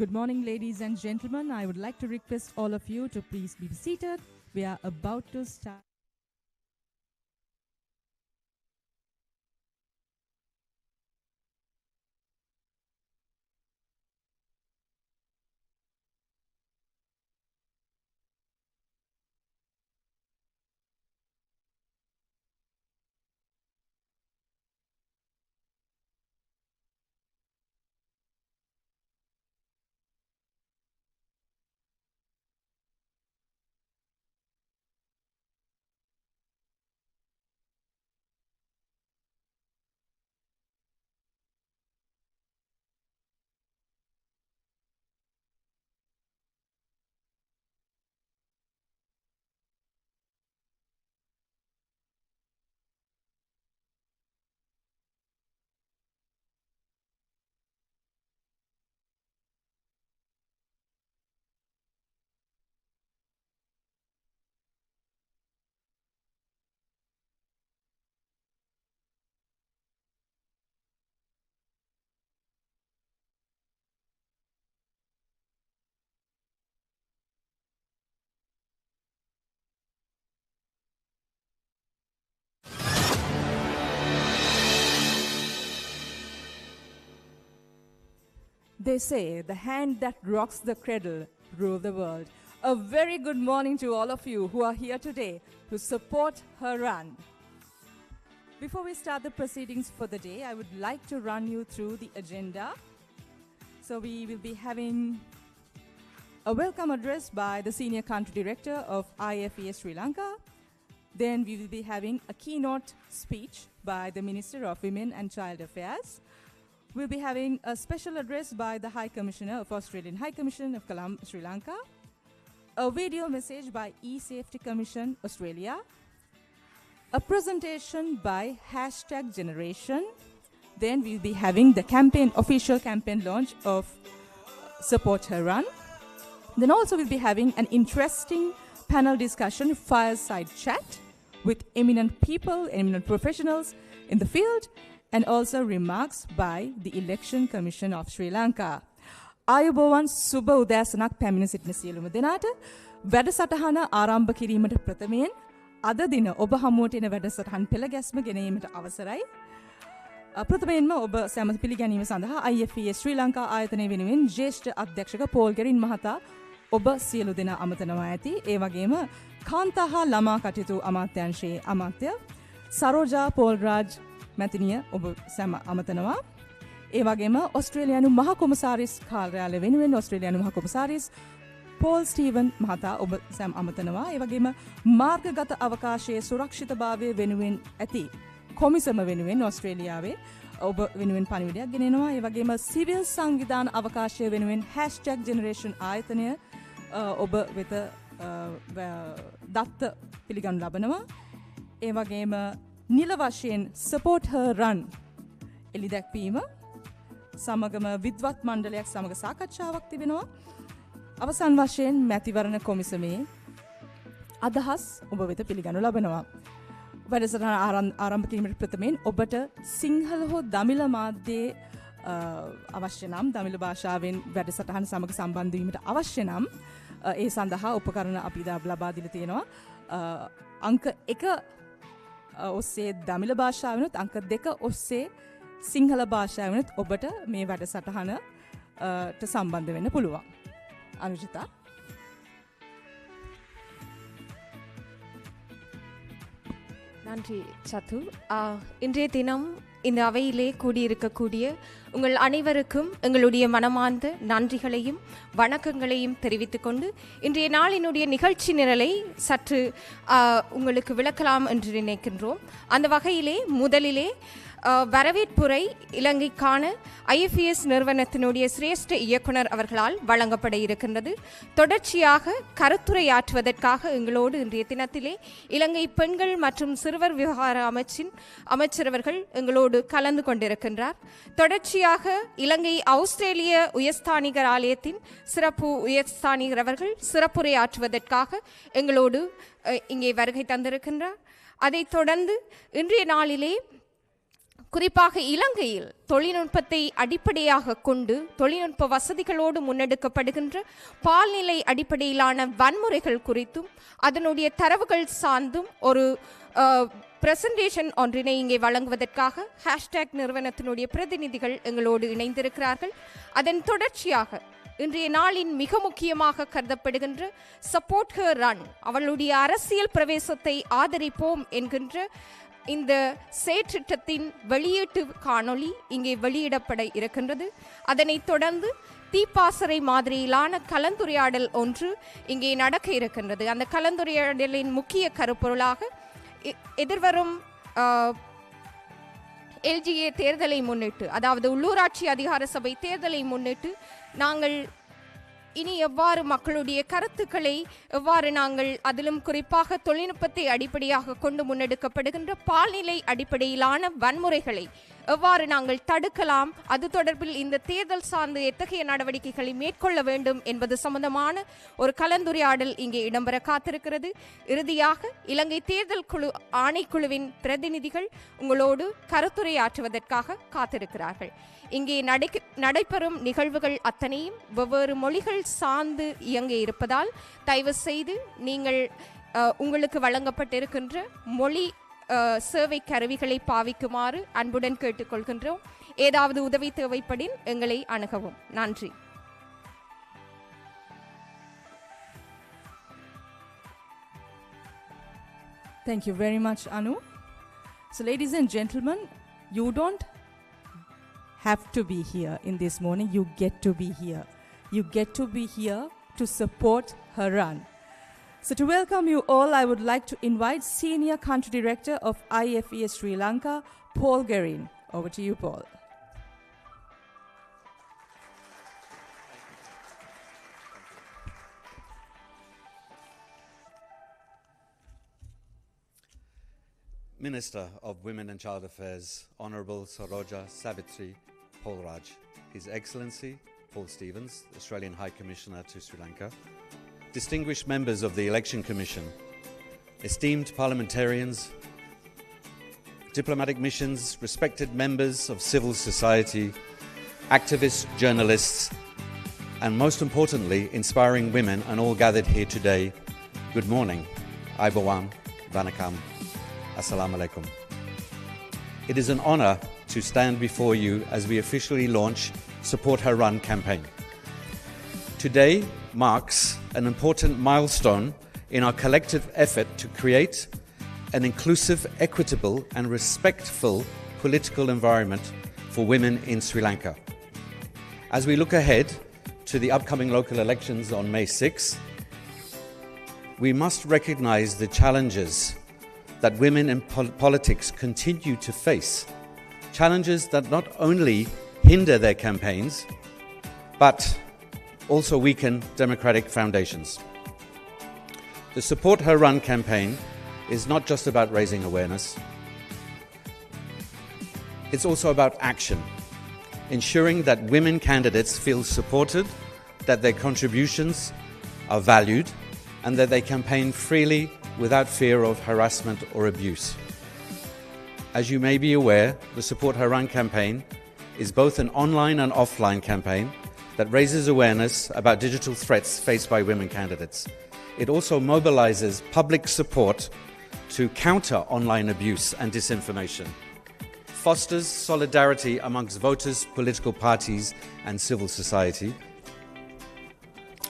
Good morning, ladies and gentlemen. I would like to request all of you to please be seated. We are about to start. They say the hand that rocks the cradle rules the world. A very good morning to all of you who are here today to support her run. Before we start the proceedings for the day, I would like to run you through the agenda. So we will be having a welcome address by the Senior Country Director of IFES Sri Lanka. Then we will be having a keynote speech by the Minister of Women and Child Affairs. We'll be having a special address by the High Commissioner of Australian High Commission of Sri Lanka, a video message by E-Safety Commission Australia, a presentation by #Generation. Then we'll be having the official campaign launch of Support Her Run. Then also we'll be having an interesting panel discussion, fireside chat with eminent people, eminent professionals in the field, and also remarks by the Election Commission of Sri Lanka. ආයුබෝවන් සුබ උදෑසනක් පැමිණ සිටින සියලුම දෙනාට වැඩසටහන ආරම්භ කිරීමට ප්‍රථමයෙන් අද දින ඔබ හමුවට එන වැඩසටහන් පෙළ ගැස්ම ගෙනීමට අවසරයි. ප්‍රථමයෙන්ම ඔබ සැම පිළිගැනීම සඳහා IFES ශ්‍රී ලංකා ආයතනය වෙනුවෙන් ජ්‍යෙෂ්ඨ අධ්‍යක්ෂක පෝල් ගෙරින් මහතා ඔබ සියලු දෙනා අමතනවා ඇති. ඒ වගේම කාන්තා හා ළමා කටයුතු අමාත්‍යාංශයේ අමාත්‍ය සරෝජා පෝල්රාජ් මැතිනිය ඔබ සැම අමතනවා. ඒ වගේම ඔස්ට්‍රේලියානු මහ කොමසාරිස් කාර්යාලය වෙනුවෙන් ඔස්ට්‍රේලියානු මහ කොමසාරිස් පෝල් ස්ටීවන් මහතා ඔබ සැම අමතනවා. ඒ වගේම මාර්ගගත අවකාශයේ සුරක්ෂිතභාවය වෙනුවෙන් ඇති කොමිසම වෙනුවෙන් ඔස්ට්‍රේලියාවේ ඔබ වෙනුවෙන් පණිවිඩයක් ගෙනෙනවා. ඒ වගේම සිවිල් සංවිධාන අවකාශය වෙනුවෙන් #generation ආයතනය ඔබ වෙත දත්ත පිළිගනු ලබනවා. ඒ වගේම නිල වශයෙන් support her run එලි දැක්වීම සමගම විද්වත් මණ්ඩලයක් සමග සාකච්ඡාවක් තිබෙනවා. අවසන් වශයෙන් මැතිවරණ කොමිසමේ අදහස් ඔබ වෙත පිළිගනු ලබනවා. වැඩසටහන ආරම්භ කිරීමට ප්‍රථමයෙන් ඔබට සිංහල හෝ දමිළ මාධ්‍යයේ අවශ්‍ය නම් දමිළ භාෂාවෙන් වැඩසටහන සමග සම්බන්ධ වීමට අවශ්‍ය නම් ඒ සඳහා උපකරණ අපි ලබා දීලා තියෙනවා. අංක 1 ඔස්සේ දමිළ භාෂාවෙනුත් අංක 2 ඔස්සේ සිංහල භාෂාවෙනුත් ඔබට මේ වැඩසටහනට සම්බන්ධ වෙන්න පුළුවන්. අනුජිතා. நன்றி சத்து. இன்றைய தினம் இந்த அவையிலே கூடியிருக்கக்கூடிய உங்கள் அனைவருக்கும் எங்களுடைய மனமார்ந்த நன்றிகளையும் வணக்கங்களையும் தெரிவித்துக் கொண்டு இன்றைய நாளினுடைய நிகழ்ச்சி நிரலை சற்று உங்களுக்கு விளக்கலாம் என்று நினைக்கின்றோம். அந்த வகையிலே முதலிலே வரவேற்புரை இலங்கைக்கான IFES நிறுவனத்தினுடைய சிரேஷ்ட இயக்குனர் அவர்களால் வழங்கப்பட இருக்கின்றது. தொடர்ச்சியாக கருத்துரையாற்றுவதற்காக எங்களோடு இன்றைய தினத்திலே இலங்கை பெண்கள் மற்றும் சிறுவர் விவகார அமைச்சர் அவர்கள் எங்களோடு கலந்து கொண்டிருக்கின்றார். தொடர்ச்சியாக இலங்கை ஆஸ்திரேலிய உயர்ஸ்தானிகர் ஆலயத்தின் சிறப்பு உயர்ஸ்தானிகர் அவர்கள் சிறப்புரையாற்றுவதற்காக எங்களோடு இங்கே வருகை தந்திருக்கின்றார். அதைத் தொடர்ந்து இன்றைய நாளிலே குறிப்பாக இலங்கையில் தொழில்நுட்பத்தை அடிப்படையாக கொண்டு தொழில்நுட்ப வசதிகளோடு முன்னெடுக்கப்படுகின்ற பால்நிலை அடிப்படையிலான வன்முறைகள் குறித்தும் அதனுடைய தரவுகள் சார்ந்தும் ஒரு பிரசன்டேஷன் ஒன்றினை இங்கே வழங்குவதற்காக ஹேஷ்டேக் நிறுவனத்தினுடைய பிரதிநிதிகள் எங்களோடு இணைந்திருக்கிறார்கள். அதன் தொடர்ச்சியாக இன்றைய நாளின் மிக முக்கியமாக கருதப்படுகின்ற சப்போர்ட் ஹர் ரன், அவளுடைய அரசியல் பிரவேசத்தை ஆதரிப்போம் என்கின்ற இந்த செயற்றிட்டத்தின் வெளியீட்டு காணொளி இங்கே வெளியிடப்பட இருக்கின்றது. அதனைத் தொடர்ந்து தீப்பாசறை மாதிரியிலான கலந்துரையாடல் ஒன்று இங்கே நடக்க இருக்கின்றது. அந்த கலந்துரையாடலின் முக்கிய கருப்பொருளாக எதிர்வரும் LGA தேர்தலை முன்னிட்டு, அதாவது உள்ளூராட்சி அதிகார சபை தேர்தலை முன்னிட்டு நாங்கள் இனி எவ்வாறு மக்களுடைய கருத்துக்களை எவ்வாறு நாங்கள் அதிலும் குறிப்பாக தொழில்நுட்பத்தை அடிப்படையாக கொண்டு முன்னெடுக்கப்படுகின்ற பால்நிலை அடிப்படையிலான வன்முறைகளை எவ்வாறு நாங்கள் தடுக்கலாம், அது தொடர்பில் இந்த தேர்தல் சார்ந்து எத்தகைய நடவடிக்கைகளை மேற்கொள்ள வேண்டும் என்பது சம்பந்தமான ஒரு கலந்துரையாடல் இங்கே இடம்பெற காத்திருக்கிறது. இறுதியாக இலங்கை தேர்தல் குழு ஆணைக்குழுவின் பிரதிநிதிகள் உங்களோடு கருத்துரையாற்றுவதற்காக காத்திருக்கிறார்கள். இங்கே நடைபெறும் நிகழ்வுகள் அத்தனையும் வெவ்வேறு மொழிகள் சார்ந்து இயங்க இருப்பதால் தயவு செய்து நீங்கள் உங்களுக்கு வழங்கப்பட்டிருக்கின்ற மொழி சேவை கருவிகளை பாவிக்குமாறு அன்புடன் கேட்டுக்கொள்கின்றோம். ஏதாவது உதவி தேவைப்படின் எங்களை அணுகவும். நன்றி. Thank you very much, Anu. So, ladies and gentlemen, you don't have to be here in this morning. You get to be here. You get to be here to support her run. So to welcome you all, I would like to invite Senior Country Director of IFES Sri Lanka, Paul Guerin. Over to you, Paul. Minister of Women and Child Affairs, Honourable Saroja Savitri Polraj, His Excellency Paul Stevens, Australian High Commissioner to Sri Lanka, distinguished members of the Election Commission, esteemed parliamentarians, diplomatic missions, respected members of civil society, activists, journalists, and most importantly, inspiring women and all gathered here today, good morning, Aibawan, Vanakam, Assalamu alaikum. It is an honour to stand before you as we officially launch Support Her Run campaign. Today marks an important milestone in our collective effort to create an inclusive, equitable and respectful political environment for women in Sri Lanka. As we look ahead to the upcoming local elections on May 6, we must recognise the challenges that women in politics continue to face, challenges that not only hinder their campaigns, but also weaken democratic foundations. The Support Her Run campaign is not just about raising awareness, it's also about action, ensuring that women candidates feel supported, that their contributions are valued, and that they campaign freely without fear of harassment or abuse. As you may be aware, the Support Her Run campaign is both an online and offline campaign that raises awareness about digital threats faced by women candidates. It also mobilizes public support to counter online abuse and disinformation, fosters solidarity amongst voters, political parties, and civil society,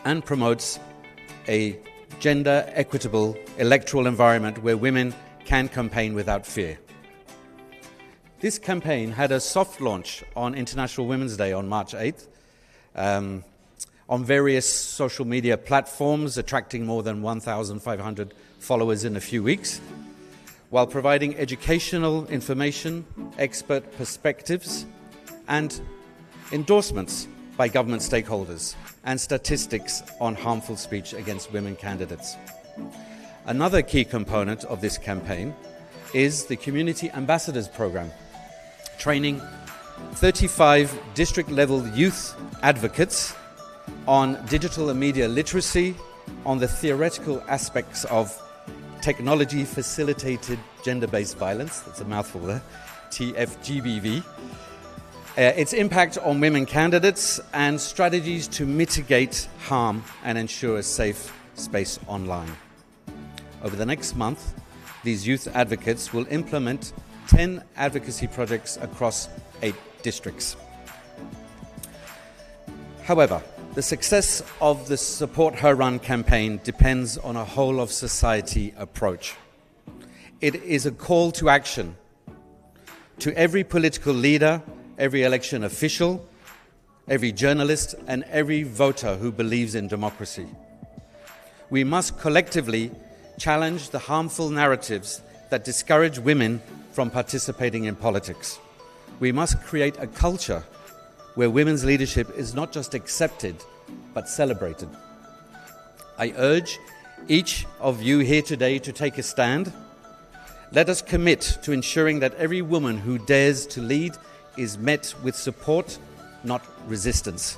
and promotes a gender equitable electoral environment where women can campaign without fear. This campaign had a soft launch on International Women's Day on March 8th, on various social media platforms, attracting more than 1,500 followers in a few weeks, while providing educational information, expert perspectives, and endorsements by government stakeholders, and statistics on harmful speech against women candidates. Another key component of this campaign is the Community Ambassadors Program, training 35 district-level youth advocates on digital and media literacy, on the theoretical aspects of technology-facilitated gender-based violence, that's a mouthful there, TFGBV, its impact on women candidates, and strategies to mitigate harm and ensure a safe space online. Over the next month, these youth advocates will implement 10 advocacy projects across 8 districts. However, the success of the Support Her Run campaign depends on a whole of society approach. It is a call to action to every political leader, every election official, every journalist, and every voter who believes in democracy. We must collectively challenge the harmful narratives that discourage women from participating in politics. We must create a culture where women's leadership is not just accepted, but celebrated. I urge each of you here today to take a stand. Let us commit to ensuring that every woman who dares to lead is met with support, not resistance.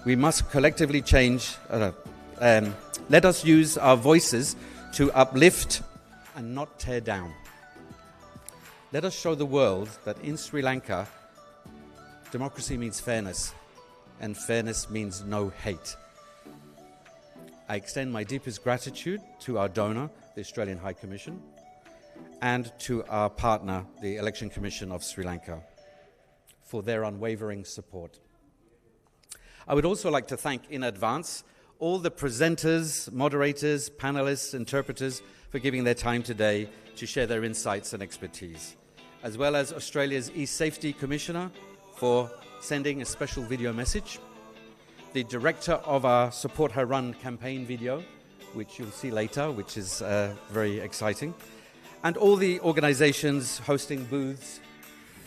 We must collectively change. Let us use our voices to uplift and not tear down. Let us show the world that in Sri Lanka, democracy means fairness, and fairness means no hate. I extend my deepest gratitude to our donor, the Australian High Commission, and to our partner, the Election Commission of Sri Lanka, for their unwavering support. I would also like to thank in advance all the presenters, moderators, panelists, interpreters for giving their time today to share their insights and expertise, as well as Australia's e-Safety Commissioner for sending a special video message, the director of our Support Her Run campaign video, which you'll see later, which is very exciting, and all the organizations hosting booths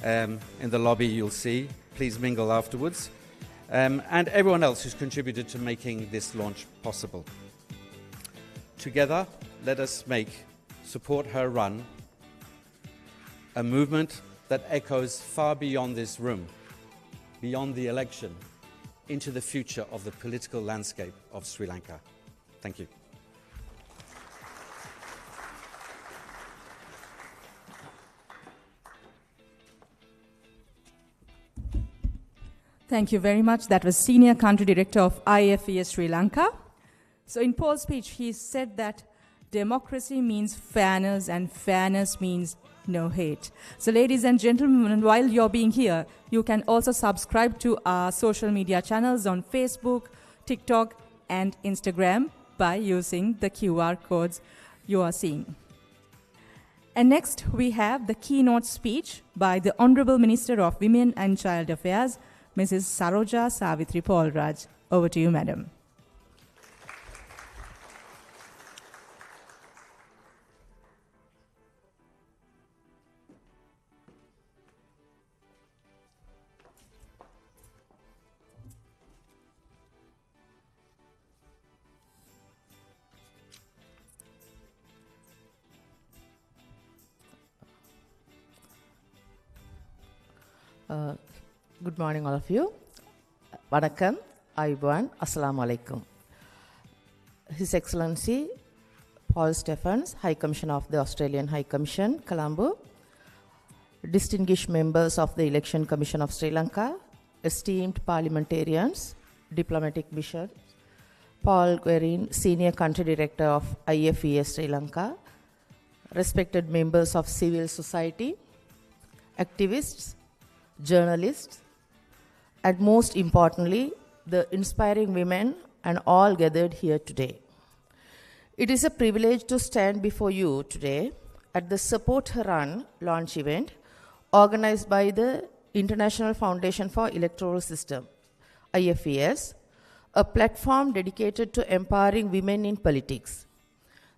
in the lobby you'll see. Please mingle afterwards. And everyone else who's contributed to making this launch possible. Together, let us make Support Her Run a movement that echoes far beyond this room, beyond the election, into the future of the political landscape of Sri Lanka. Thank you. Thank you very much. That was Senior Country Director of IFES Sri Lanka. So in Paul's speech, he said that democracy means fairness and fairness means no hate. So ladies and gentlemen, while you're being here, you can also subscribe to our social media channels on Facebook, TikTok, and Instagram by using the QR codes you are seeing. And next, we have the keynote speech by the Honorable Minister of Women and Child Affairs, Mrs. Saroja Savitri Paulraj. Over to you, Madam. Good morning, all of you. Vanakkam, Ayuban, Assalamu alaikum. His Excellency Paul Stephens, High Commissioner of the Australian High Commission, Colombo, distinguished members of the Election Commission of Sri Lanka, esteemed parliamentarians, diplomatic missions, Paul Guerin, Senior Country Director of IFES Sri Lanka, respected members of civil society, activists, journalists, and most importantly, the inspiring women and all gathered here today. It is a privilege to stand before you today at the Support Her Run launch event organized by the International Foundation for Electoral System, IFES, a platform dedicated to empowering women in politics.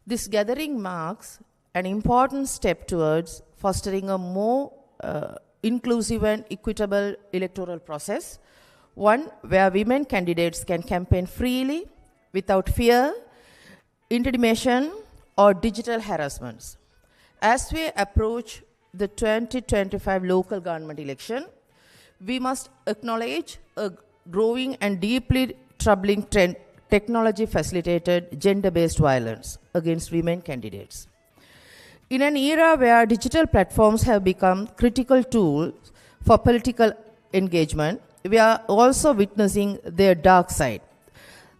This gathering marks an important step towards fostering a more inclusive and equitable electoral process, one where women candidates can campaign freely without fear, intimidation, or digital harassments. As we approach the 2025 local government election, we must acknowledge a growing and deeply troubling trend, technology-facilitated gender-based violence against women candidates. In an era where digital platforms have become critical tools for political engagement, we are also witnessing their dark side.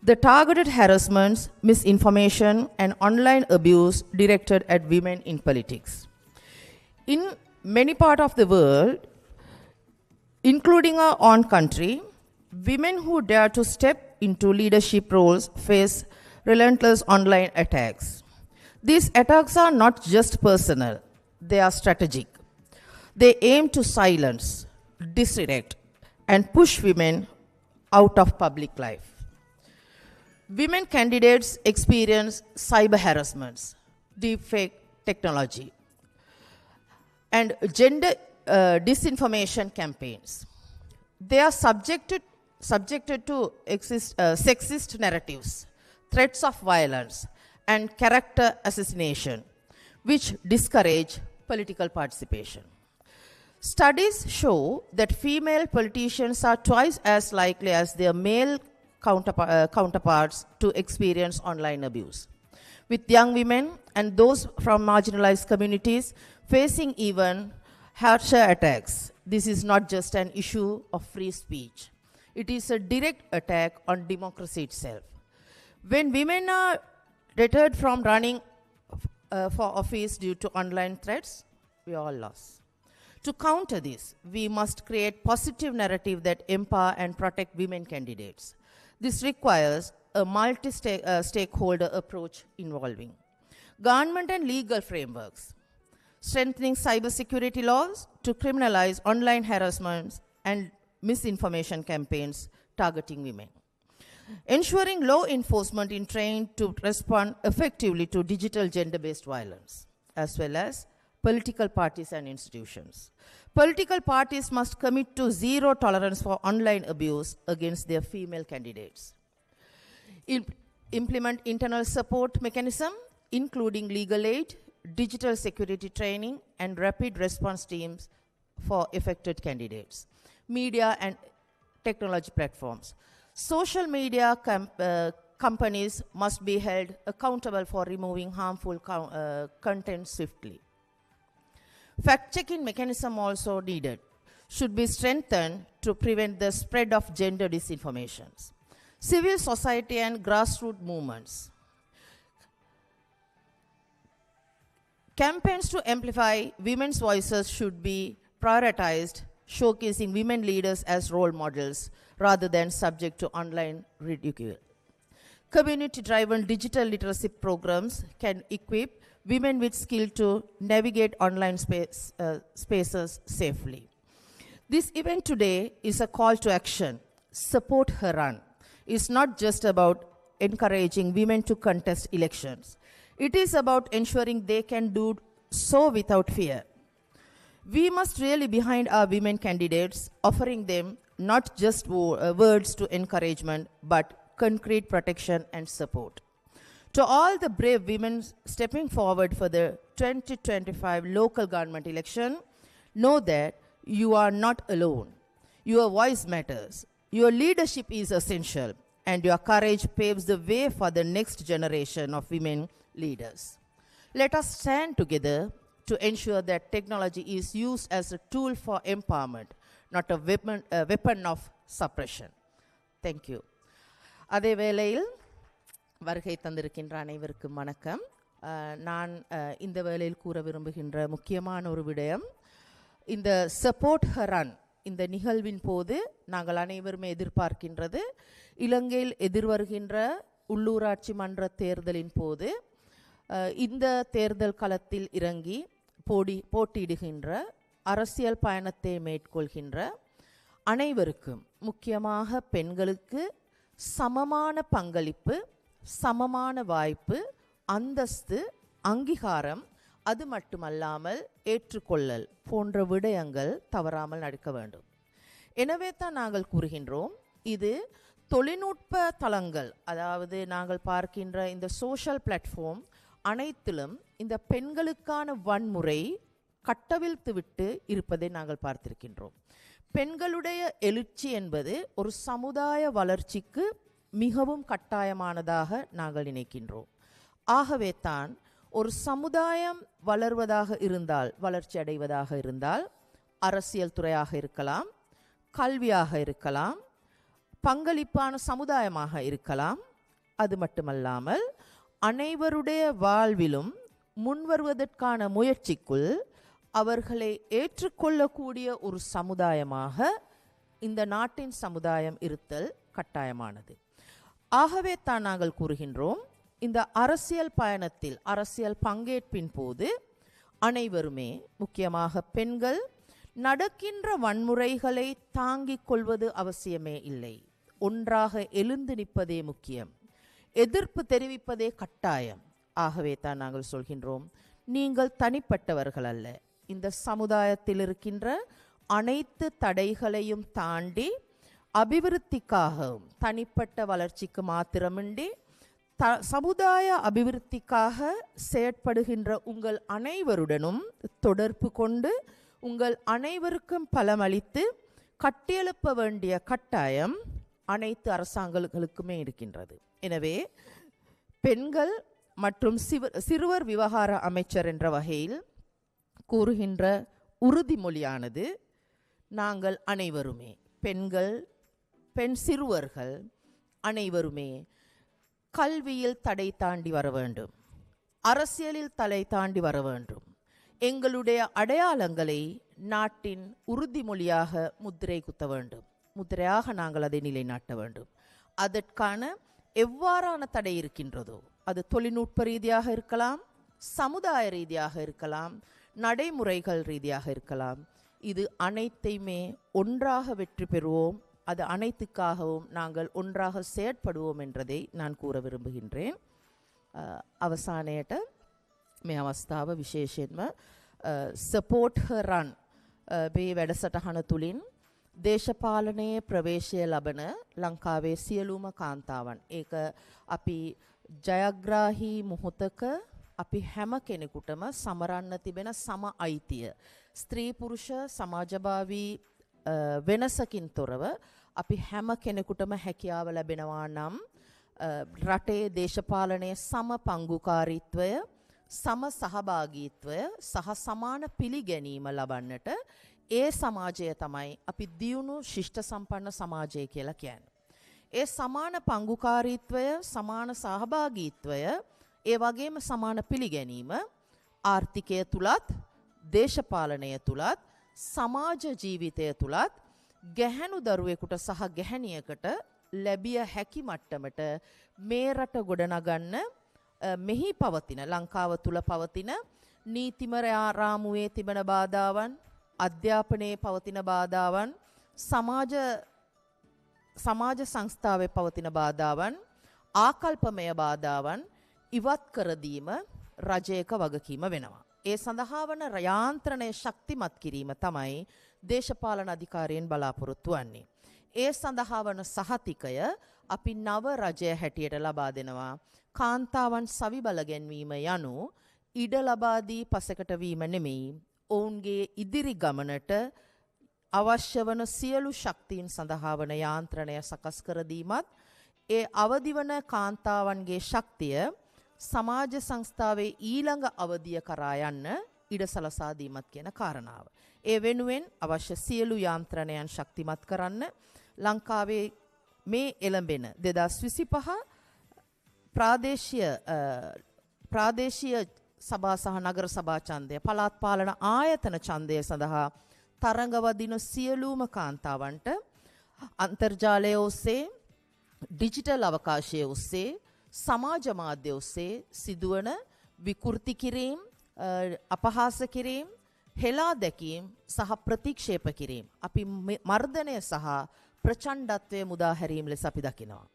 The targeted harassments, misinformation, and online abuse directed at women in politics. In many parts of the world, including our own country, women who dare to step into leadership roles face relentless online attacks. These attacks are not just personal, they are strategic. They aim to silence, disrespect, and push women out of public life. Women candidates experience cyber harassments, deepfake technology, and gender disinformation campaigns. They are subjected to sexist narratives, threats of violence, and character assassination, which discourage political participation. Studies show that female politicians are twice as likely as their male counterparts to experience online abuse, with young women and those from marginalized communities facing even harsher attacks. This is not just an issue of free speech. It is a direct attack on democracy itself. When women are deterred from running for office due to online threats, we are all lost. To counter this, we must create positive narrative that empower and protect women candidates. This requires a multi-stakeholder approach involving government and legal frameworks, strengthening cybersecurity laws to criminalize online harassments and misinformation campaigns targeting women, ensuring law enforcement is trained to respond effectively to digital gender-based violence, as well as political parties and institutions. Political parties must commit to zero tolerance for online abuse against their female candidates. Implement internal support mechanism, including legal aid, digital security training, and rapid response teams for affected candidates. Media and technology platforms. Social media companies must be held accountable for removing harmful content swiftly. Fact-checking mechanism also needed, should be strengthened to prevent the spread of gender disinformation. Civil society and grassroots movements. Campaigns to amplify women's voices should be prioritized, showcasing women leaders as role models rather than subject to online ridicule. Community-driven digital literacy programs can equip women with skill to navigate online spaces safely. This event today is a call to action. Support her run. It's not just about encouraging women to contest elections. It is about ensuring they can do so without fear. We must really behind our women candidates, offering them not just words to encouragement, but concrete protection and support. To all the brave women stepping forward for the 2025 local government election, know that you are not alone. Your voice matters. Your leadership is essential, and your courage paves the way for the next generation of women leaders. Let us stand together to ensure that technology is used as a tool for empowerment, not a weapon of suppression. Thank you. அதே வேளையில் வருகை தந்திருக்கின்ற அனைவருக்கும் வணக்கம். நான் இந்த வேளையில் கூற விரும்புகின்ற முக்கியமான ஒரு விடயம், இந்த சப்போர்ட் ஹர் ரன் இந்த நிகழ்வின் போது நாங்கள் அனைவருமே எதிர்பார்க்கின்றது, இலங்கையில் எதிர்வருகின்ற உள்ளூராட்சி மன்ற தேர்தலின் போது இந்த தேர்தல் களத்தில் இறங்கி போட்டியிடுகின்ற அரசியல் பயணத்தை மேற்கொள்கின்ற அனைவருக்கும், முக்கியமாக பெண்களுக்கு சமமான பங்களிப்பு, சமமான வாய்ப்பு, அந்தஸ்து, அங்கீகாரம், அது மட்டுமல்லாமல் ஏற்றுக்கொள்ளல் போன்ற விடயங்கள் தவறாமல் நடக்க வேண்டும். எனவே தான் நாங்கள் கூறுகின்றோம், இது தொழில்நுட்ப தளங்கள், அதாவது நாங்கள் பார்க்கின்ற இந்த சோஷியல் பிளாட்ஃபார்ம் அனைத்திலும் இந்த பெண்களுக்கான வன்முறை கட்டவிழ்த்து விட்டு இருப்பதை நாங்கள் பார்த்திருக்கின்றோம். பெண்களுடைய எழுச்சி என்பது ஒரு சமுதாய வளர்ச்சிக்கு மிகவும் கட்டாயமானதாக நாங்கள் நினைக்கின்றோம். ஆகவே தான் ஒரு சமுதாயம் வளர்வதாக இருந்தால், வளர்ச்சி அடைவதாக இருந்தால், அரசியல் துறையாக இருக்கலாம், கல்வியாக இருக்கலாம், பங்களிப்பான சமுதாயமாக இருக்கலாம். அது மட்டுமல்லாமல் அனைவருடைய வாழ்விலும் முன்வருவதற்கான முயற்சிக்குள் அவர்களை ஏற்றுக்கொள்ளக்கூடிய ஒரு சமுதாயமாக இந்த நாட்டின் சமுதாயம் இருத்தல் கட்டாயமானது. ஆகவே தான் நாங்கள் கூறுகின்றோம், இந்த அரசியல் பயணத்தில், அரசியல் பங்கேற்பின் போது அனைவருமே, முக்கியமாக பெண்கள், நடக்கின்ற வன்முறைகளை தாங்கிக் கொள்வது அவசியமே இல்லை. ஒன்றாக எழுந்து நிற்பதே முக்கியம், எதிர்ப்பு தெரிவிப்பதே கட்டாயம். ஆகவே தான் நாங்கள் சொல்கின்றோம், நீங்கள் தனிப்பட்டவர்கள் அல்ல, இந்த சமுதாயத்தில் இருக்கின்ற அனைத்து தடைகளையும் தாண்டி அபிவிருத்திக்காகவும், தனிப்பட்ட வளர்ச்சிக்கு மாத்திரமின்றி சமுதாய அபிவிருத்திக்காக செயற்படுகின்ற உங்கள் அனைவருடனும் தொடர்பு கொண்டு உங்கள் அனைவருக்கும் பலமளித்து கட்டியெழுப்ப வேண்டிய கட்டாயம் அனைத்து அரசாங்கங்களுக்குமே இருக்கின்றது. எனவே பெண்கள் மற்றும் சிறுவர் விவகார அமைச்சர் என்ற வகையில் கூறுகின்ற உறுதிமொழியானது, நாங்கள் அனைவருமே, பெண்கள், பெண் சிறுவர்கள் அனைவருமே கல்வியில் தடை தாண்டி வர வேண்டும், அரசியலில் தடை தாண்டி வர வேண்டும். எங்களுடைய அடையாளங்களை நாட்டின் உறுதிமொழியாக முத்திரை குத்த வேண்டும், முத்திரையாக நாங்கள் அதை நிலைநாட்ட வேண்டும். அதற்கான எவ்வாறான தடை இருக்கின்றதோ, அது தொழில்நுட்ப ரீதியாக இருக்கலாம், சமுதாய ரீதியாக இருக்கலாம், நடைமுறைகள் ரீதியாக இருக்கலாம், இது அனைத்தையுமே ஒன்றாக வெற்றி பெறுவோம். அது அனைத்துக்காகவும் நாங்கள் ஒன்றாக செயற்படுவோம் என்றதை நான் கூற விரும்புகின்றேன். අවසානයට මේ අවස්ථාව විශේෂයෙන්ම සපෝට් හර් රන් මේ වැඩසටහන තුලින් දේශපාලනයේ ප්‍රවේශය ලබන ලංකාවේ සියලුම කාන්තාවන්, ඒක අපි ජයග්‍රාහී මොහොතක අපි හැම කෙනෙකුටම සමරන්න තිබෙන සම අයිතිය, ස්ත්‍රී පුරුෂ සමාජභාවී වෙනසකින් තොරව අපි හැම කෙනෙකුටම හැකියාව ලැබෙනවා නම් රටේ දේශපාලනයේ සම පංගුකාරීත්වය, සම සහභාගීත්වය සහ සමාන පිළිගැනීම ලබන්නට ඒ සමාජය තමයි අපි දියුණු ශිෂ්ට සම්පන්න සමාජය කියලා කියන්නේ. ඒ සමාන පංගුකාරීත්වය, සමාන සහභාගීත්වය, ඒ වගේම සමාන පිළිගැනීම ආර්ථිකය තුලත්, දේශපාලනය තුලත්, සමාජ ජීවිතය තුලත් ගැහැණු දරුවෙකුට සහ ගැහැණියකට ලැබිය හැකි මට්ටමට මේ රට ගොඩනගන්න මෙහි පවතින, ලංකාව තුල පවතින නීතිමය රාමුවේ තිබෙන බාධාවන්, අධ්‍යාපනයේ පවතින බාධාවන්, සමාජ සංස්ථාවේ පවතින බාධාවන්, ආකල්පමය බාධාවන් ඉවත් කර දීම රජයක වගකීම වෙනවා. ඒ සඳහා වන යාන්ත්‍රණය ශක්තිමත් කිරීම තමයි දේශපාලන අධිකාරියෙන් බලාපොරොත්තු වන්නේ. ඒ සඳහා වන සහතිකය අපි නව රජය හැටියට ලබා දෙනවා. කාන්තාවන් සවි බල ගැන්වීම යනු ඉඩ ලබා දී පසකට වීම නෙමෙයි, ඔවුන්ගේ ඉදිරි ගමනට අවශ්‍ය වන සියලු ශක්තියින් සඳහා වන යාන්ත්‍රණය සකස් කර දීමත්, ඒ අවදි වන කාන්තාවන්ගේ ශක්තිය සමාජ සංස්ථාවේ ඊළඟ අවධිය කරා යන්න ඉඩ සලසා දීමත් කියන කාරණාව. ඒ වෙනුවෙන් අවශ්‍ය සියලු යාන්ත්‍රණයන් ශක්තිමත් කරන්න ලංකාවේ මේ එළඹෙන 2025 ප්‍රාදේශීය සභා සහ නගර සභා ඡන්දය, පළාත් පාලන ආයතන ඡන්දය සඳහා තරඟවදින සියලුම කාන්තාවන්ට අන්තර්ජාලය ඔස්සේ, ඩිජිටල් අවකාශය ඔස්සේ, සමාජ මාධ්‍ය ඔස්සේ සිදුවන විකෘති කිරීම, අපහාස කිරීම, හෙලා දැකීම සහ ප්‍රතික්ෂේප කිරීම අපි මර්ධනය සහ ප්‍රචණ්ඩත්වය මුදා හැරීම ලෙස අපි දකිනවා.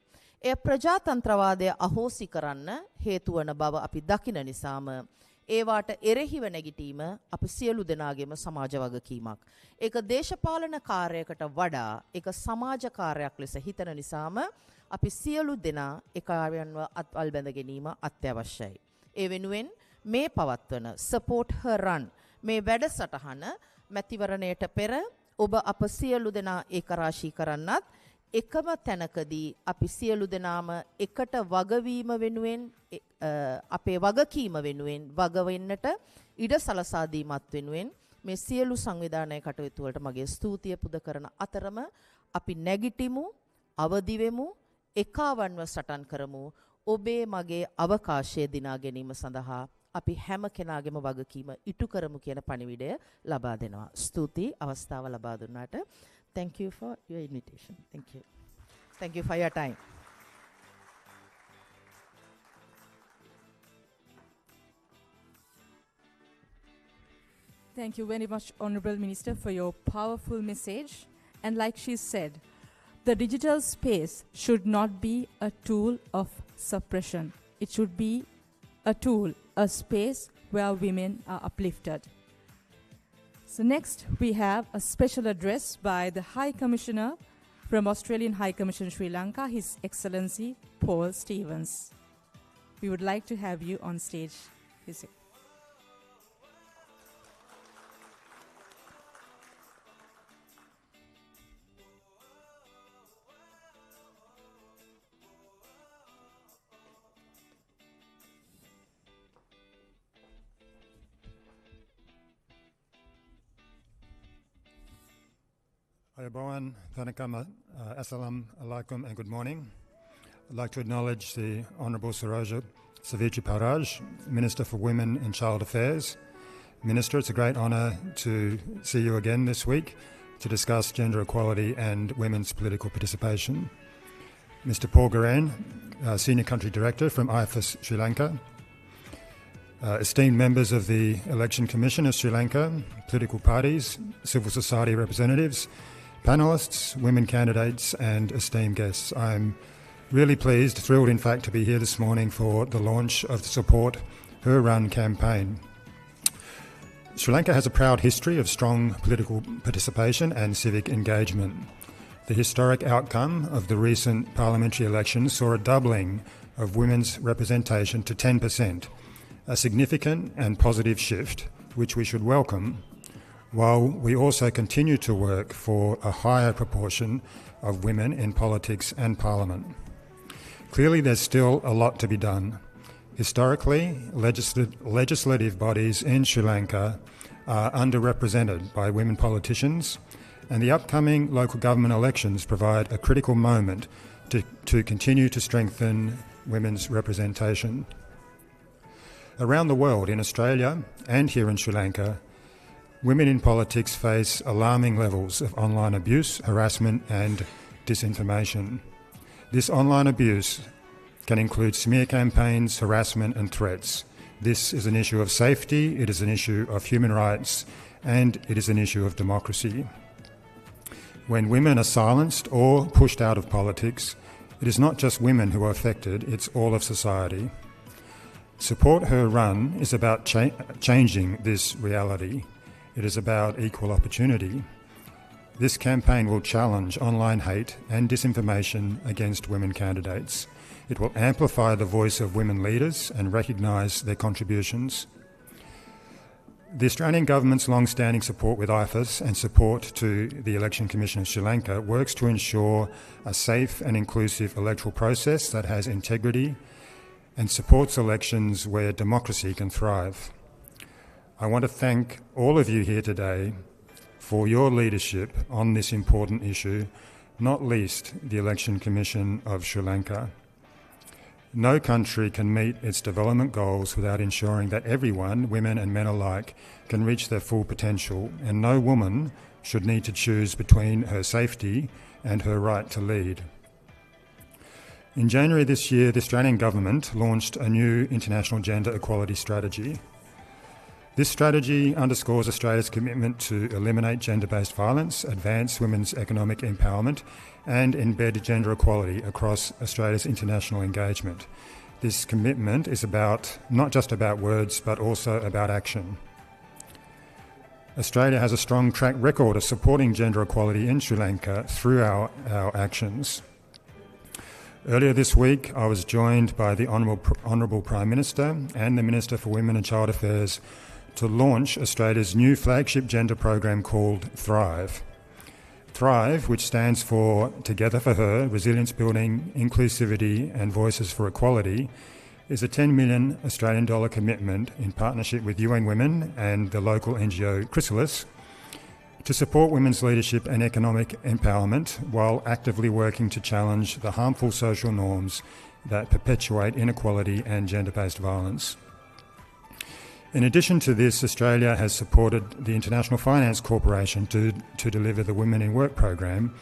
එය ප්‍රජාතන්ත්‍රවාදය අහෝසි කරන්න හේතු වන බව අපි දකින නිසාම ඒවාට එරෙහිව නැගිටීම අප සියලු දෙනාගේම සමාජ වගකීමක්. ඒක දේශපාලන කාර්යයකට වඩා ඒක සමාජ කාර්යයක් ලෙස හිතන නිසාම අපි සියලු දෙනා ඒකායන්ව අත්වල් බැඳ ගැනීම අත්‍යවශ්‍යයි. ඒ වෙනුවෙන් මේ පවත්වන සපෝට් හර් රන් මේ වැඩසටහන මැතිවරණයට පෙර ඔබ අප සියලු දෙනා ඒක රාශී කරන්නත්, එකම තැනකදී අපි සියලු දෙනාම එකට වගවීම වෙනුවෙන් අපේ වගකීම වෙනුවෙන් වග වෙන්නට ඉඩ සලසා දීමත් වෙනුවෙන් මේ සියලු සංවිධානය කටයුතු වලට මගේ ස්තුතිය පුද කරන අතරම අපි නැගිටිමු අවදි වෙමු එකාවන්ව සටන් කරමු ඔබේ මගේ අවකාශය දිනා ගැනීම සඳහා අපි හැම කෙනාගේම වගකීම ඉටු කරමු කියන පණිවිඩය ලබා දෙනවා. ස්තුති අවස්ථාව ලබා දුන්නාට. Thank you for your invitation. Thank you. Thank you for your time. Thank you very much, Honorable Minister, for your powerful message. And like she said, the digital space should not be a tool of suppression. It should be a tool, a space where women are uplifted. So next we have a special address by the High Commissioner from Australian High Commission Sri Lanka, His Excellency Paul Stevens. We would like to have you on stage. Ayubowan, Thanakama, Assalamu alaikum and good morning. I'd like to acknowledge the Honourable Saroja Savichi Paraj, Minister for Women and Child Affairs. Minister, it's a great honour to see you again this week to discuss gender equality and women's political participation. Mr Paul Garan, Senior Country Director from IFAS Sri Lanka. Esteemed members of the Election Commission of Sri Lanka, political parties, civil society representatives, panellists, women candidates and esteemed guests. I'm really pleased, thrilled in fact, to be here this morning for the launch of the Support Her Run campaign. Sri Lanka has a proud history of strong political participation and civic engagement. The historic outcome of the recent parliamentary elections saw a doubling of women's representation to 10%, a significant and positive shift which we should welcome, while we also continue to work for a higher proportion of women in politics and parliament. Clearly there's still a lot to be done. Historically, legislative bodies in Sri Lanka are underrepresented by women politicians, and the upcoming local government elections provide a critical moment to continue to strengthen women's representation. Around the world, in Australia and here in Sri Lanka, women in politics face alarming levels of online abuse, harassment and disinformation. This online abuse can include smear campaigns, harassment and threats. This is an issue of safety, it is an issue of human rights, and it is an issue of democracy. When women are silenced or pushed out of politics, it is not just women who are affected, it's all of society. Support Her Run is about changing this reality. It is about equal opportunity. This campaign will challenge online hate and disinformation against women candidates. It will amplify the voice of women leaders and recognise their contributions. The Australian Government's long-standing support with IFAS and support to the Election Commission of Sri Lanka works to ensure a safe and inclusive electoral process that has integrity and supports elections where democracy can thrive. I want to thank all of you here today for your leadership on this important issue, not least the Election Commission of Sri Lanka. No country can meet its development goals without ensuring that everyone, women and men alike, can reach their full potential, and no woman should need to choose between her safety and her right to lead. In January this year, the Australian Government launched a new international gender equality strategy. This strategy underscores Australia's commitment to eliminate gender-based violence, advance women's economic empowerment and embed gender equality across Australia's international engagement. This commitment is not just about words but also about action. Australia has a strong track record of supporting gender equality in Sri Lanka through our actions. Earlier this week, I was joined by the Honourable Prime Minister and the Minister for Women and Child Affairs to launch Australia's new flagship gender program called Thrive. Thrive, which stands for Together for Her, Resilience Building, Inclusivity and Voices for Equality, is a 10 million Australian dollar commitment in partnership with UN Women and the local NGO Chrysalis to support women's leadership and economic empowerment while actively working to challenge the harmful social norms that perpetuate inequality and gender-based violence. In addition to this, Australia has supported the International Finance Corporation to deliver the Women in Work program,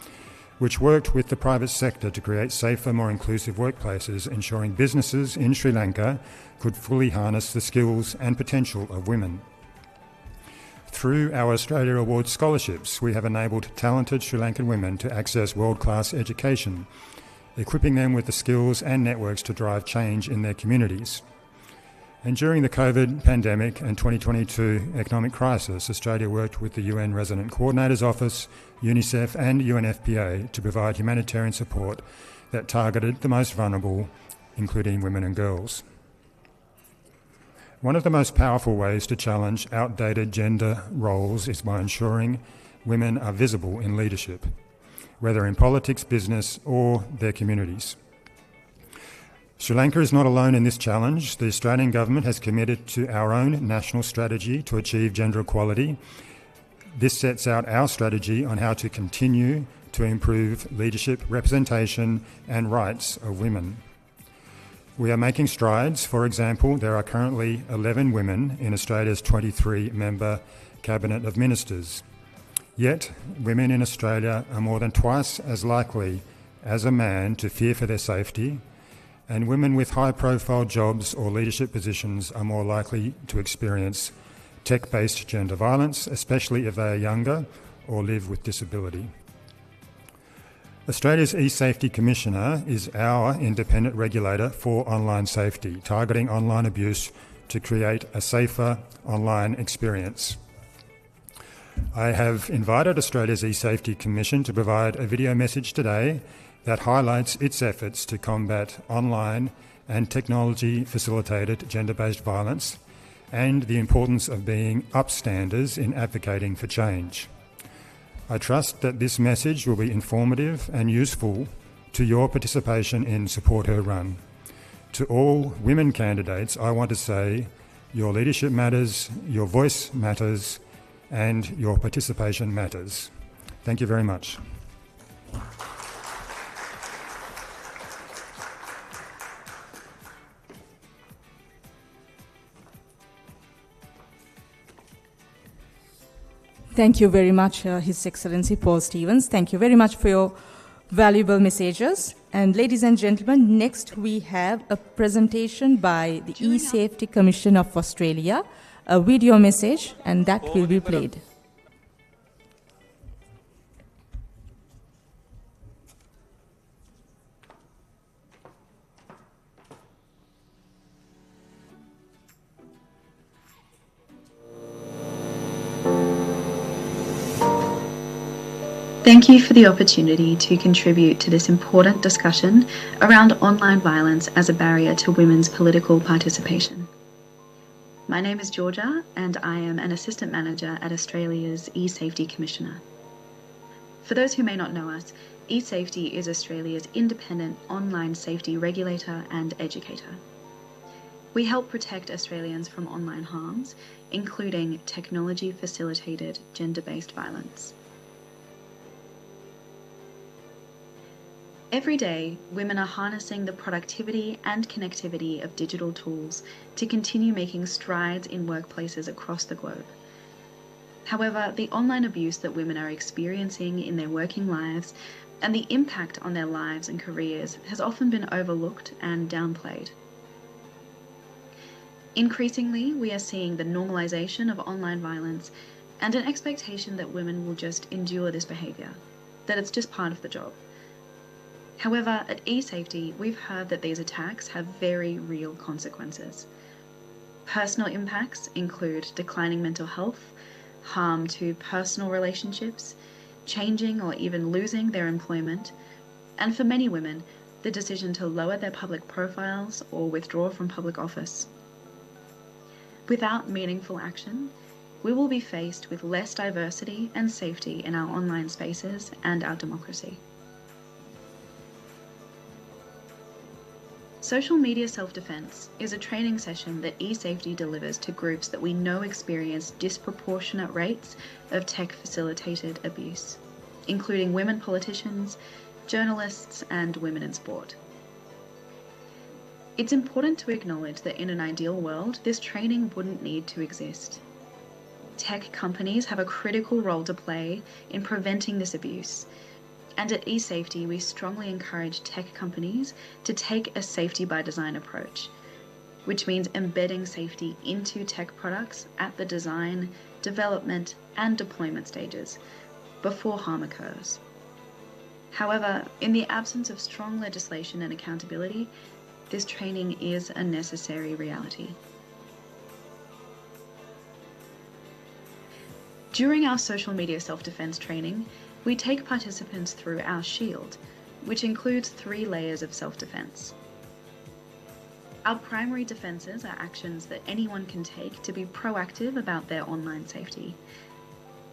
which worked with the private sector to create safer, more inclusive workplaces, ensuring businesses in Sri Lanka could fully harness the skills and potential of women. Through our Australia Awards scholarships, we have enabled talented Sri Lankan women to access world-class education, equipping them with the skills and networks to drive change in their communities. And during the COVID pandemic and 2022 economic crisis, Australia worked with the UN Resident Coordinator's Office, UNICEF and UNFPA to provide humanitarian support that targeted the most vulnerable, including women and girls. One of the most powerful ways to challenge outdated gender roles is by ensuring women are visible in leadership, whether in politics, business or their communities. Sri Lanka is not alone in this challenge. The Australian government has committed to our own national strategy to achieve gender equality. This sets out our strategy on how to continue to improve leadership, representation and rights of women. We are making strides. For example, there are currently 11 women in Australia's 23-member Cabinet of Ministers. Yet, women in Australia are more than twice as likely as a man to fear for their safety, and women with high-profile jobs or leadership positions are more likely to experience tech-based gender violence, especially if they are younger or live with disability. Australia's eSafety Commissioner is our independent regulator for online safety, targeting online abuse to create a safer online experience. I have invited Australia's eSafety Commission to provide a video message today that highlights its efforts to combat online and technology-facilitated gender-based violence and the importance of being upstanders in advocating for change. I trust that this message will be informative and useful to your participation in Support Her Run. To all women candidates, I want to say your leadership matters, your voice matters, and your participation matters. Thank you very much. Thank you very much, His Excellency Paul Stevens. Thank you very much for your valuable messages. And ladies and gentlemen, next we have a presentation by the eSafety Commission of Australia, a video message, and that will be played. Thank you for the opportunity to contribute to this important discussion around online violence as a barrier to women's political participation. My name is Georgia and I am an Assistant Manager at Australia's eSafety Commissioner. For those who may not know us, eSafety is Australia's independent online safety regulator and educator. We help protect Australians from online harms, including technology-facilitated gender-based violence. Every day, women are harnessing the productivity and connectivity of digital tools to continue making strides in workplaces across the globe. However, the online abuse that women are experiencing in their working lives and the impact on their lives and careers has often been overlooked and downplayed. Increasingly, we are seeing the normalization of online violence and an expectation that women will just endure this behavior, that it's just part of the job. However, at eSafety, we've heard that these attacks have very real consequences. Personal impacts include declining mental health, harm to personal relationships, changing or even losing their employment, and for many women, the decision to lower their public profiles or withdraw from public office. Without meaningful action, we will be faced with less diversity and safety in our online spaces and our democracy. Social media self-defense is a training session that eSafety delivers to groups that we know experience disproportionate rates of tech-facilitated abuse, including women politicians, journalists, and women in sport. It's important to acknowledge that in an ideal world, this training wouldn't need to exist. Tech companies have a critical role to play in preventing this abuse, and at eSafety, we strongly encourage tech companies to take a safety by design approach, which means embedding safety into tech products at the design, development, and deployment stages before harm occurs. However, in the absence of strong legislation and accountability, this training is a necessary reality. During our social media self-defense training, we take participants through our shield, which includes 3 layers of self-defense. Our primary defenses are actions that anyone can take to be proactive about their online safety.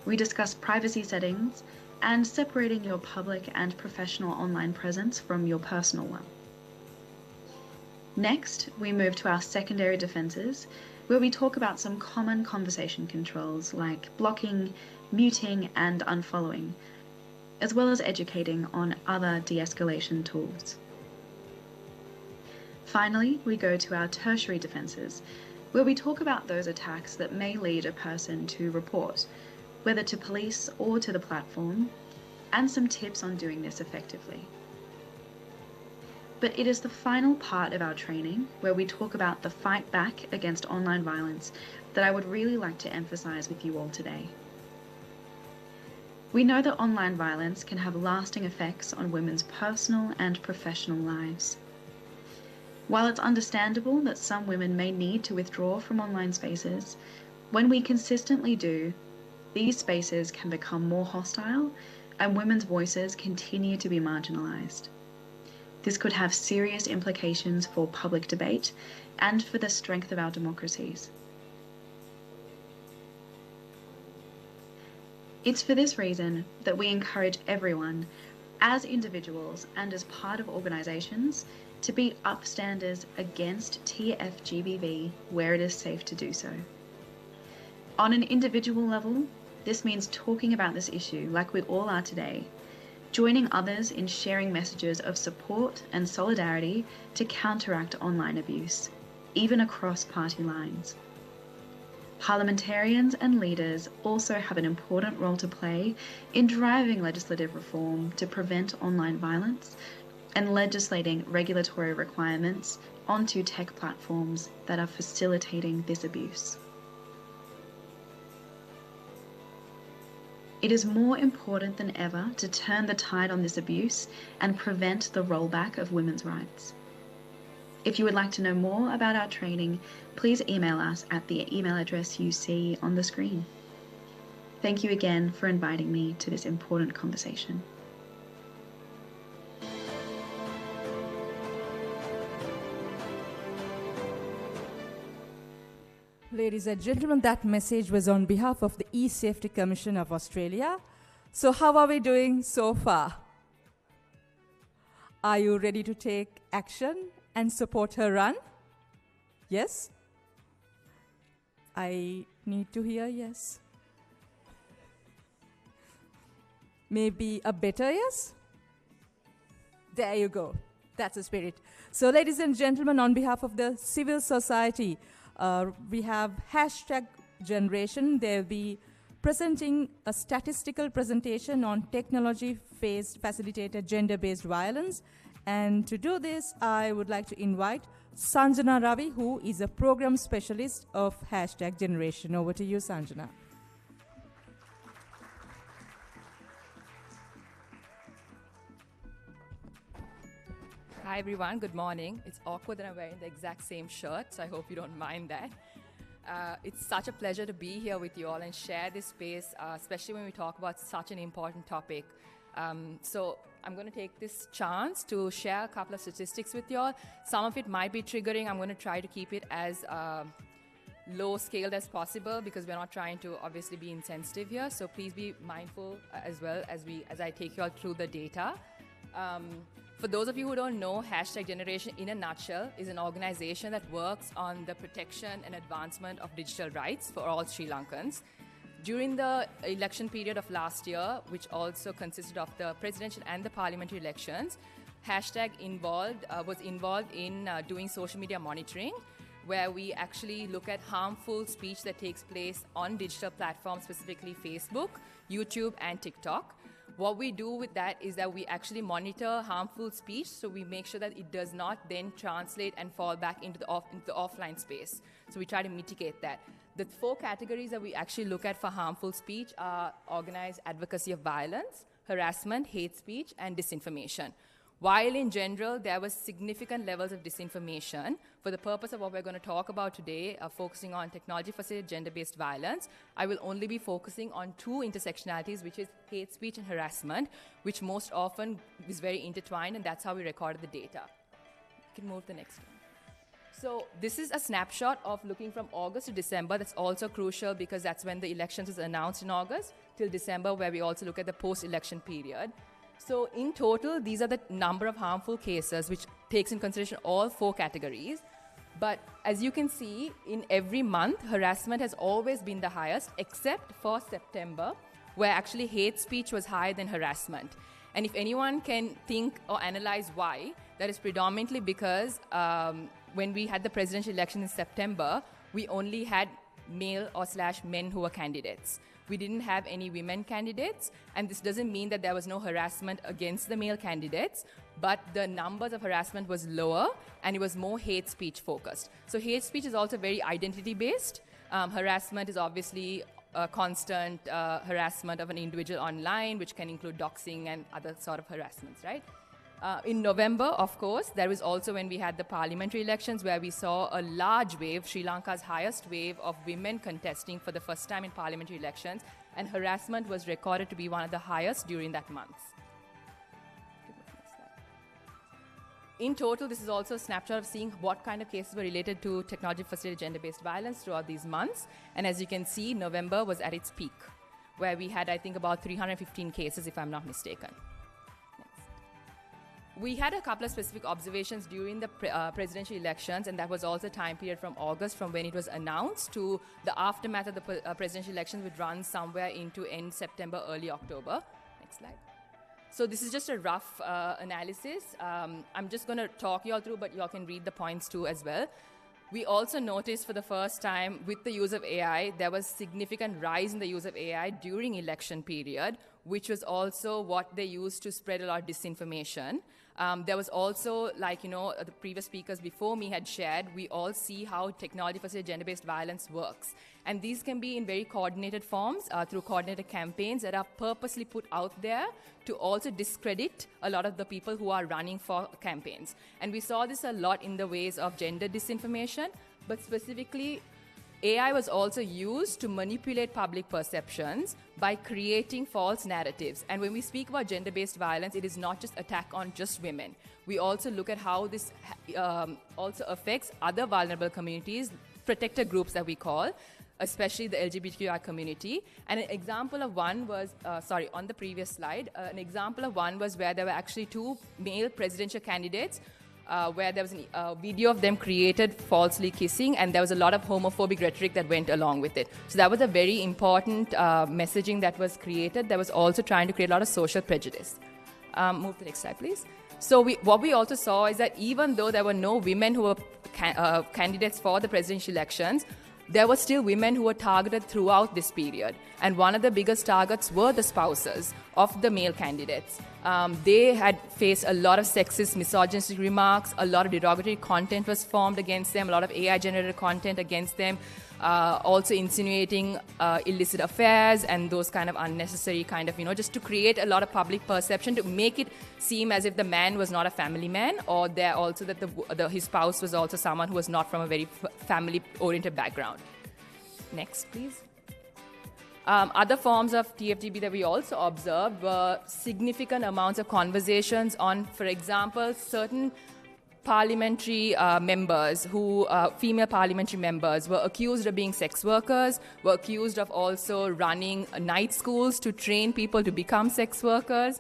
We discuss privacy settings and separating your public and professional online presence from your personal one. Next, we move to our secondary defenses, where we talk about some common conversation controls like blocking, muting, and unfollowing, as well as educating on other de-escalation tools. Finally, we go to our tertiary defenses, where we talk about those attacks that may lead a person to report, whether to police or to the platform, and some tips on doing this effectively. But it is the final part of our training, where we talk about the fight back against online violence, that I would really like to emphasize with you all today. We know that online violence can have lasting effects on women's personal and professional lives. While it's understandable that some women may need to withdraw from online spaces, when we consistently do, these spaces can become more hostile and women's voices continue to be marginalized. This could have serious implications for public debate and for the strength of our democracies. It's for this reason that we encourage everyone, as individuals and as part of organisations, to be upstanders against TFGBV where it is safe to do so. On an individual level, this means talking about this issue like we all are today, joining others in sharing messages of support and solidarity to counteract online abuse, even across party lines. Parliamentarians and leaders also have an important role to play in driving legislative reform to prevent online violence and legislating regulatory requirements onto tech platforms that are facilitating this abuse. It is more important than ever to turn the tide on this abuse and prevent the rollback of women's rights. If you would like to know more about our training, please email us at the email address you see on the screen. Thank you again for inviting me to this important conversation. Ladies and gentlemen, that message was on behalf of the eSafety Commission of Australia. So how are we doing so far? Are you ready to take action and support her run? Yes? I need to hear yes. Maybe a better yes? There you go. That's the spirit. So ladies and gentlemen, on behalf of the civil society, we have #generation. They'll be presenting a statistical presentation on technology-facilitated gender-based violence. And to do this, I would like to invite Sanjana Ravi, who is a program specialist of #generation. Over to you, Sanjana. Hi everyone, good morning. It's awkward that I'm wearing the exact same shirt, so I hope you don't mind that. It's such a pleasure to be here with you all and share this space, especially when we talk about such an important topic. So I'm going to take this chance to share a couple of statistics with you all. Some of it might be triggering. I'm going to try to keep it as low scale as possible because we're not trying to obviously be insensitive here. So please be mindful as well as I take you all through the data. For those of you who don't know, Hashtag Generation in a nutshell is an organization that works on the protection and advancement of digital rights for all Sri Lankans. During the election period of last year, which also consisted of the presidential and the parliamentary elections, Hashtag was involved in doing social media monitoring, where we actually look at harmful speech that takes place on digital platforms, specifically Facebook, YouTube, and TikTok. What we do with that is that we actually monitor harmful speech, so we make sure that it does not then translate and fall back into the offline space. So we try to mitigate that. The 4 categories that we actually look at for harmful speech are organized advocacy of violence, harassment, hate speech, and disinformation. While in general, there was significant levels of disinformation, for the purpose of what we're going to talk about today, focusing on technology-facilitated gender-based violence, I will only be focusing on 2 intersectionalities, which is hate speech and harassment, which most often is very intertwined, and that's how we recorded the data. You can move to the next one. So this is a snapshot of looking from August to December. That's also crucial because that's when the elections was announced in August, till December, where we also look at the post-election period. So in total, these are the number of harmful cases, which takes in consideration all 4 categories. But as you can see, in every month, harassment has always been the highest, except for September, where actually hate speech was higher than harassment. And if anyone can think or analyze why, that is predominantly because when we had the presidential election in September, we only had male or /men who were candidates. We didn't have any women candidates, and this doesn't mean that there was no harassment against the male candidates, but the numbers of harassment was lower, and it was more hate speech focused. So hate speech is also very identity-based. Harassment is obviously constant harassment of an individual online, which can include doxing and other sort of harassments, right? In November, of course, there was also when we had the parliamentary elections where we saw a large wave, Sri Lanka's highest wave of women contesting for the first time in parliamentary elections, and harassment was recorded to be one of the highest during that month. In total, this is also a snapshot of seeing what kind of cases were related to technology-facilitated gender-based violence throughout these months. And as you can see, November was at its peak, where we had, I think, about 315 cases, if I'm not mistaken. We had a couple of specific observations during the presidential elections, and that was also time period from August, from when it was announced to the aftermath of the presidential elections, which runs somewhere into end September, early October. Next slide. So this is just a rough analysis. I'm just going to talk you all through, but you all can read the points too as well. We also noticed for the first time with the use of AI, there was significant rise in the use of AI during election period, which was also what they used to spread a lot of disinformation. There was also, like, the previous speakers before me had shared, we all see how technology-facilitated gender-based violence works. And these can be in very coordinated forms through coordinated campaigns that are purposely put out there to also discredit a lot of the people who are running for campaigns. And we saw this a lot in the ways of gender disinformation, but specifically, AI was also used to manipulate public perceptions by creating false narratives. And when we speak about gender-based violence, it is not just attack on just women. We also look at how this also affects other vulnerable communities, protector groups that we call, especially the LGBTQI community. And an example of one was, on the previous slide, an example of one was where there were actually 2 male presidential candidates where there was a video of them created falsely kissing, and there was a lot of homophobic rhetoric that went along with it. So that was a very important messaging that was created that was also trying to create a lot of social prejudice. Move to the next slide, please. So what we also saw is that even though there were no women who were candidates for the presidential elections, there were still women who were targeted throughout this period. And one of the biggest targets were the spouses of the male candidates. They had faced a lot of sexist, misogynistic remarks, a lot of derogatory content was formed against them, a lot of AI-generated content against them, also insinuating illicit affairs and those kind of unnecessary kind of, just to create a lot of public perception, to make it seem as if the man was not a family man, or there also that his spouse was also someone who was not from a very family-oriented background. Next, please. Other forms of TFGB that we also observed were significant amounts of conversations on, for example, certain parliamentary members who, female parliamentary members, were accused of being sex workers, were accused of also running night schools to train people to become sex workers.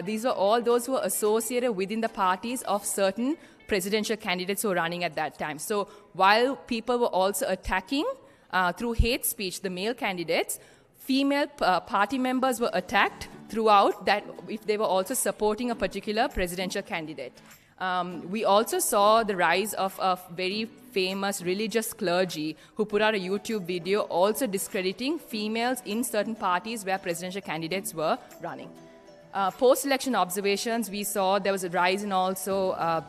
These were all those who were associated within the parties of certain presidential candidates who were running at that time. So while people were also attacking through hate speech the male candidates, female party members were attacked throughout that if they were also supporting a particular presidential candidate. We also saw the rise of a very famous religious clergy who put out a YouTube video also discrediting females in certain parties where presidential candidates were running. Post-election observations, we saw there was a rise in also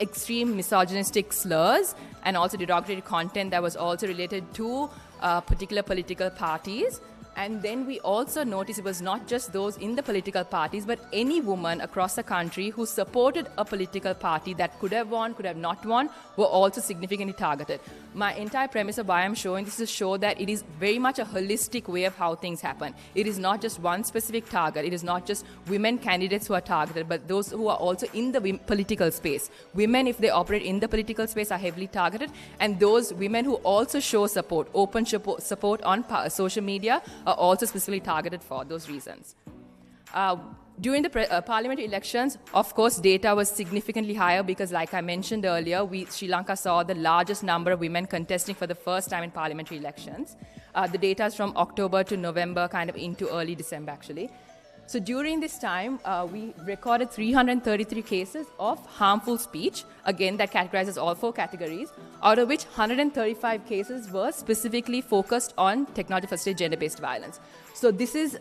extreme misogynistic slurs and also derogatory content that was also related to particular political parties. And then we also noticed it was not just those in the political parties, but any woman across the country who supported a political party that could have won, could have not won, were also significantly targeted. My entire premise of why I'm showing this is to show that it is very much a holistic way of how things happen. It is not just one specific target. It is not just women candidates who are targeted, but those who are also in the political space. Women, if they operate in the political space, are heavily targeted. And those women who also show support, open support on social media, are also specifically targeted for those reasons. During the parliamentary elections, of course, data was significantly higher because, like I mentioned earlier, Sri Lanka saw the largest number of women contesting for the first time in parliamentary elections. The data is from October to November, kind of into early December, actually. So during this time, we recorded 333 cases of harmful speech, again, that categorizes all 4 categories, out of which 135 cases were specifically focused on technology-assisted gender-based violence. So this is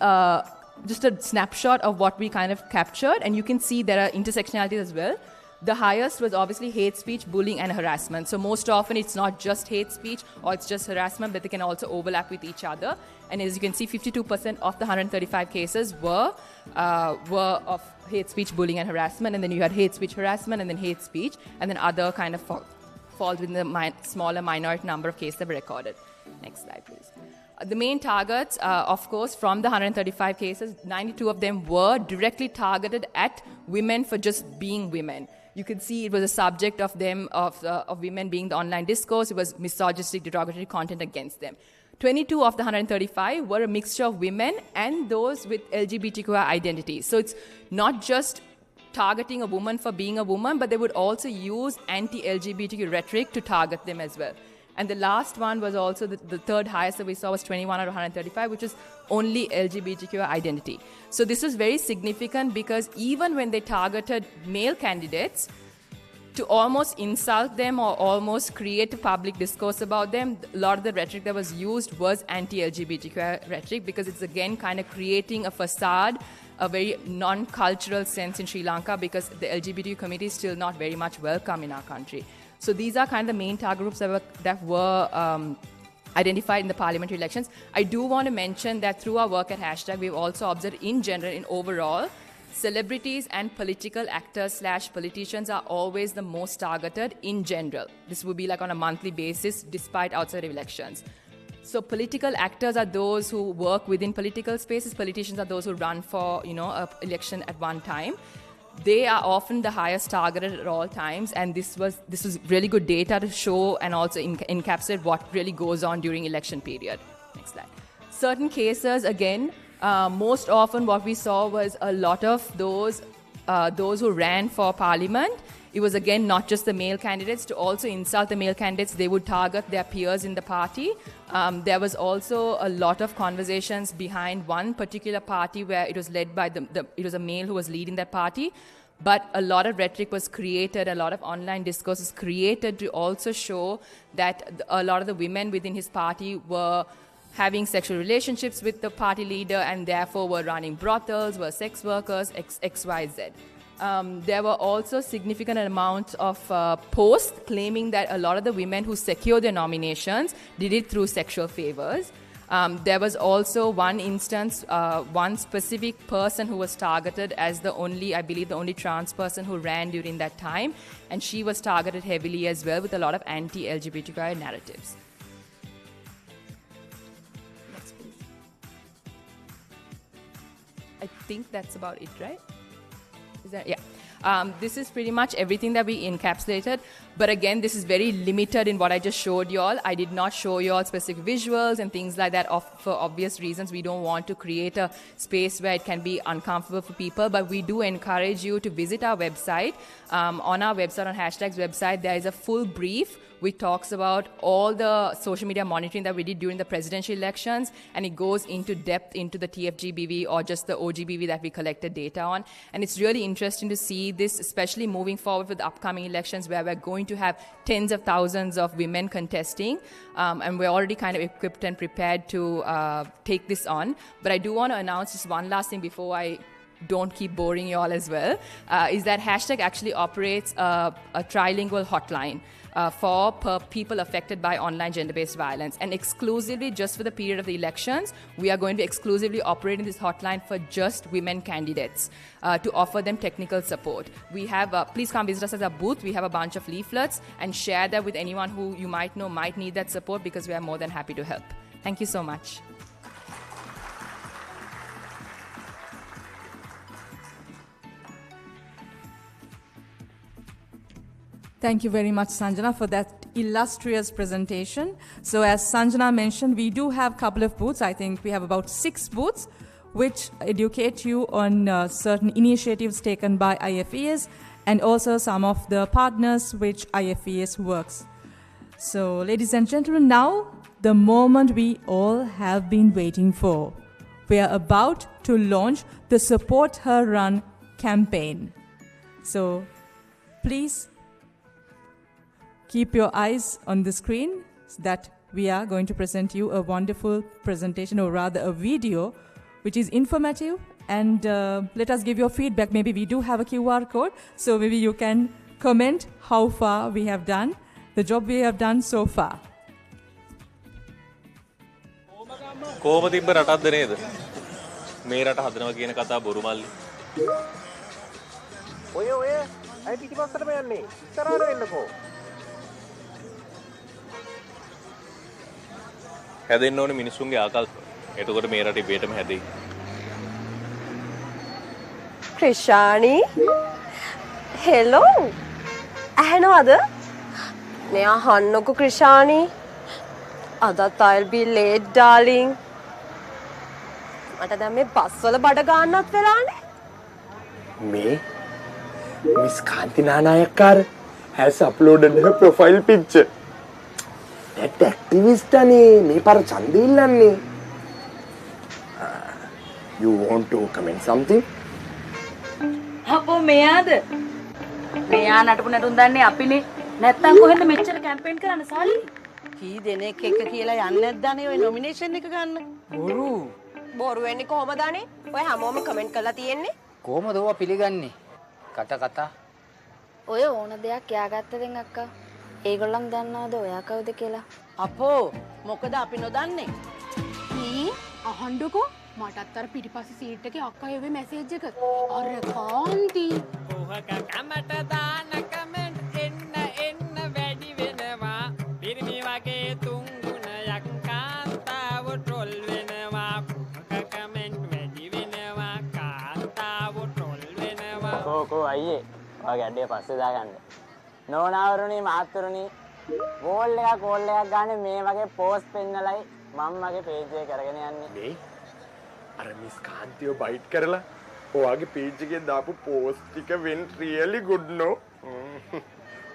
just a snapshot of what we kind of captured, and you can see there are intersectionalities as well. The highest was obviously hate speech, bullying, and harassment. So most often it's not just hate speech or it's just harassment, but they can also overlap with each other. And as you can see, 52% of the 135 cases were of hate speech, bullying, and harassment. And then you had hate speech, harassment, and then hate speech, and then other kind of falls within the smaller minority number of cases that were recorded. Next slide, please. The main targets, of course, from the 135 cases, 92 of them were directly targeted at women for just being women. You can see it was a subject of them, of women being the online discourse. It was misogynistic, derogatory content against them. 22 of the 135 were a mixture of women and those with LGBTQI identities. So it's not just targeting a woman for being a woman, but they would also use anti-LGBTQ rhetoric to target them as well. And the last one was also the third highest that we saw was 21 out of 135, which is only LGBTQ identity. So this was very significant because even when they targeted male candidates to almost insult them or almost create a public discourse about them, a lot of the rhetoric that was used was anti-LGBTQ rhetoric because it's again kind of creating a facade, a very non-cultural sense in Sri Lanka because the LGBTQ community is still not very much welcome in our country. So these are kind of the main target groups that were identified in the parliamentary elections. I do want to mention that through our work at Hashtag, we've also observed in general, in overall, celebrities and political actors / politicians are always the most targeted in general. This would be like on a monthly basis, despite outside of elections. So political actors are those who work within political spaces. Politicians are those who run for, an election at one time. They are often the highest targeted at all times, and this was really good data to show and also encapsulate what really goes on during election period. Next slide. Certain cases, again, most often what we saw was a lot of those who ran for parliament. It was again not just the male candidates. To also insult the male candidates, they would target their peers in the party. There was also a lot of conversations behind one particular party where it was led by it was a male who was leading that party. But a lot of rhetoric was created, a lot of online discourse was created to also show that a lot of the women within his party were having sexual relationships with the party leader and therefore were running brothels, were sex workers, XYZ. There were also significant amounts of posts claiming that a lot of the women who secured their nominations did it through sexual favors. There was also one instance, one specific person who was targeted as the only trans person who ran during that time, and she was targeted heavily as well with a lot of anti-LGBTQI narratives. Next, please. I think that's about it, right? Is that, yeah. This is pretty much everything that we encapsulated. But again, this is very limited in what I just showed you all. I did not show you all specific visuals and things like that for obvious reasons. We don't want to create a space where it can be uncomfortable for people, but we do encourage you to visit our website. On our website, on Hashtag's website, there is a full brief which talks about all the social media monitoring that we did during the presidential elections, and it goes into depth into the TFGBV or just the OGBV that we collected data on. And it's really interesting to see this, especially moving forward with the upcoming elections where we're going to have tens of thousands of women contesting, and we're already kind of equipped and prepared to take this on. But I do want to announce just one last thing before I don't keep boring you all as well, is that Hashtag actually operates a trilingual hotline for people affected by online gender-based violence. And exclusively, just for the period of the elections, we are going to exclusively operate in this hotline for just women candidates to offer them technical support. We have, please come visit us at our booth. We have a bunch of leaflets, and share that with anyone who you might know might need that support, because we are more than happy to help. Thank you so much. Thank you very much, Sanjana, for that illustrious presentation. So as Sanjana mentioned, we do have a couple of booths. I think we have about 6 booths which educate you on certain initiatives taken by IFES and also some of the partners which IFES works. So ladies and gentlemen, now the moment we all have been waiting for. We are about to launch the Support Her Run campaign. So please keep your eyes on the screen that we are going to present you a wonderful presentation, or rather a video, which is informative, and let us give your feedback. Maybe we do have a QR code, so maybe you can comment how far we have done, the job we have done so far. කොහොම තිබ්බ රටක්ද නේද? මේ රට හදනවා කියන කතාව බොරු මල්ලි. ඔය අය පිටිපස්සටම යන්නේ. ඉස්සරහට එන්නකෝ. හැදෙන්න ඕනේ මිනිස්සුන්ගේ ආකල්ප. එතකොට මේ රටේ බේටම හැදෙයි. ක්‍රිෂානි හෙලෝ ඇහෙනවද? නේ අහන්නකෝ ක්‍රිෂානි. අදත් I'll be late darling. මට දැන් මේ බස්වල බඩ ගන්නත් වෙලානේ. මේ miss Kanthi Nanayakkara has uploaded her profile picture. That activist අනේ මේ පාර ඡන්දෙ ඉල්ලන්නේ. You want to comment something? අපෝ මෙයාද? මෙයා නටපු නටුන් දන්නේ අපිනේ. නැත්තම් කොහෙන්ද මෙච්චර කැම්පේන් කරන්න සල්ලි? කී දෙනෙක් එක්ක කියලා යන්නේ නැද්ද අනේ ඔය නොමිනේෂන් එක ගන්න? බොරු වෙන්නේ කොහමද අනේ? ඔය හැමෝම කමෙන්ට් කරලා තියෙන්නේ. කොහමද ඔවා පිළිගන්නේ? කට කතා. ඔය ඕන දෙයක් යාගත්තෙන් අක්කා. ඒගොල්ලන් දන්නවද ඔයා කවුද කියලා? අපෝ මොකද අපි නොදන්නේ? අහන්නකෝ මටත් අර පිටිපස්සේ සීට් එකේ අක්කා එවේ මැසේජ් එක. අර කාන්ති. කොහක කමට දාන කමෙන්ට් එන්න වැඩි වෙනවා. පිරිමි වගේ තුන් ගුණයක් කාන්තාව ට්‍රොල් වෙනවා. කොහක කමෙන්ට් වැඩි වෙනවා. කාන්තාව ට්‍රොල් වෙනවා. කෝ අයියේ ඔයාගේ අඩේ පස්සේ දාගන්න. නෝනාවරුනි මාත්තුරුනි කෝල් එකක් ගන්න මේ වගේ පෝස්ට් පෙන්නලයි මම මගේ පේජ් එක කරගෙන යන්නේ. මේ අර මිස් කාන්තිව බයිට් කරලා ඔයාගේ පේජ් එකේ දාපු පෝස්ට් ටික went really good no.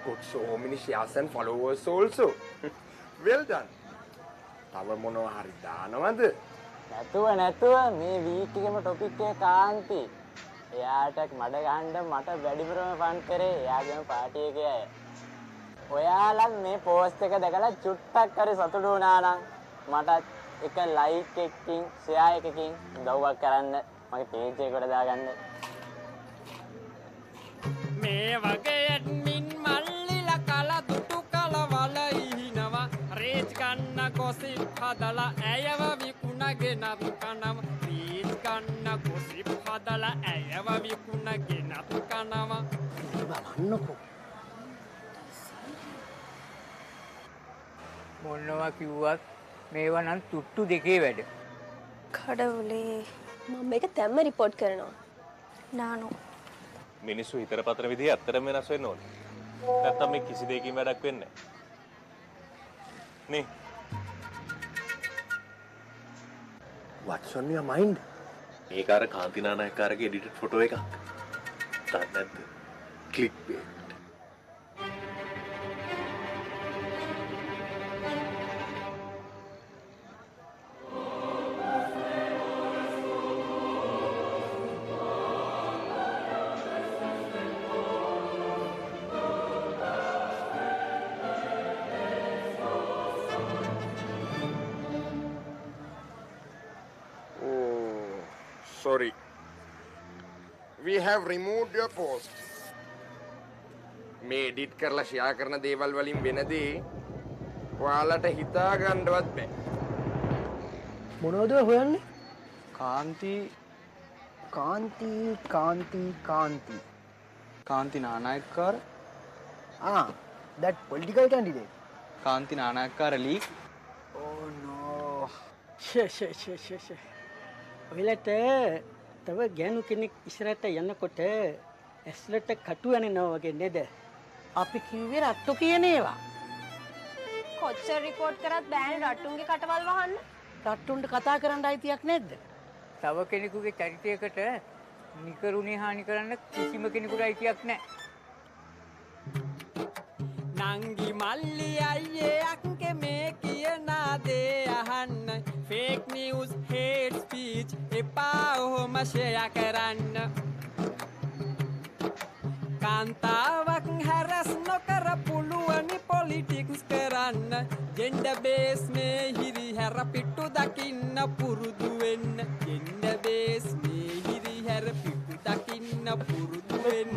Got so many shares and followers also. Well done. තව මොනවා හරි දානවද? නැතුව මේ වීක් එකේම ටොපික් එක කාන්ති. එයාට මඩ ගහන්න මට වැඩිපුරම ෆන් කරේ එයාගේම පාටි එකේ අය. ඔයාලා මේ පෝස්ට් එක දැකලා චුට්ටක් හරි සතුටු වුණා නම් මට එක ලයික් එකකින් ෂෙයා එකකින් උදව්වක් කරන්න මගේ පේජ් එකට දාගන්න. මේ වගේ ඇඩ්මින් මල්ලිලා කලා දුටු කලවල ඉහිනවා. රේජ් ගන්න කොසිප් හදලා ඇයව විකුණගෙන කනවා. රේජ් ගන්න කොසිප් හදලා ඇයව විකුණගෙන කනවා. බලන්නකෝ. මොනවා කිව්වත් මේවා නම් තුට්ටු දෙකේ වැඩ. කඩවලේ මම මේක දැම්ම රිපෝට් කරනවා. නානු මිනිස්සු හිතර පතර විදිහ ඇත්තටම වෙනස් වෙන්න ඕනේ. නැත්තම් මේ කිසි දෙයකින් වැඩක් වෙන්නේ නැහැ. නේ? What's on your mind? මේක අර කාන්ති නානායක්කාරගේ එඩිටඩ් ෆොටෝ එකක්. තාත් නැද්ද? Click bait. Sorry. We have removed your post. මේ edit කරලා share කරන දේවල් වලින් වෙන දේ ඔයාලට හිතා ගන්නවත් බෑ. මොනවද හොයන්නේ? කාන්ති Nanayakkara. That political candidate. Kanthi Nanayakkara leak. Oh no. She. ඔයලට තව ගෑනු කෙනෙක් ඉස්සරහට යනකොට ඇස්ලට කටු යනවා වගේ නේද? අපි කිව්වේ රට්ටු කියන ඒවා. කොච්චර report කරත් බෑනේ රට්ටුන්ගේ කටවල් වහන්න. රට්ටුන්ට කතා කරන්න අයිතියක් නැද්ද? තව කෙනෙකුගේ චරිතයකට නිකරුණේ හානි කරන්න කිසිම කෙනෙකුට අයිතියක් නැහැ. නංගි මල්ලි අයියේ අක්කේ මේ කියන දේ අහන්න fake news hate speech එපා ඔහොම share කරන්න කාන්තාවක් harass නොකර පුළුවනි politics කරන්න gender base මේ හිරිහැර පිටු දකින්න පුරුදු වෙන්න gender base මේ හිරිහැර පිටු දකින්න පුරුදු වෙන්න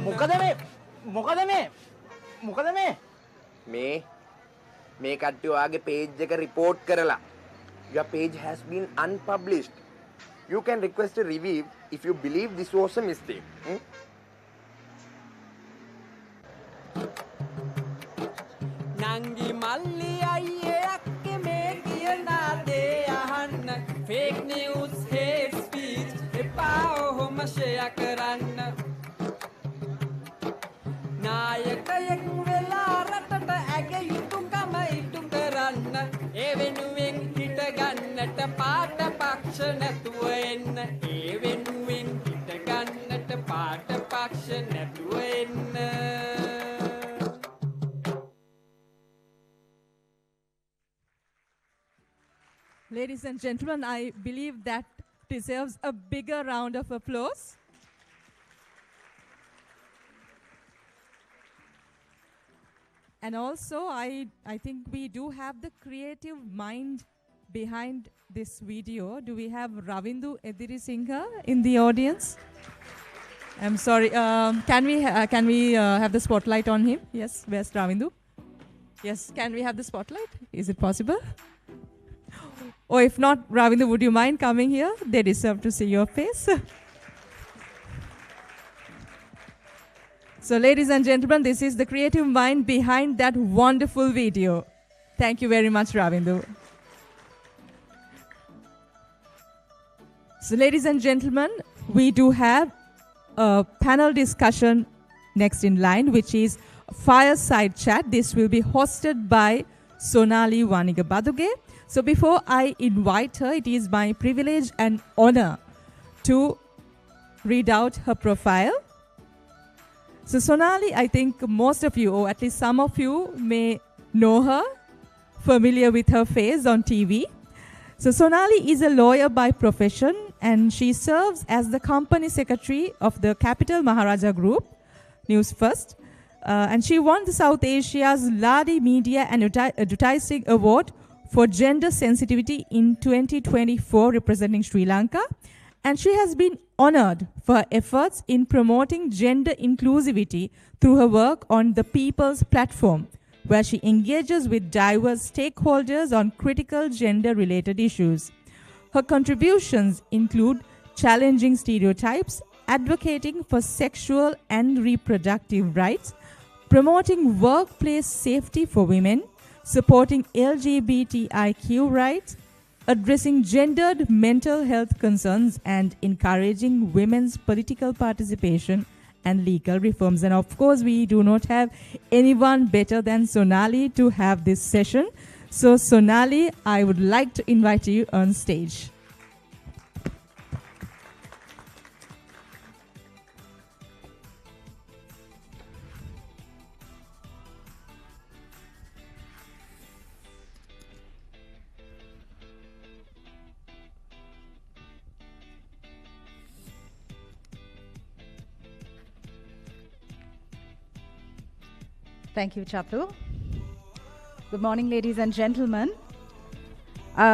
මොකද මේ කට්ටිය ඔයාගේ page එක report කරලා your page has been unpublished. You can request a review if you believe this was a mistake. නංගි මල්ලි අයියේ අක්කේ මේ කියන දේ අහන්න fake news hate speech එපා ඔහොම share කරන්න නායකයෙක් වෙලා රටට ඇගේ යුතුකම ඉටු කරන්න ඒ වෙනුවෙන් හිට ගන්නට පාට පක්ෂ නැතුව එන්න ඒ වෙනුවෙන් හිට ගන්නට පාට පක්ෂ නැතුව එන්න. Ladies and gentlemen, I believe that deserves a bigger round of applause. And also, I think we do have the creative mind behind this video. Do we have Ravindu Edirisinghe in the audience? I'm sorry. Can we have the spotlight on him? Yes. Where's Ravindu? Yes. Can we have the spotlight? Is it possible? Or if not, Ravindu, would you mind coming here? They deserve to see your face. So, ladies and gentlemen, this is the creative mind behind that wonderful video. Thank you very much, Ravindu. So, ladies and gentlemen, we do have a panel discussion next in line, which is Fireside Chat. This will be hosted by Sonali Wanigabaduge. So, before I invite her, it is my privilege and honor to read out her profile. So Sonali, I think most of you, or at least some of you, may know her, familiar with her face on TV. So Sonali is a lawyer by profession, and she serves as the company secretary of the Capital Maharaja Group, News First. And she won the South Asia's Ladi Media and Advertising Award for Gender Sensitivity in 2024, representing Sri Lanka. And she has been honored for her efforts in promoting gender inclusivity through her work on the People's Platform, where she engages with diverse stakeholders on critical gender-related issues. Her contributions include challenging stereotypes, advocating for sexual and reproductive rights, promoting workplace safety for women, supporting LGBTIQ rights, addressing gendered mental health concerns, and encouraging women's political participation and legal reforms. And of course, we do not have anyone better than Sonali to have this session. So Sonali, I would like to invite you on stage. Thank you, Chaplu. Good morning, ladies and gentlemen.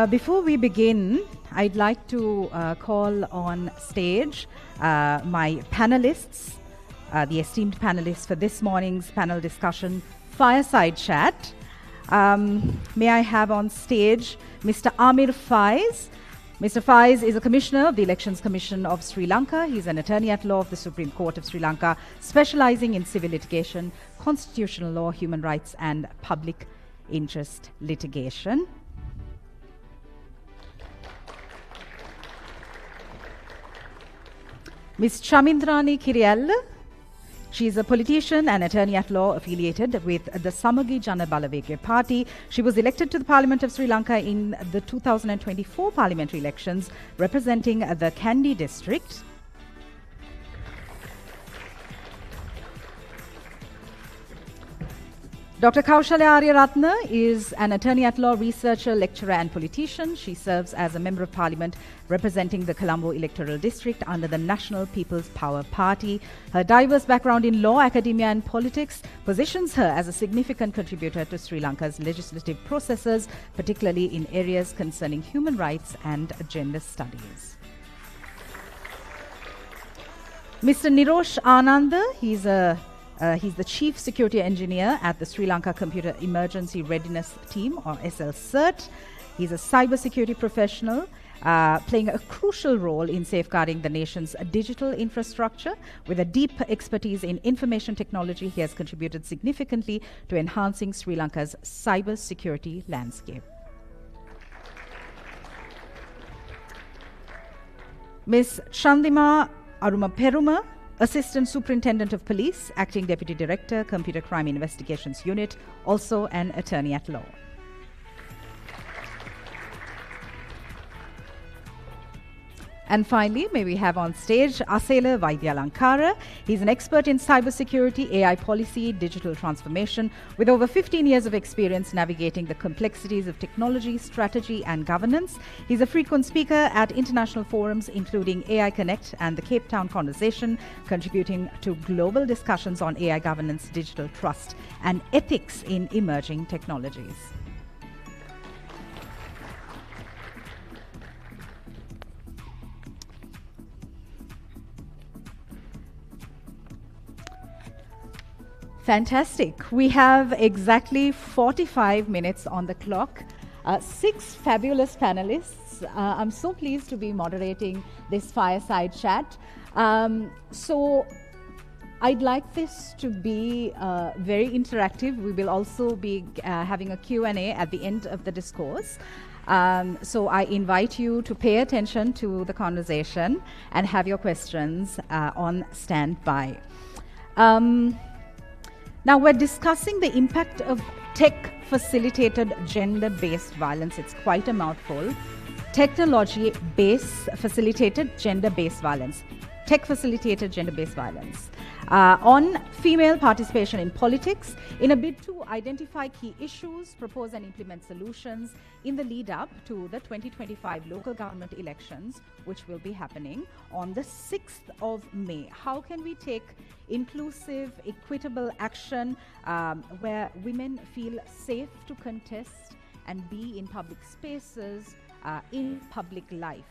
Before we begin, I'd like to call on stage my panelists, the esteemed panelists for this morning's panel discussion fireside chat. May I have on stage Mr. Amir Faiz. Mr. Faiz is a commissioner of the Elections Commission of Sri Lanka. He's an attorney at law of the Supreme Court of Sri Lanka, specializing in civil litigation, constitutional law, human rights, and public interest litigation. Ms. Chamindrani Kiriel. She is a politician and attorney at law affiliated with the Samagi Jana Balaveke party. She was elected to the Parliament of Sri Lanka in the 2024 parliamentary elections, representing the Kandy district. Dr. Kaushalya Aryaratna is an attorney at law, researcher, lecturer and politician. She serves as a member of parliament representing the Colombo electoral district under the National People's Power Party. Her diverse background in law, academia and politics positions her as a significant contributor to Sri Lanka's legislative processes, particularly in areas concerning human rights and gender studies. Mr. Nirosh Ananda, he's the Chief Security Engineer at the Sri Lanka Computer Emergency Readiness Team, or SL-CERT. He's a cybersecurity professional, playing a crucial role in safeguarding the nation's digital infrastructure. With a deep expertise in information technology, he has contributed significantly to enhancing Sri Lanka's cybersecurity landscape. Ms. Chandima Aruma Peruma, Assistant Superintendent of Police, Acting Deputy Director, Computer Crime Investigations Unit, also an attorney at law. And finally, may we have on stage Asela Vaidyalankara. He's an expert in cybersecurity, AI policy, digital transformation, with over 15 years of experience navigating the complexities of technology, strategy, and governance. He's a frequent speaker at international forums, including AI Connect and the Cape Town Conversation, contributing to global discussions on AI governance, digital trust, and ethics in emerging technologies. Fantastic. We have exactly 45 minutes on the clock. 6 fabulous panelists. I'm so pleased to be moderating this fireside chat. So I'd like this to be very interactive. We will also be having a Q&A at the end of the discourse. So I invite you to pay attention to the conversation and have your questions on standby. Now we're discussing the impact of tech-facilitated gender-based violence. It's quite a mouthful. Technology-based facilitated gender-based violence. Tech-facilitated gender-based violence. On female participation in politics, in a bid to identify key issues, propose and implement solutions in the lead up to the 2025 local government elections, which will be happening on the 6th of May. How can we take inclusive, equitable action where women feel safe to contest and be in public spaces, in public life?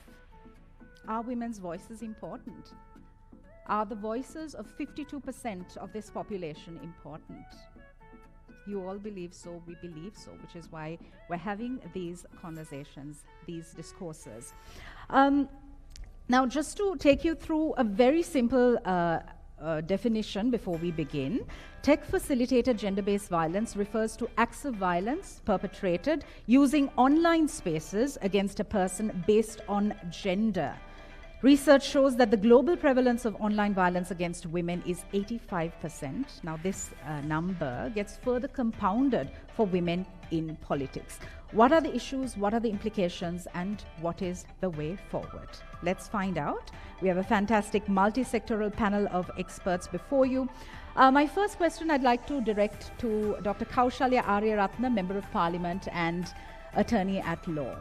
Are women's voices important? Are the voices of 52% of this population important? You all believe so, we believe so, which is why we're having these conversations, these discourses. Now, just to take you through a very simple definition before we begin, tech-facilitated gender-based violence refers to acts of violence perpetrated using online spaces against a person based on gender. Research shows that the global prevalence of online violence against women is 85%. Now, this number gets further compounded for women in politics. What are the issues, what are the implications, and what is the way forward? Let's find out. We have a fantastic multi-sectoral panel of experts before you. My first question I'd like to direct to Dr. Kaushalya Aryaratna, Member of Parliament and Attorney at Law.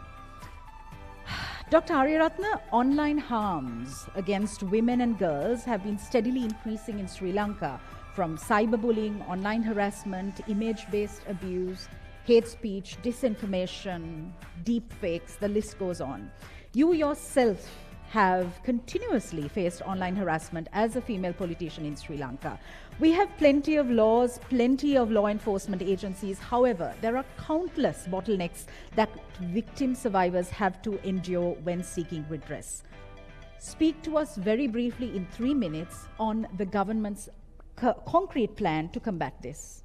Dr. Aryaratna, online harms against women and girls have been steadily increasing in Sri Lanka, from cyberbullying, online harassment, image-based abuse, hate speech, disinformation, deep fakes, the list goes on. You yourself have continuously faced online harassment as a female politician in Sri Lanka. We have plenty of laws, plenty of law enforcement agencies. However, there are countless bottlenecks that victim survivors have to endure when seeking redress. Speak to us very briefly in 3 minutes on the government's concrete plan to combat this.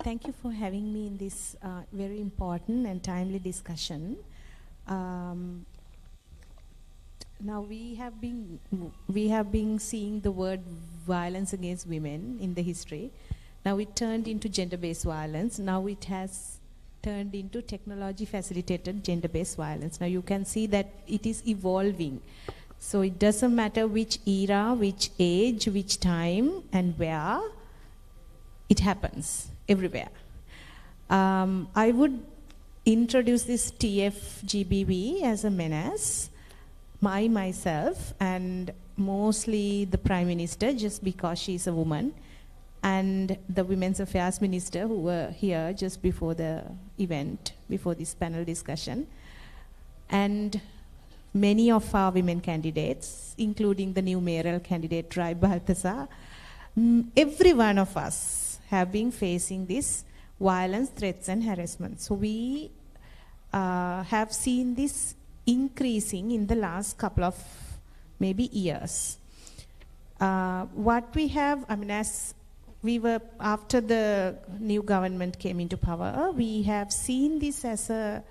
Thank you for having me in this very important and timely discussion. Now we have been seeing the word violence against women in the history. Now it turned into gender-based violence. Now it has turned into technology-facilitated gender-based violence. Now you can see that it is evolving. So it doesn't matter which era, which age, which time, and where. It happens everywhere. I would introduce this TFGBV as a menace, myself, and mostly the Prime Minister, just because she's a woman, and the Women's Affairs Minister, who were here just before the event, before this panel discussion, and many of our women candidates, including the new mayoral candidate, Rai Balthasar. Every one of us have been facing this violence, threats, and harassment. So we have seen this increasing in the last couple of maybe years. What we have, as we were, after the new government came into power, we have seen this as a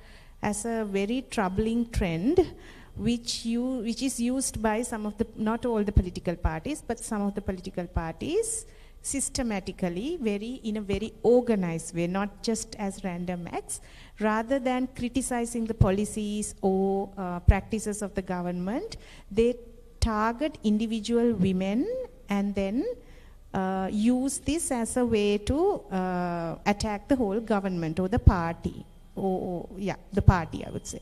very troubling trend, which is used by some of the, not all the political parties, but some of the political parties systematically, in a very organized way, not just as random acts, rather than criticizing the policies or practices of the government. They target individual women and then use this as a way to attack the whole government or the party, the party, I would say.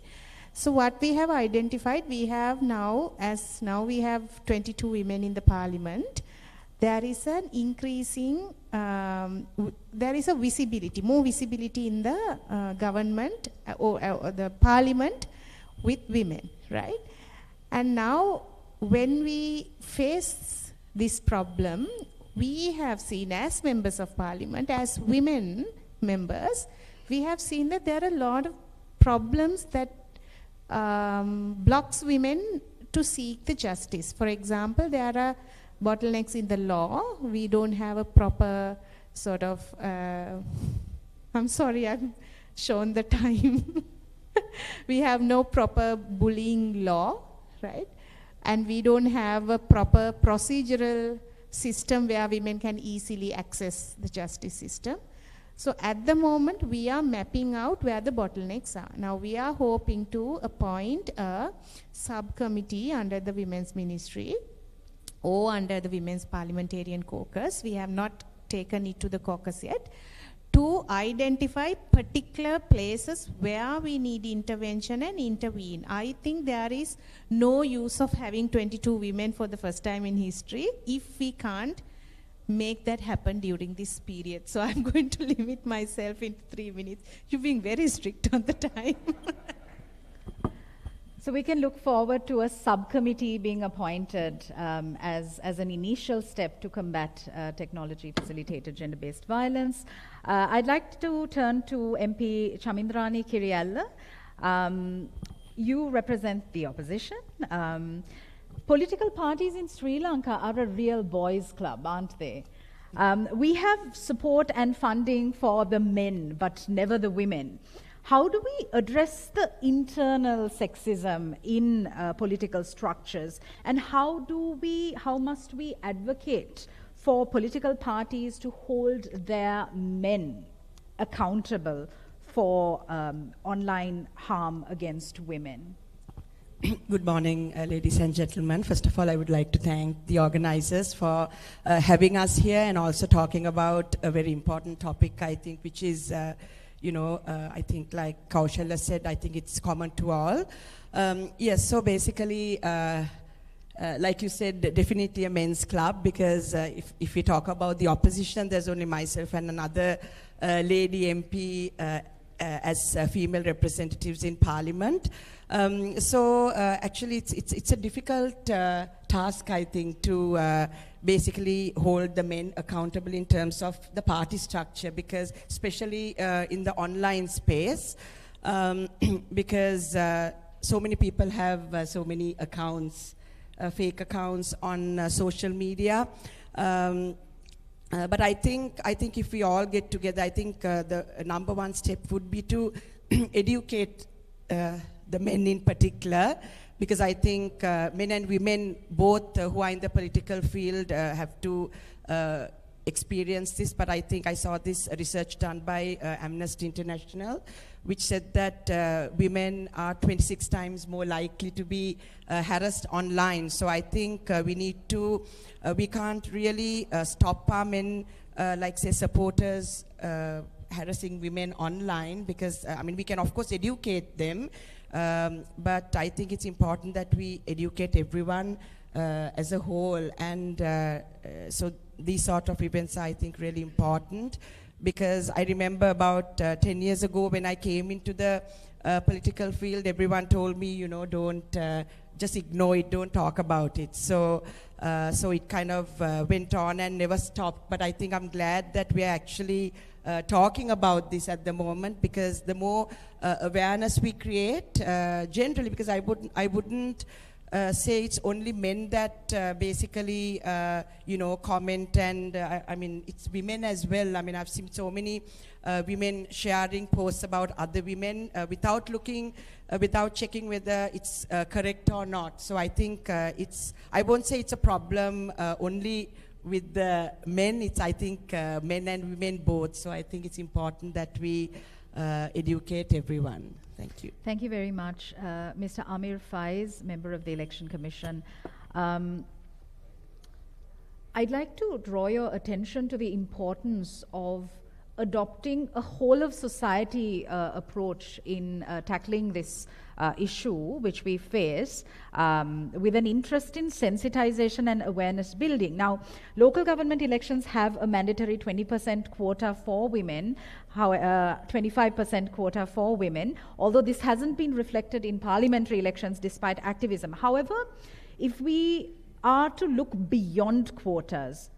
So what we have identified, we have now we have 22 women in the parliament. There is an increasing, there is a visibility, more visibility in the government or the parliament with women, right? And now when we face this problem, we have seen as members of parliament, as women members, we have seen that there are a lot of problems that blocks women to seek the justice. For example, there are bottlenecks in the law. We don't have a proper sort of, I'm sorry, I've shown the time. We have no proper bullying law, right? And we don't have a proper procedural system where women can easily access the justice system. So at the moment, we are mapping out where the bottlenecks are. Now we are hoping to appoint a subcommittee under the Women's Ministry or under the Women's Parliamentarian Caucus. We have not taken it to the caucus yet, to identify particular places where we need intervention and intervene. I think there is no use of having 22 women for the first time in history if we can't make that happen during this period. So I'm going to limit myself in 3 minutes. You're being very strict on the time. So we can look forward to a subcommittee being appointed as an initial step to combat technology-facilitated gender-based violence. I'd like to turn to MP Chamindrani Kiriyalla. You represent the opposition. political parties in Sri Lanka are a real boys' club, aren't they? We have support and funding for the men, but never the women. How do we address the internal sexism in political structures, and how must we advocate for political parties to hold their men accountable for online harm against women? Good morning, ladies and gentlemen. First of all, I would like to thank the organizers for having us here and also talking about a very important topic, I think, which is, I think like Kaushalya said, I think it's common to all. Yes, so basically, like you said, definitely a men's club, because if we talk about the opposition, there's only myself and another lady MP as female representatives in Parliament. Actually, it's a difficult task, I think, to basically hold the men accountable in terms of the party structure, because especially in the online space, because so many people have so many accounts, fake accounts on social media. But I think if we all get together, I think the number one step would be to educate the men in particular, because I think men and women both who are in the political field have to experience this. But I think I saw this research done by Amnesty International, which said that women are 26 times more likely to be harassed online. So I think we need to, we can't really stop our men, like say supporters, harassing women online, because I mean, we can of course educate them, but I think it's important that we educate everyone as a whole. And so these sort of events are, I think, really important, because I remember about 10 years ago when I came into the political field, everyone told me, don't just ignore it, don't talk about it. So it kind of went on and never stopped. But I think I'm glad that we are actually talking about this at the moment, because the more awareness we create, generally, because I wouldn't say it's only men that basically, comment, and I mean, it's women as well. I mean, I've seen so many women sharing posts about other women without looking, without checking whether it's correct or not. So I think I won't say it's a problem only with the men. It's, I think, men and women both. So I think it's important that we educate everyone. Thank you. Thank you very much. Mr. Amir Faiz, member of the Election Commission. I'd like to draw your attention to the importance of adopting a whole of society approach in tackling this issue which we face, with an interest in sensitization and awareness building. Now, local government elections have a mandatory 20% quota for women, 25% quota for women, although this hasn't been reflected in parliamentary elections despite activism. However, if we are to look beyond quotas,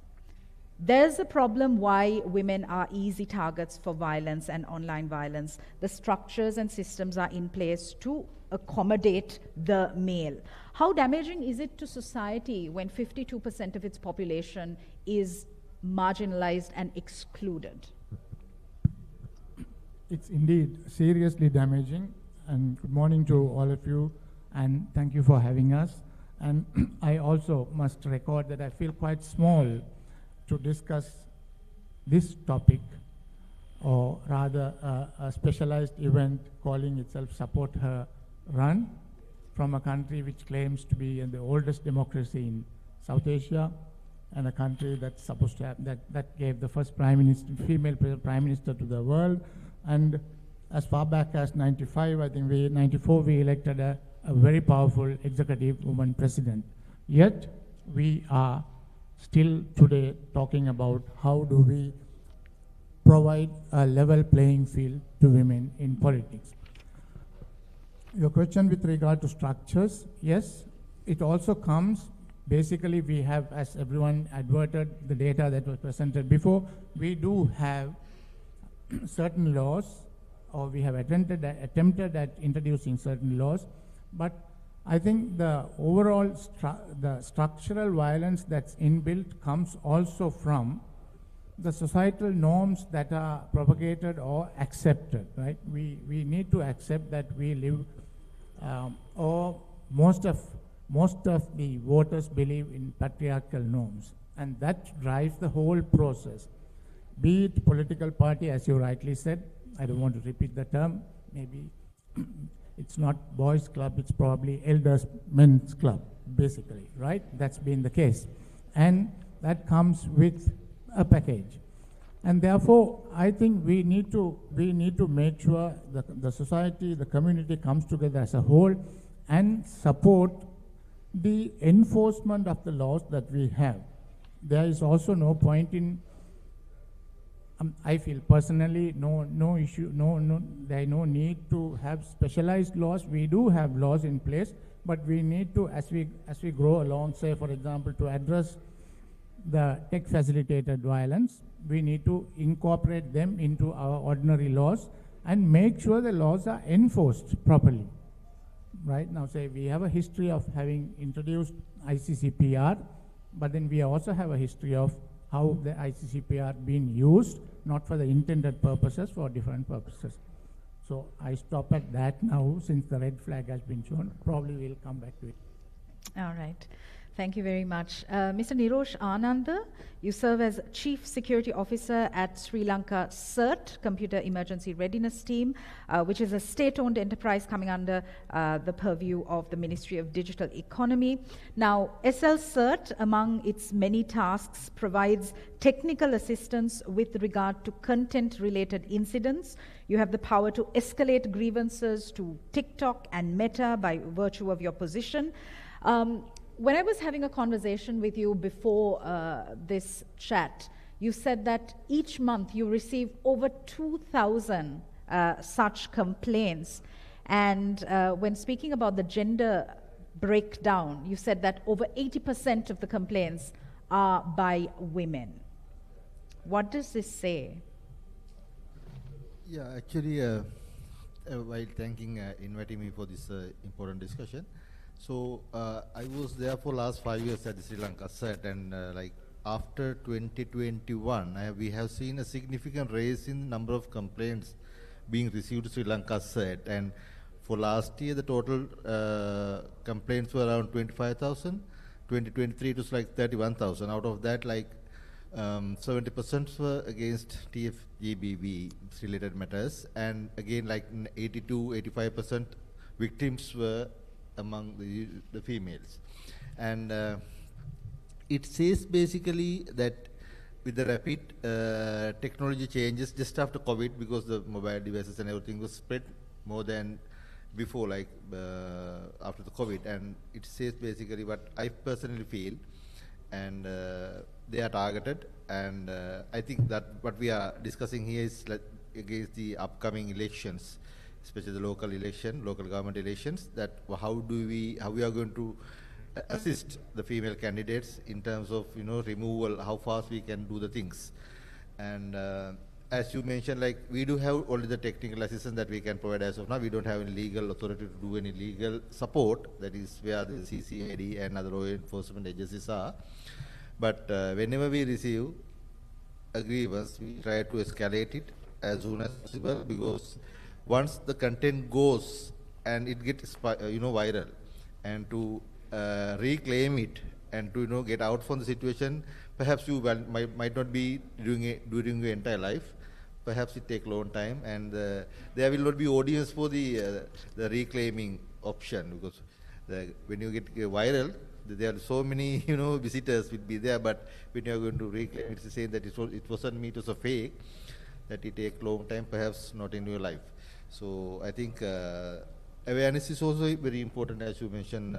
there's a problem why women are easy targets for violence and online violence. The structures and systems are in place to accommodate the male. How damaging is it to society when 52% of its population is marginalized and excluded? It's indeed seriously damaging. And good morning to all of you, and thank you for having us. And I also must record that I feel quite small to discuss this topic, or rather a specialized event calling itself Support Her Run, from a country which claims to be the oldest democracy in South Asia, and a country that's supposed to have, that gave the first female prime minister to the world. And as far back as 95, I think 94, we elected a very powerful executive woman president. Yet we are still today talking about how do we provide a level playing field to women in politics. Your question with regard to structures, yes, it also comes, basically we have, as everyone adverted, the data that was presented before, we do have certain laws, or we have attempted at introducing certain laws, but I think the overall the structural violence that's inbuilt comes also from the societal norms that are propagated or accepted, right? We need to accept that we live, or most of the voters believe in patriarchal norms, and that drives the whole process. Be it political party, as you rightly said, I don't want to repeat the term, maybe it's not boys' club, it's probably elders' men's club, basically, right? That's been the case. And that comes with a package. And therefore, I think we need to make sure the society, the community comes together as a whole and support the enforcement of the laws that we have. There is also no point in, I feel personally, no issue, there is no need to have specialized laws. We do have laws in place, but we need to, as we grow along, say for example, to address the tech facilitated violence, we need to incorporate them into our ordinary laws and make sure the laws are enforced properly. Right now, say we have a history of having introduced ICCPR, but then we also have a history of how the ICCPR being used, not for the intended purposes, for different purposes. So I stop at that now, since the red flag has been shown. Probably we'll come back to it. All right. Thank you very much. Mr. Nirosh Ananda, you serve as Chief Security Officer at Sri Lanka CERT, Computer Emergency Readiness Team, which is a state-owned enterprise coming under the purview of the Ministry of Digital Economy. Now, SL CERT, among its many tasks, provides technical assistance with regard to content-related incidents. You have the power to escalate grievances to TikTok and Meta by virtue of your position. When I was having a conversation with you before this chat, you said that each month you receive over 2,000 such complaints. And when speaking about the gender breakdown, you said that over 80% of the complaints are by women. What does this say? Yeah, actually, while inviting me for this important discussion, so I was there for last 5 years at the Sri Lanka CERT, and like after 2021, we have seen a significant rise in number of complaints being received to Sri Lanka CERT, and for last year the total complaints were around 25,000. 2023 it was like 31,000. Out of that, like 70% were against TFGBV related matters, and again like 82-85% victims were among the females. And it says basically that with the rapid technology changes just after COVID, because the mobile devices and everything was spread more than before, like after the COVID, and it says basically what I personally feel, and they are targeted, and I think that what we are discussing here is like against the upcoming elections, especially the local government elections, that how we are going to assist the female candidates in terms of removal, how fast we can do the things. And as you mentioned, like we do have only the technical assistance that we can provide as of now. We don't have any legal authority to do any legal support. That is where the CCID and other law enforcement agencies are. But whenever we receive a grievance, we try to escalate it as soon as possible, because once the content goes and it gets viral, and to reclaim it and to get out from the situation, perhaps you might not be doing it during your entire life. Perhaps it take long time, and there will not be audience for the reclaiming option, because when you get viral, there are so many visitors will be there, but when you are going to reclaim, it's the same that it wasn't me, it was a fake, that it take long time, perhaps not in your life. So I think awareness is also very important, as you mentioned,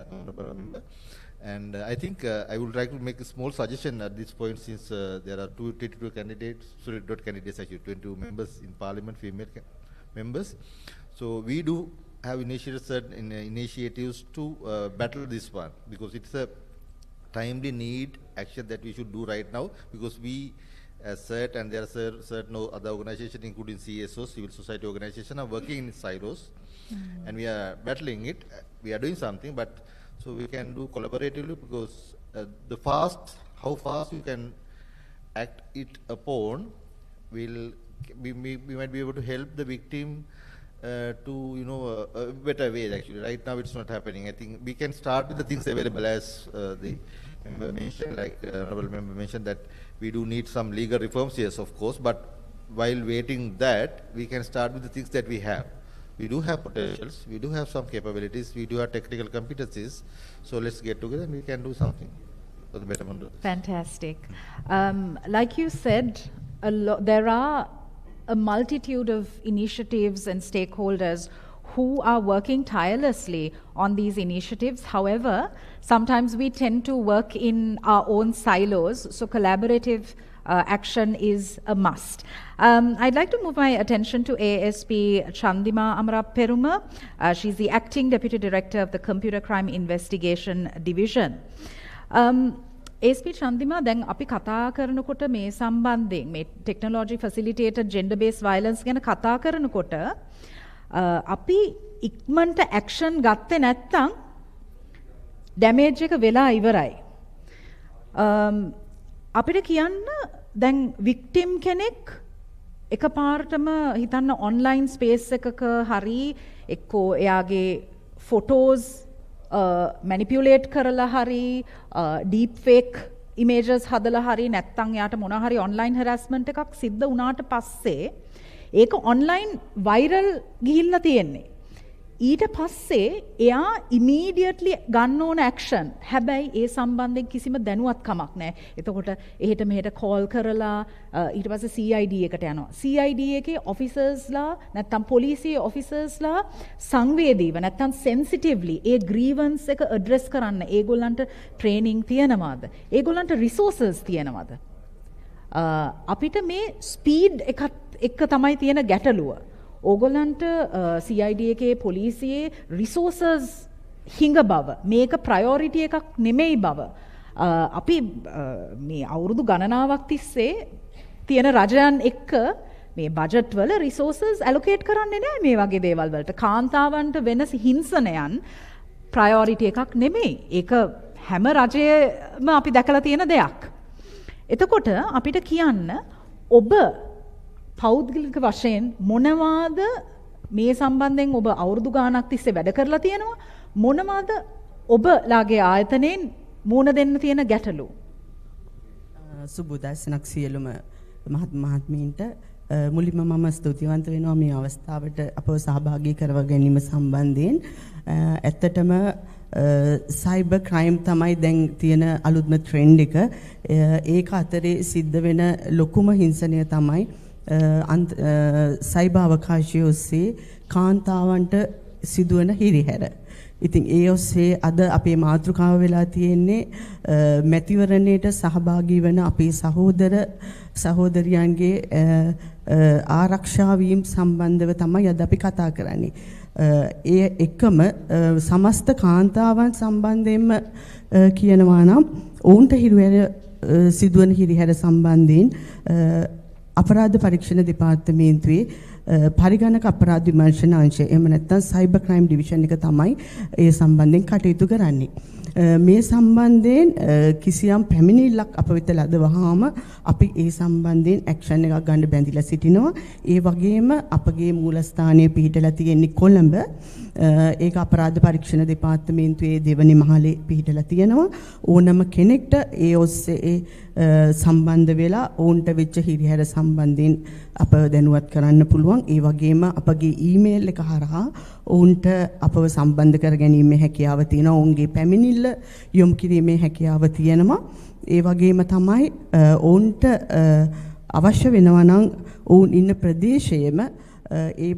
and I think I would like to make a small suggestion at this point, since there are 22 candidates, sorry, not candidates actually, 22 members in Parliament, female members. So we do have initiated certain initiatives to battle this one, because it's a timely need action that we should do right now, because we as CERT and there are certain other organizations, including CSOs, civil society organizations, are working in silos, and we are battling it. we are doing something, but so we can do collaboratively, because how fast you can act it upon will we might be able to help the victim to a better way. Actually, right now it's not happening. I think we can start with the things available, as the member mentioned, like honorable member mentioned, that we do need some legal reforms. Yes, of course, but while waiting that, we can start with the things that we have. We do have potentials, we do have some capabilities, we do have technical competencies. So let's get together and we can do something for the betterment of this. Fantastic. Like you said, there are a multitude of initiatives and stakeholders who are working tirelessly on these initiatives. However, sometimes we tend to work in our own silos, so collaborative action is a must. I'd like to move my attention to ASP Chandima Amaraperuma. She's the Acting Deputy Director of the Computer Crime Investigation Division. ASP Chandima, දැන් අපි කතා කරනකොට මේ සම්බන්ධයෙන් මේ technology facilitated gender based violence ගැන කතා කරනකොට අපි ඉක්මනට action ගත්තේ නැත්නම් damage එක වෙලා ඉවරයි. අපිට කියන්න දැන් victim කෙනෙක් එකපාරටම හිතන්න online space එකක හරි එක්කෝ එයාගේ photos manipulate කරලා හරි deep fake images හදලා හරි නැත්නම් යාට මොනවා හරි online harassment එකක් සිද්ධ වුණාට පස්සේ ඒක online viral ගිහිල්ලා තියෙන්නේ. ඊට පස්සේ එයා immediately ගන්න ඕන action. හැබැයි ඒ සම්බන්ධයෙන් කිසිම දැනුවත්කමක් නැහැ. එතකොට එහෙට මෙහෙට call කරලා ඊට පස්සේ CID එකට යනවා. CID එකේ officersලා නැත්නම් පොලිසියේ officersලා සංවේදීව නැත්නම් sensitively ඒ grievance එක address කරන්න ඒගොල්ලන්ට training තියනවාද? ඒගොල්ලන්ට resources තියනවාද? අපිට මේ speed එක තමයි තියෙන ගැටලුව. ඕගොල්ලන්ට CID එකේ පොලිසියේ resources හිඟ බව මේක priority එකක් නෙමෙයි බව අපි මේ අවුරුදු ගණනාවක් තිස්සේ තියෙන රජයන් එක්ක මේ බජට් වල resources allocate කරන්නේ නැහැ මේ වගේ දේවල් වලට. කාන්තාවන්ට වෙන හිංසනයන් priority එකක් නෙමෙයි. ඒක හැම රජයේම අපි දැකලා තියෙන දෙයක්. එතකොට අපිට කියන්න ඔබ පෞද්ගලික වශයෙන් මොනවාද මේ සම්බන්ධයෙන් ඔබ අවුරුදු ගාණක් තිස්සේ වැඩ කරලා තියෙනවා මොනවාද ඔබලාගේ ආයතනයෙන් මූණ දෙන්න තියෙන ගැටලු සුබෝදෑසනක් සියලුම මහත්මීන්ට මුලින්ම මම ස්තුතිවන්ත වෙනවා මේ අවස්ථාවට අපව සහභාගී කරව ගැනීම සම්බන්ධයෙන් ඇත්තටම සයිබර් ක්‍රයිම් තමයි දැන් තියෙන අලුත්ම ට්‍රෙන්ඩ් එක ඒක අතරේ සිද්ධ වෙන ලොකුම හිංසනය තමයි සයිබර් අවකාශය ඔස්සේ කාන්තාවන්ට සිදුවන හිරිහැර. ඉතින් ඒ ඔස්සේ අද අපේ මාතෘකාව වෙලා තියෙන්නේ මැතිවරණයට සහභාගී වෙන අපේ සහෝදරයන්ගේ ආරක්ෂා වීම සම්බන්ධව තමයි අද අපි කතා කරන්නේ. ඒ එකම සමස්ත කාන්තාවන් සම්බන්ධයෙන්ම කියනවා නම් ඔවුන්ට සිදුවන හිරිහැර සම්බන්ධයෙන් අපරාධ පරීක්ෂණ දෙපාර්තමේන්තුවේ පරිගණක අපරාධ විමර්ශන අංශය එහෙම නැත්නම් සයිබර් ක්‍රයිම් ඩිවිෂන් එක තමයි ඒ සම්බන්ධයෙන් කටයුතු කරන්නේ. මේ සම්බන්ධයෙන් කිසියම් පැමිණිල්ලක් අප වෙත ලද වහාම අපි ඒ සම්බන්ධයෙන් ඇක්ෂන් එකක් ගන්න බැඳිලා සිටිනවා. ඒ වගේම අපගේ මූලස්ථානයේ පිහිටලා තියෙන්නේ කොළඹ. ඒක අපරාධ පරීක්ෂණ දෙපාර්තමේන්තුවේ දෙවනි මහලේ පිහිටලා තියෙනවා. ඕනම කෙනෙක්ට ඒ ඔස්සේ සම්බන්ධ වෙලා ඔවුන්ට වෙච්ච හිරිහැර සම්බන්ධයෙන් අප දැනුවත් කරන්න පුළුවන්. ඒ වගේම අපගේ ඊමේල් එක හරහා ඔවුන්ට අපව සම්බන්ධ කර ගැනීමේ හැකියාව තියෙනවා. ඔවුන්ගේ පැමිණිල්ල යොමු කිරීමේ හැකියාව තියෙනවා. ඒ වගේම තමයි ඔවුන්ට අවශ්‍ය වෙනවා නම් ඔවුන් ඉන්න ප්‍රදේශයේම ඒ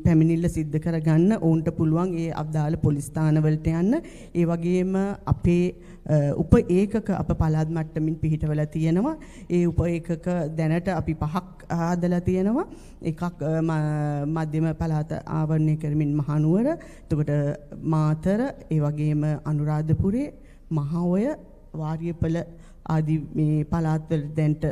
පැමිණිල්ල සිද්ධ කරගන්න ඔවුන්ට පුළුවන් ඒ අදාළ පොලිස් ස්ථානවලට යන්න. ඒ වගේම අපේ උප ඒකක අප පළාත් මට්ටමින් පිහිටවලා තියෙනවා. ඒ උප ඒකක දැනට අපි 5ක් හදලා තියෙනවා. එකක් මධ්‍යම පළාත ආවරණය කරමින් මහනුවර, එතකොට මාතර, ඒ වගේම අනුරාධපුරේ, මහඔය, වාරියපල ආදී මේ පළාත්වල දැන්ට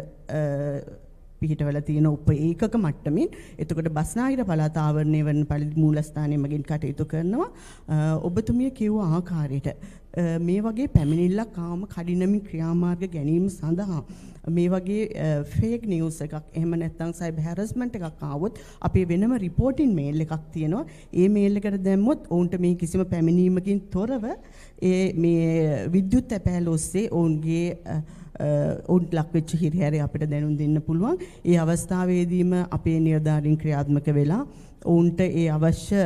පිහිටවල තියෙන ඒකක මට්ටමින් එතකොට බස්නාහිර පළාත ආවරණය වන පරිදි මූලස්ථානයේ මගින් කටයුතු කරනවා. ඔබතුමිය කිව්ව ආකාරයට මේ වගේ පැමිණිල්ලක් ආවම කඩිනමින් ක්‍රියාමාර්ග ගැනීම සඳහා මේ වගේ ෆේක් නිවුස් එකක් එහෙම නැත්නම් සයිබර් හැරස්මන්ට් එකක් ආවොත් අපේ වෙනම රිපෝටින් මේල් එකක් තියෙනවා. ඒ මේල් එකට දැම්මොත් ඔවුන්ට මේ කිසිම පැමිණීමකින් තොරව මේ විද්‍යුත් ඇපෑල ඔස්සේ ඔවුන්ගේ ඔවුන් ලක් වෙච්ච හිරිහැර අපිට දැනුම් දෙන්න පුළුවන්. ඒ අවස්ථාවේදීම අපේ නිලධාරීන් ක්‍රියාත්මක වෙලා ඔවුන්ට ඒ අවශ්‍ය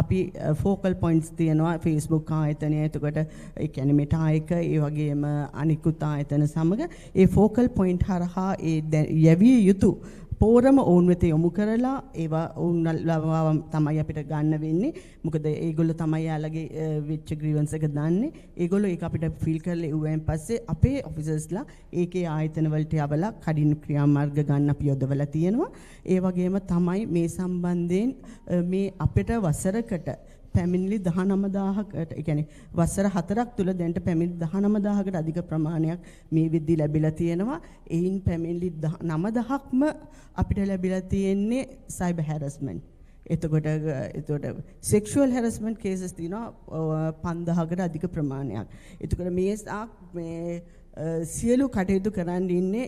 අපි ෆෝකල් පොයින්ට්ස් තියෙනවා Facebook ආයතනය. එතකොට ඒ කියන්නේ මෙටා එක ඒ වගේම අනිකුත් ආයතන සමග ඒ ෆෝකල් පොයින්ට් හරහා ඒ යැවිය යුතු පෝරම ඔවුන් වෙත යොමු කරලා ඒවා ඔවුන් තමයි අපිට ගන්න වෙන්නේ. මොකද ඒගොල්ලෝ තමයි යාළගේ වෙච්ච ග්‍රීවන්ස් එක දන්නේ. ඒගොල්ලෝ ඒක අපිට ෆීල් කරලා ඉවුවෙන් පස්සේ අපේ ඔෆිසර්ස්ලා ඒකේ ආයතන වලට යවලා කඩින් ක්‍රියාමාර්ග ගන්න අපි යොදවලා තියෙනවා. ඒ වගේම තමයි මේ සම්බන්ධයෙන් මේ අපිට වසරකට පැමිණිලි 19000කට ඒ කියන්නේ වසර 4ක් තුල දැන්ට පැමිණිලි 19000කට අධික ප්‍රමාණයක් මේ විද්දි ලැබිලා තියෙනවා. එයින් පැමිණිලි 9000ක්ම අපිට ලැබිලා තියෙන්නේ සයිබර් හැරස්මන්ට්. එතකොට සෙක්ෂුවල් හැරස්මන්ට් කේසස් තියෙනවා 5000කට අධික ප්‍රමාණයක්. එතකොට මේ සියලු කටයුතු කරන් ඉන්නේ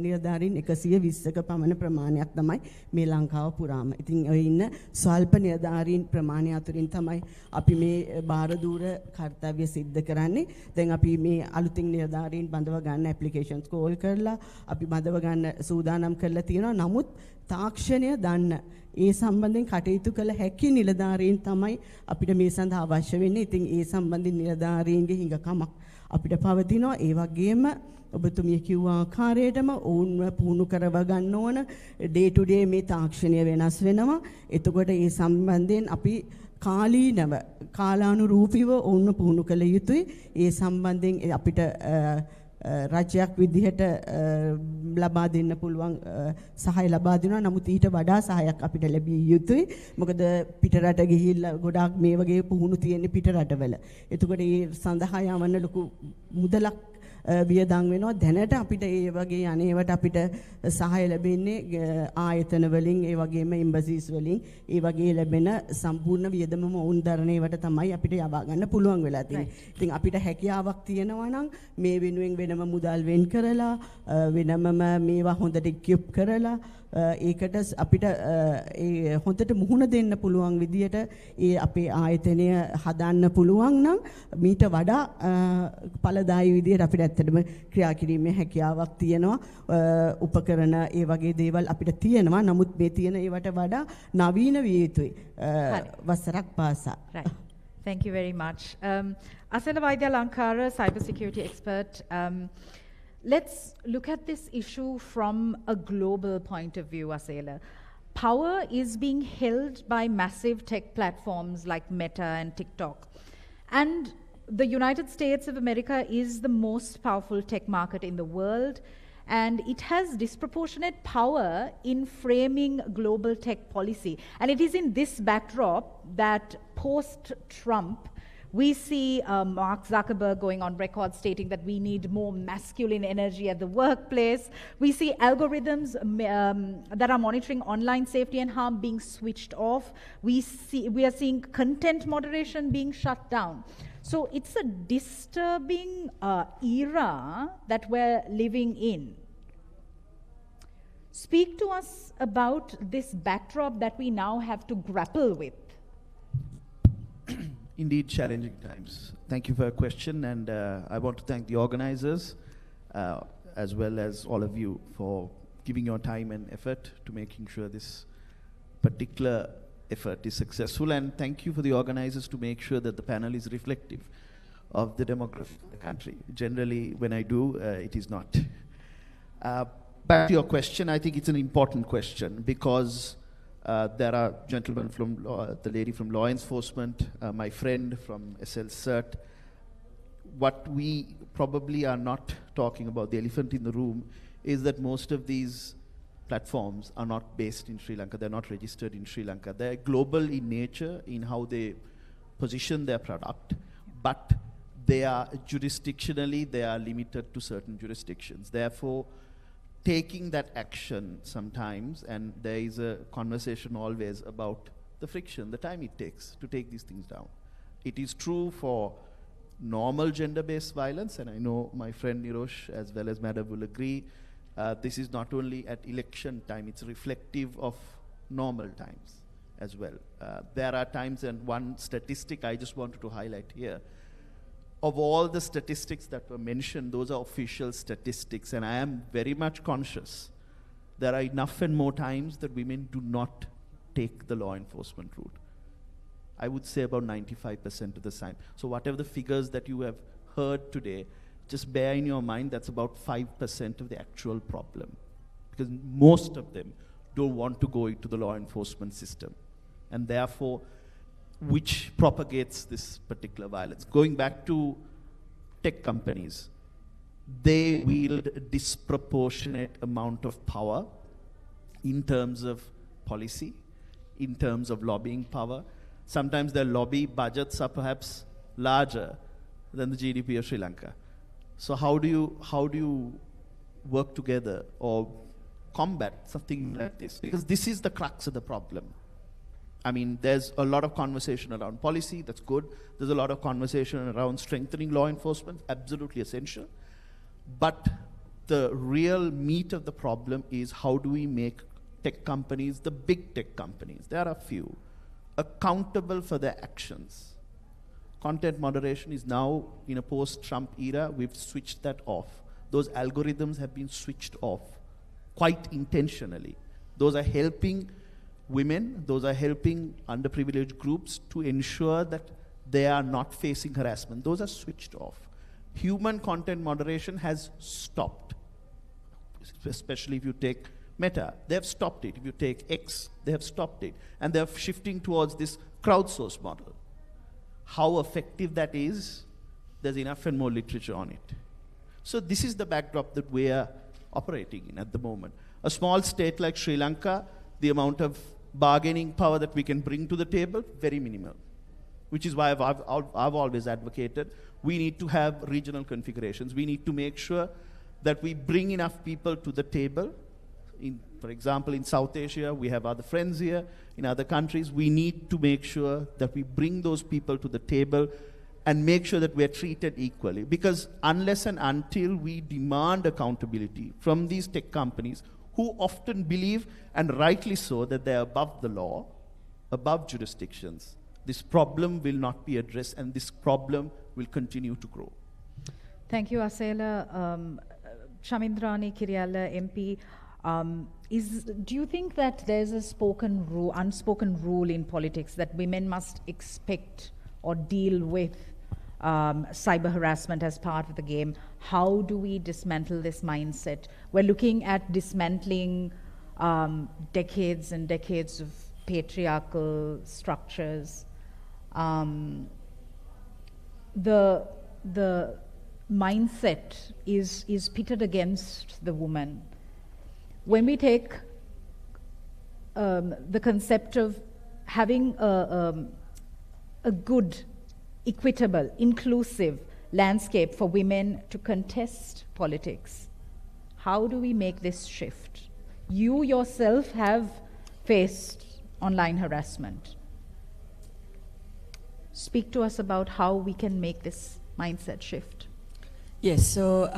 නිලධාරීන් 120ක පමණ ප්‍රමාණයක් තමයි මේ ලංකාව පුරාම. ඉතින් ඔය ඉන්න ස්වල්ප නිලධාරීන් ප්‍රමාණය අතරින් තමයි අපි මේ බාරදූර කාර්යය සිද්ධ කරන්නේ. දැන් අපි මේ අලුතින් නිලධාරීන් බඳව ගන්න ඇප්ලිකේෂන්ස් කෝල් කරලා අපි බඳව ගන්න සූදානම් කරලා තියෙනවා. නමුත් තාක්ෂණය දන්න ඒ සම්බන්ධයෙන් කටයුතු කළ හැකි නිලධාරීන් තමයි අපිට මේ සඳහා අවශ්‍ය වෙන්නේ. ඉතින් ඒ සම්බන්ධින් නිලධාරීන්ගේ හිඟකමක් අපිට පවතිනවා. ඒ වගේම ඔබතුමිය කිව්ව ආකාරයටම ඔවුන්ව පුහුණු කරව ගන්න ඕන. ඩේ ටු ඩේ මේ තාක්ෂණය වෙනස් වෙනවා. එතකොට ඒ සම්බන්ධයෙන් අපි කාලීනව කාලානුරූපීව ඔවුන්ව පුහුණු කළ යුතුයි. ඒ සම්බන්ධයෙන් අපිට රාජ්‍යයක් විදිහට ලබා දෙන්න පුළුවන් සහාය ලබා දෙනවා. නමුත් ඊට වඩා සහායක් අපිට ලැබිය යුතුයි. මොකද පිටරට ගිහිල්ලා ගොඩාක් මේ වගේ පුහුණු තියෙන පිටරටවල. එතකොට ඒ සඳහා යවන්න ලොකු මුදලක් වියදම් වෙනවා. දැනට අපිට ඒ වගේ අනේවට අපිට සහාය ලැබෙන්නේ ආයතන වලින් ඒ වගේම එම්බසිස් වලින් ඒ වගේ ලැබෙන සම්පූර්ණ වියදමම වුන් දරණේවට තමයි අපිට යවා ගන්න පුළුවන් වෙලා තියෙන්නේ. ඉතින් අපිට හැකියාවක් තියෙනවා නම් මේ වෙනුවෙන් වෙනම මුදල් වෙන් කරලා වෙනමම මේවා හොඳට ඉක්විප් කරලා ඒකට අපිට ඒ හොඳට මුහුණ දෙන්න පුළුවන් විදියට ඒ අපේ ආයතනය හදන්න පුළුවන් නම් මීට වඩා ඵලදායී විදියට අපිට ඇත්තටම ක්‍රියා කිරීමේ හැකියාවක් තියෙනවා. උපකරණ ඒ වගේ දේවල් අපිට තියෙනවා. නමුත් මේ තියෙන ඒවට වඩා නවීන විය යුතුයි වසරක් පාසා. Right. Thank you very much. Asela Vaidya Lankara, cybersecurity expert. Let's look at this issue from a global point of view, Asela. Power is being held by massive tech platforms like Meta and TikTok. And the United States of America is the most powerful tech market in the world. And it has disproportionate power in framing global tech policy. And it is in this backdrop that post-Trump, we see Mark Zuckerberg going on record stating that we need more masculine energy at the workplace. We see algorithms that are monitoring online safety and harm being switched off. We are seeing content moderation being shut down. So it's a disturbing era that we're living in. Speak to us about this backdrop that we now have to grapple with. Indeed, challenging times. Thank you for your question, and I want to thank the organizers as well as all of you for giving your time and effort to making sure this particular effort is successful, and thank you for the organizers to make sure that the panel is reflective of the demography of the country. Generally, when I do, it is not. Back to your question, I think it's an important question because there are gentlemen from the lady from law enforcement, my friend from SL CERT. What we probably are not talking about, the elephant in the room, is that most of these platforms are not based in Sri Lanka. They're not registered in Sri Lanka. They're global in nature in how they position their product, but they are jurisdictionally, they are limited to certain jurisdictions. Therefore, taking that action sometimes, and there is a conversation always about the friction, the time it takes to take these things down. It is true for normal gender-based violence, and I know my friend Nirosh as well as Madam will agree, this is not only at election time, it's reflective of normal times as well. There are times, and one statistic I just wanted to highlight here, of all the statistics that were mentioned, those are official statistics, and I am very much conscious there are enough and more times that women do not take the law enforcement route. I would say about 95% of the time. So whatever the figures that you have heard today, just bear in your mind that's about 5% of the actual problem. Because most of them don't want to go into the law enforcement system. And therefore, which propagates this particular violence. Going back to tech companies, they wield a disproportionate amount of power in terms of policy, in terms of lobbying power. Sometimes their lobby budgets are perhaps larger than the GDP of Sri Lanka. So how do you work together or combat something like this? Because this is the crux of the problem. I mean, there's a lot of conversation around policy, that's good. There's a lot of conversation around strengthening law enforcement, absolutely essential. But the real meat of the problem is how do we make tech companies, the big tech companies, there are a few, accountable for their actions. Content moderation is now, in a post-Trump era, we've switched that off. Those algorithms have been switched off quite intentionally. Those are helping women, those are helping underprivileged groups to ensure that they are not facing harassment. Those are switched off. Human content moderation has stopped, especially if you take Meta, they have stopped it. If you take X, they have stopped it. And they're shifting towards this crowdsource model. How effective that is, there's enough and more literature on it. So this is the backdrop that we are operating in at the moment. A small state like Sri Lanka, the amount of bargaining power that we can bring to the table, very minimal. Which is why I've always advocated, we need to have regional configurations. We need to make sure that we bring enough people to the table. For example, in South Asia, we have other friends here. In other countries, we need to make sure that we bring those people to the table and make sure that we are treated equally. Because unless and until we demand accountability from these tech companies, who often believe, and rightly so, that they're above the law, above jurisdictions, this problem will not be addressed, and this problem will continue to grow. Thank you, Asela. Shamindrani Kiryala, MP. Do you think that there's a unspoken rule in politics that women must expect or deal with cyber harassment as part of the game? How do we dismantle this mindset? We're looking at dismantling decades and decades of patriarchal structures. The mindset is pitted against the woman. When we take the concept of having a good, equitable, inclusive landscape for women to contest politics, how do we make this shift? You yourself have faced online harassment. Speak to us about how we can make this mindset shift. Yes, so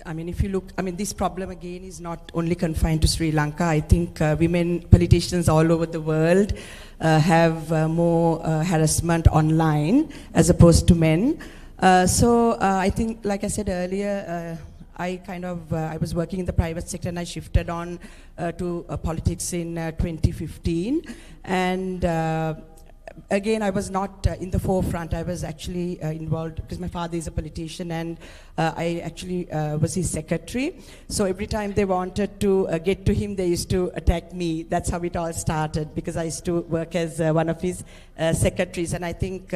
I mean, if you look, I mean, this problem again is not only confined to Sri Lanka. I think women politicians all over the world have more harassment online as opposed to men. So I think, like I said earlier, I was working in the private sector and I shifted on to politics in 2015. And again, I was not in the forefront. I was actually involved because my father is a politician, and I actually was his secretary. So every time they wanted to get to him, they used to attack me. That's how it all started, because I used to work as one of his secretaries. And I think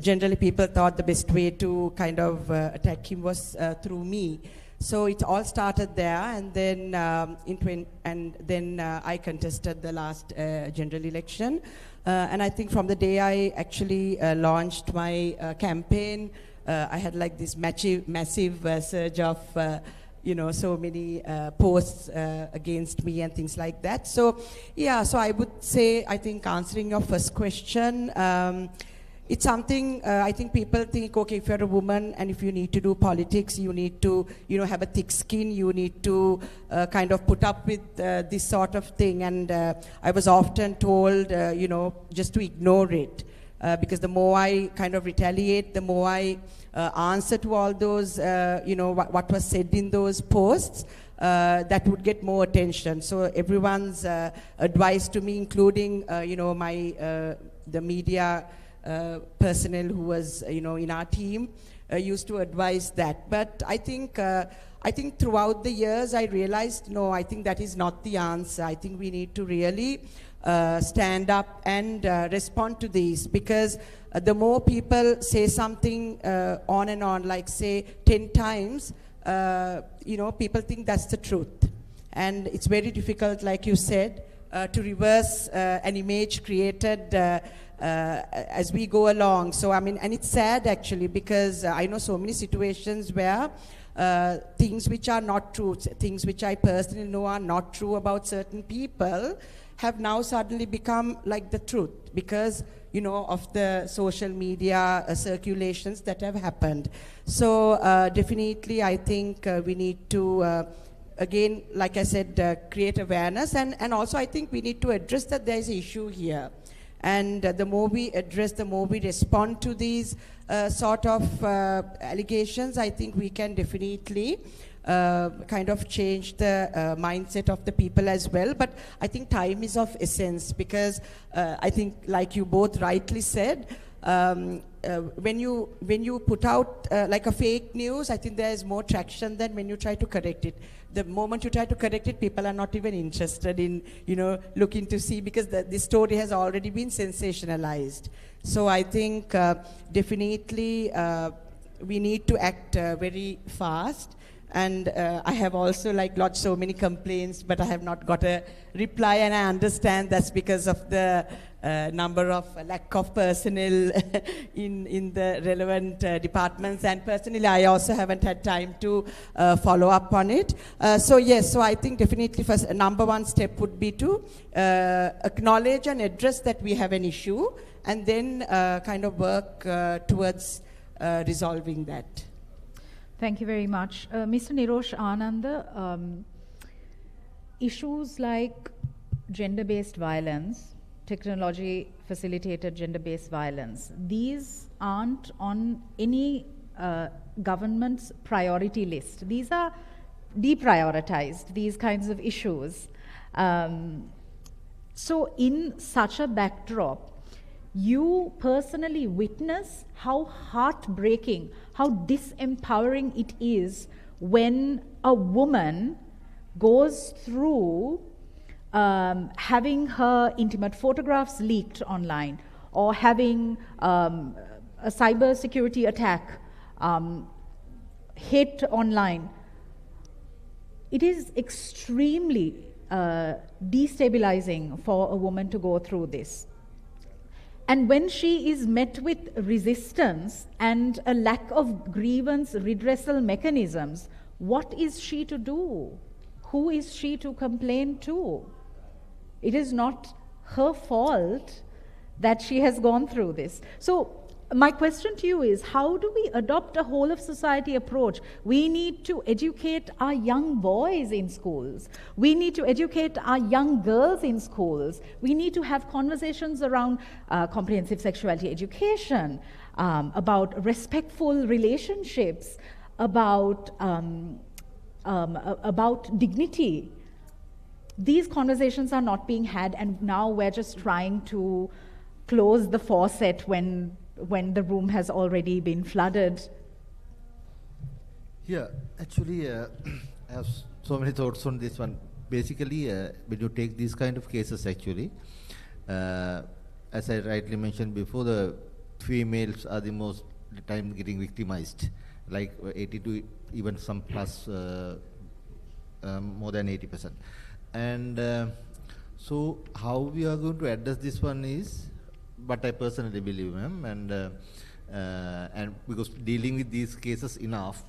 generally people thought the best way to kind of attack him was through me. So it all started there, and then I contested the last general election. And I think from the day I actually launched my campaign, I had like this massive surge of so many posts against me and things like that. So, yeah, so I would say, I think answering your first question, it's something, I think people think, okay, if you're a woman and if you need to do politics, you need to, have a thick skin, you need to kind of put up with this sort of thing. And I was often told, just to ignore it. Because the more I kind of retaliate, the more I answer to all those, what was said in those posts, that would get more attention. So everyone's advice to me, including, the media personnel who was, in our team, used to advise that. But I think throughout the years, I realized, no, I think that is not the answer. I think we need to really stand up and respond to these, because the more people say something on and on, like say 10 times, people think that's the truth. And it's very difficult, like you said, to reverse an image created as we go along. So, I mean, and it's sad actually, because I know so many situations where things which are not true, things which I personally know are not true about certain people, have now suddenly become like the truth because, of the social media circulations that have happened. So definitely I think we need to, again, like I said, create awareness, and also I think we need to address that there is an issue here. And the more we address, the more we respond to these sort of allegations, I think we can definitely kind of change the mindset of the people as well. But I think time is of essence, because I think, like you both rightly said, when you put out like a fake news, I think there is more traction than when you try to correct it. The moment you try to correct it, people are not even interested in, looking to see, because the story has already been sensationalized. So I think definitely we need to act very fast. And I have also lodged so many complaints, but I have not got a reply, and I understand that's because of the number of lack of personnel in the relevant departments, and personally I also haven't had time to follow up on it. So yes, so I think definitely first, number one step would be to acknowledge and address that we have an issue, and then kind of work towards resolving that. Thank you very much. Mr. Nirosh Ananda, issues like gender-based violence, technology-facilitated gender-based violence, these aren't on any government's priority list. These are deprioritized, these kinds of issues. So in such a backdrop, you personally witness how heartbreaking, how disempowering it is when a woman goes through having her intimate photographs leaked online, or having a cyber security attack hit online. It is extremely destabilizing for a woman to go through this. And when she is met with resistance and a lack of grievance redressal mechanisms, what is she to do? Who is she to complain to? It is not her fault that she has gone through this. So my question to you is, how do we adopt a whole of society approach? We need to educate our young boys in schools. We need to educate our young girls in schools. We need to have conversations around comprehensive sexuality education, about respectful relationships, about dignity. These conversations are not being had, and now we're just trying to close the faucet when the room has already been flooded. Yeah, actually, I have so many thoughts on this one. Basically, when you take these kind of cases, actually, as I rightly mentioned before, the females are the most time getting victimized, like 80 to even some plus more than 80%. And so how we are going to address this one is, but I personally believe, ma'am, and because dealing with these cases enough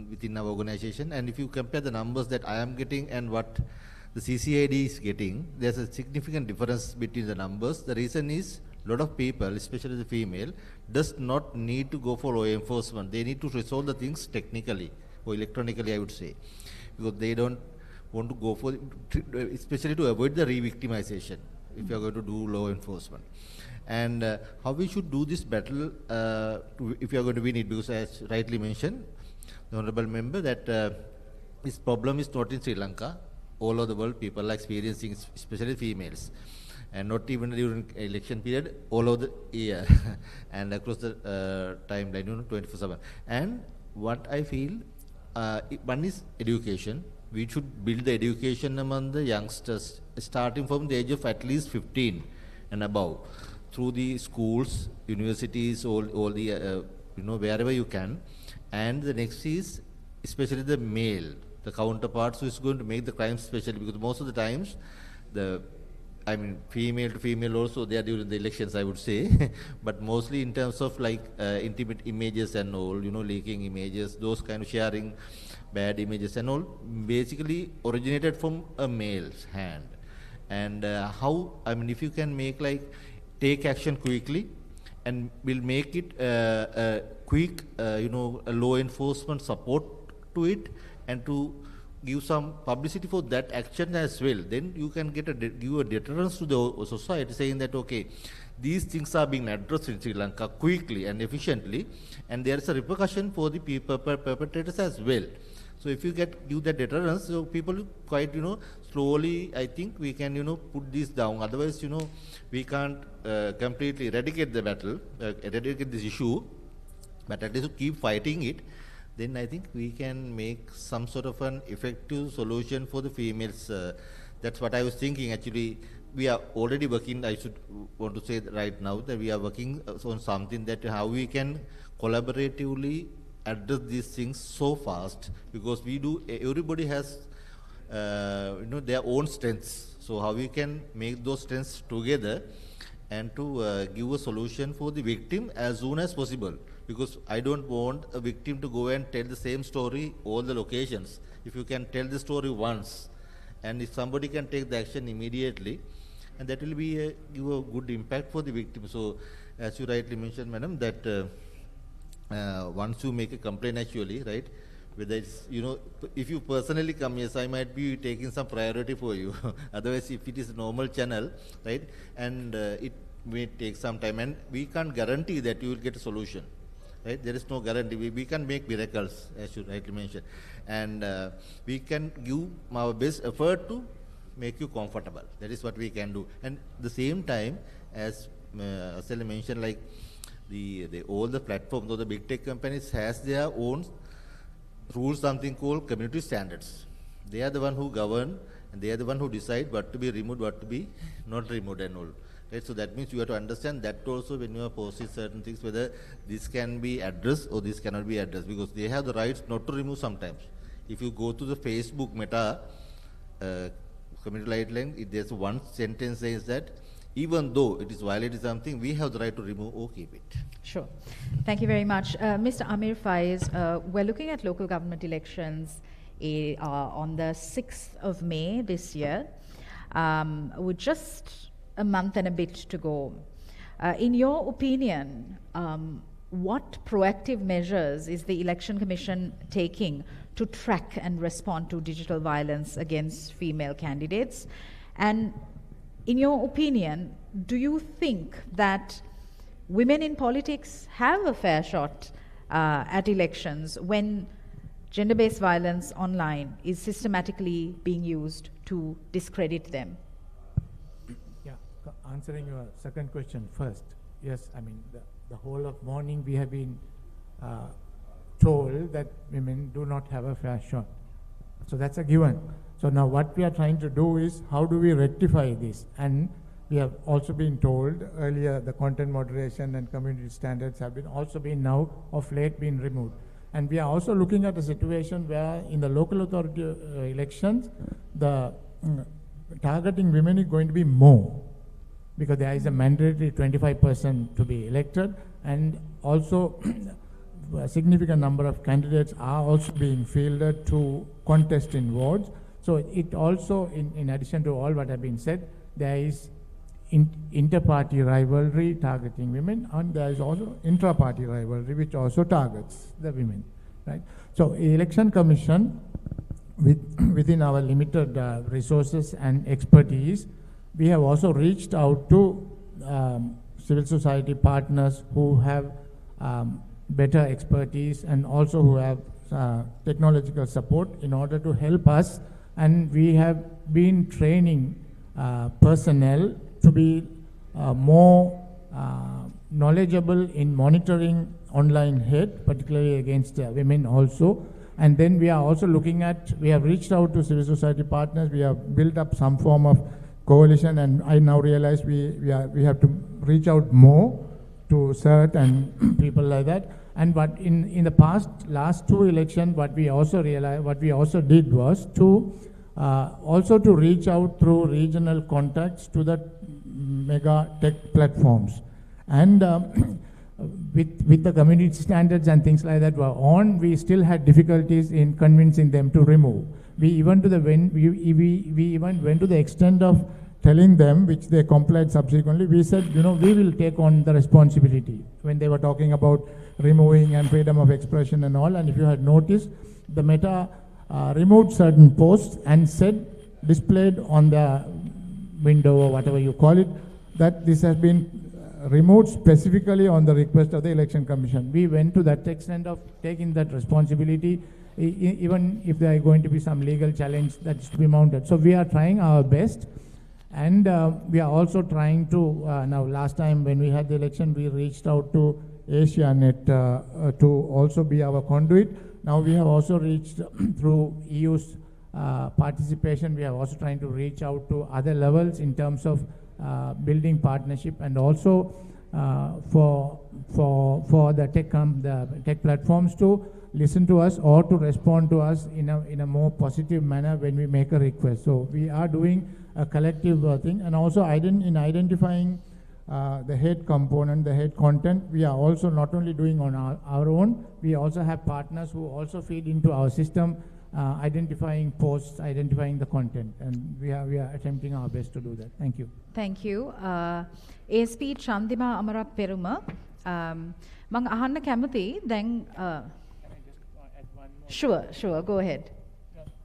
within our organization. And if you compare the numbers that I am getting and what the CCID is getting, there's a significant difference between the numbers. The reason is a lot of people, especially the female, does not need to go for law enforcement. They need to resolve the things technically or electronically, I would say, because they don't want to go for, especially to avoid the re-victimization if you are going to do law enforcement. And how we should do this battle if you are going to win it, because as rightly mentioned, the Honorable Member, that this problem is not in Sri Lanka. All over the world, people are experiencing, especially females. And not even during election period, all over the year and across the timeline, 24/7. And what I feel, one is education. We should build the education among the youngsters, starting from the age of at least 15 and above, through the schools, universities, all the, wherever you can. And the next is, especially the male, the counterparts who is going to make the crime special, because most of the times, female to female also, they are during the elections, I would say, but mostly in terms of like intimate images and all, leaking images, those kind of sharing bad images and all, basically originated from a male's hand. And if you can make take action quickly, and will make it a quick, a law enforcement support to it, and to give some publicity for that action as well, then you can give a deterrence to the society, saying that, okay, these things are being addressed in Sri Lanka quickly and efficiently, and there is a repercussion for the perpetrators as well. So if you give that deterrence, so people quite, slowly, I think we can, put this down. Otherwise, we can't completely eradicate the battle, eradicate this issue, but at least keep fighting it. Then I think we can make some sort of an effective solution for the females. That's what I was thinking. Actually, we are already working, I should want to say right now, that we are working on something that how we can collaboratively address these things so fast, because everybody has their own strengths. So how we can make those strengths together and to give a solution for the victim as soon as possible. Because I don't want a victim to go and tell the same story all the locations. If you can tell the story once, and if somebody can take the action immediately, and that will be give a good impact for the victim. So, as you rightly mentioned, madam, that once you make a complaint, actually, right, whether it's, if you personally come, yes, I might be taking some priority for you. Otherwise, if it is a normal channel, right, and it may take some time, and we can't guarantee that you will get a solution. Right? There is no guarantee. We can make miracles, as you rightly mentioned, and we can give our best effort to make you comfortable. That is what we can do. And at the same time, as Asela mentioned, like all the platforms or the big tech companies has their own rules, something called community standards. They are the one who govern, and they are the one who decide what to be removed, what to be not removed, and all. Right, so that means you have to understand that also when you are posting certain things, whether this can be addressed or this cannot be addressed, because they have the rights not to remove sometimes. If you go to the Facebook Meta community guideline, there's one sentence says that even though it is violated something, we have the right to remove or keep it. Sure. Thank you very much. Mr. Amir Faiz, we're looking at local government elections on the 6th of May this year. With just a month and a bit to go. In your opinion, what proactive measures is the Election Commission taking to track and respond to digital violence against female candidates? And in your opinion, do you think that women in politics have a fair shot at elections when gender-based violence online is systematically being used to discredit them? Answering your second question first, yes, the whole of morning we have been told that women do not have a fair shot. So that's a given. So now what we are trying to do is how do we rectify this? And we have also been told earlier the content moderation and community standards have been also been now of late been removed. And we are also looking at a situation where in the local authority elections, the targeting women is going to be more, because there is a mandatory 25% to be elected, and also a significant number of candidates are also being fielded to contest in wards. So it also, in addition to all what have been said, there is inter-party rivalry targeting women, and there is also intra-party rivalry which also targets the women, right? So election commission, within our limited resources and expertise, we have also reached out to civil society partners who have better expertise and also who have technological support in order to help us, and we have been training personnel to be more knowledgeable in monitoring online hate, particularly against women also. And then we are also looking at, we have reached out to civil society partners, we have built up some form of coalition, and I now realize we have to reach out more to CERT and people like that. And but in the last two elections, what we also did was to also to reach out through regional contacts to the mega tech platforms. And with the community standards and things like that were on, we still had difficulties in convincing them to remove. We even went to the extent of telling them, which they complied subsequently. We said, we will take on the responsibility when they were talking about removing and freedom of expression and all. And if you had noticed, the Meta removed certain posts and said, displayed on the window or whatever you call it, that this has been removed specifically on the request of the Election Commission. We went to that extent of taking that responsibility, even if there are going to be some legal challenge that's to be mounted. So we are trying our best, and we are also trying to, now last time when we had the election, we reached out to AsiaNet to also be our conduit. Now we have also reached through EU's participation, we are also trying to reach out to other levels in terms of building partnership, and also for the tech platforms to listen to us or to respond to us in a more positive manner when we make a request. So we are doing a collective thing, and also in identifying the hate component, the hate content, we are also not only doing on our own, we also have partners who also feed into our system, identifying posts, identifying the content, and we are attempting our best to do that. Thank you. Thank you. ASP Chandima Amara Peruma, Mang Ahanna Kamati, then sure, go ahead.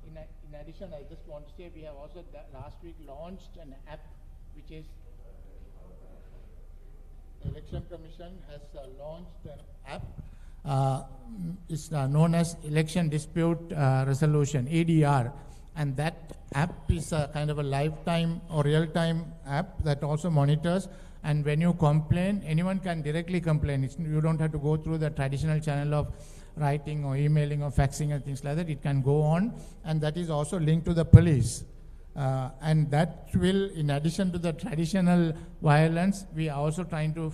In addition, I just want to say we have also last week launched an app which is the Election Commission has launched an app. It's known as Election Dispute Resolution, EDR, and that app is a kind of a lifetime or real-time app that also monitors, and when you complain, anyone can directly complain. You don't have to go through the traditional channel of writing or emailing or faxing and things like that. It can go on, and that is also linked to the police. And that will, in addition to the traditional violence, we are also trying to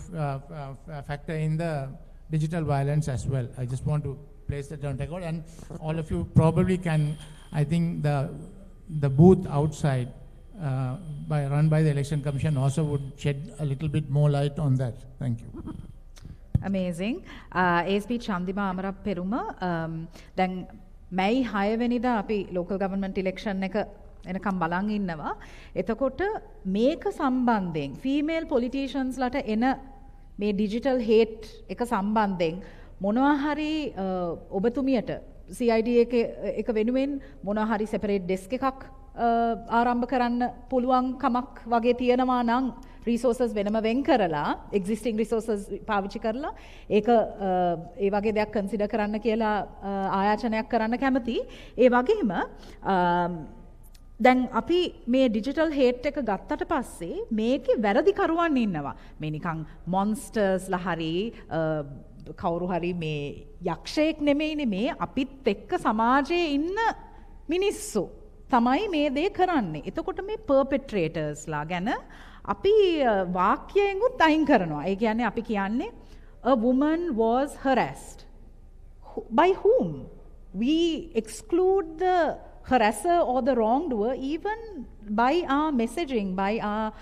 factor in the digital violence as well. I just want to place that on record, and all of you probably can, I think the booth outside run by the Election Commission also would shed a little bit more light on that. Thank you. Amazing. ASP Chandima Amara Peruma, then May 6 වෙනිදා අපි local government election එක එනකම් බලන් ඉන්නවා. එතකොට මේක සම්බන්ධයෙන් female politicians ලට එන මේ digital hate එක සම්බන්ධයෙන් මොනවා හරි ඔබතුමියට CID එක වෙනුවෙන් මොනවා හරි separate desk එකක් ආරම්භ කරන්න පුළුවන් කමක් වගේ තියෙනවා නම් resources වෙනම වෙන් කරලා existing resources පාවිච්චි කරලා ඒක ඒ වගේ දෙයක් consider කරන්න කියලා ආයාචනයක් කරන්න කැමති. ඒ වගේම දැන් අපි මේ digital hate එක ගත්තට පස්සේ මේකේ වැරදිකරුවන් ඉන්නවා. මේ නිකන් monsters ලා හරි කවුරු හරි මේ යක්ෂයෙක් නෙමෙයිනේ, මේ අපිත් එක්ක සමාජයේ ඉන්න මිනිස්සු තමයි මේ දේ කරන්නේ. එතකොට මේ perpetrators ලා ගැන අපි වාක්‍යයෙන්ුත් අයින් කරනවා. ඒ කියන්නේ අපි කියන්නේ a woman was harassed. By whom? We exclude the harasser or the wrongdoer even by our messaging, by our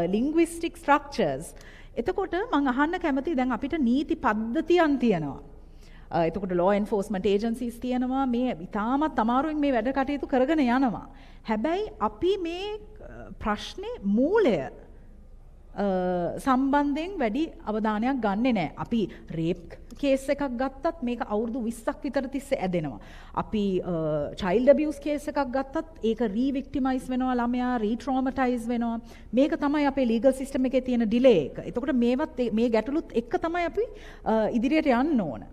linguistic structures. එතකොට මම අහන්න කැමතියි දැන් අපිට නීති පද්ධතියන් තියෙනවා. එතකොට law enforcement agencies තියෙනවා මේ ඉතාමත් අමාරුවෙන් මේ වැඩ කටයුතු කරගෙන යනවා. හැබැයි අපි මේ ප්‍රශ්නේ මූලය සම්බන්ධයෙන් වැඩි අවධානයක් ගන්නෙ නැහැ. අපි රේප් කේස් එකක් ගත්තත් මේක අවුරුදු 20ක් විතර තිස්සේ ඇදෙනවා. අපි child abuse කේස් එකක් ගත්තත් ඒක re-victimize වෙනවා ළමයා, re-traumatize වෙනවා. මේක තමයි අපේ legal system එකේ තියෙන delay එක. එතකොට මේ ගැටලුත් එක්ක තමයි අපි ඉදිරියට යන්න ඕන.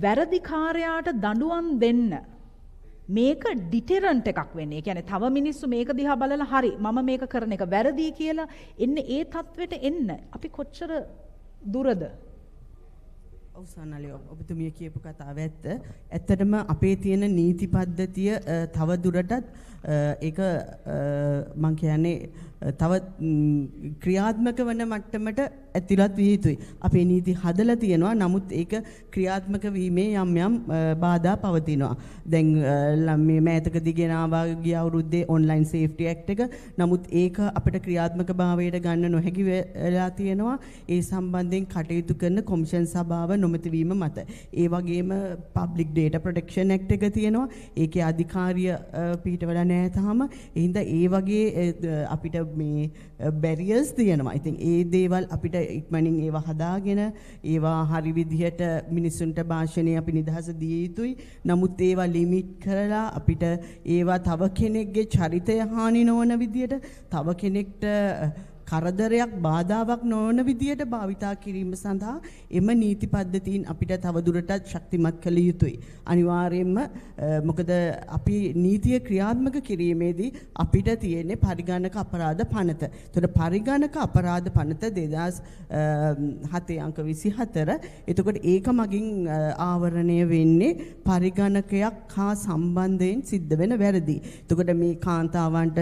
වැරදිකාරයාට දඬුවම් දෙන්න මේක ඩිටරන්ට් එකක් වෙන්නේ. ඒ කියන්නේ තව මිනිස්සු මේක දිහා බලලා හරි මම මේක කරන එක වැරදි කියලා එන්නේ ඒ තත්වෙට එන්න අපි කොච්චර දුරද? ඔව් සනලි ඔබතුමිය කියපු කතාව ඇත්ත. ඇත්තටම අපේ තියෙන නීති පද්ධතිය තව දුරටත් ඒක මම කියන්නේ තව ක්‍රියාත්මක වන මට්ටමට ඇතුළත් විය යුතුයි. අපේ නීති හදලා තියෙනවා. නමුත් ඒක ක්‍රියාත්මක වීමේ යම් යම් බාධා පවතිනවා. දැන් මේ මෑතකදී ගෙනාවා ගිය අවුරුද්දේ ඔන්ලයින් සේෆ්ටි ඇක්ට් එක. නමුත් ඒක අපිට ක්‍රියාත්මක භාවයට ගන්න නොහැකි වෙලා තියෙනවා. ඒ සම්බන්ධයෙන් කටයුතු කරන කොමිෂන් සභාව නොමැති වීම මත. ඒ වගේම පබ්ලික් ඩේටා ප්‍රොටෙක්ෂන් ඇක්ට් එක තියෙනවා. ඒකේ අධිකාරිය පිටවලා නැහැ තාම. ඒ හින්දා ඒ වගේ අපිට මේ බැරියර්ස් තියෙනවා. ඉතින් ඒ දේවල් අපිට ඉක්මනින් ඒවා හදාගෙන ඒවා හරි විදිහට මිනිසුන්ට භාෂණය අපි නිදහස දිය යුතුයි. නමුත් ඒවා ලිමිට් කරලා අපිට ඒවා තව කෙනෙක්ගේ චරිතය හානි නොවන විදිහට තව කෙනෙක්ට කරදරයක් බාධාවක් නොවන විදියට භාවිතා කිරීම සඳහා එම නීති පද්ධතීන් අපිට තවදුරටත් ශක්තිමත් කළ යුතුයි. අනිවාර්යයෙන්ම මොකද අපි නීතිය ක්‍රියාත්මක කිරීමේදී අපිට තියෙන්නේ පරිගණක අපරාධ පනත. එතකොට පරිගණක අපරාධ පනත 2007 අංක 24. එතකොට ඒක මගින් ආවරණය වෙන්නේ පරිගණකයක් හා සම්බන්ධයෙන් සිද්ධ වෙන වැරදි. එතකොට මේ කාන්තාවන්ට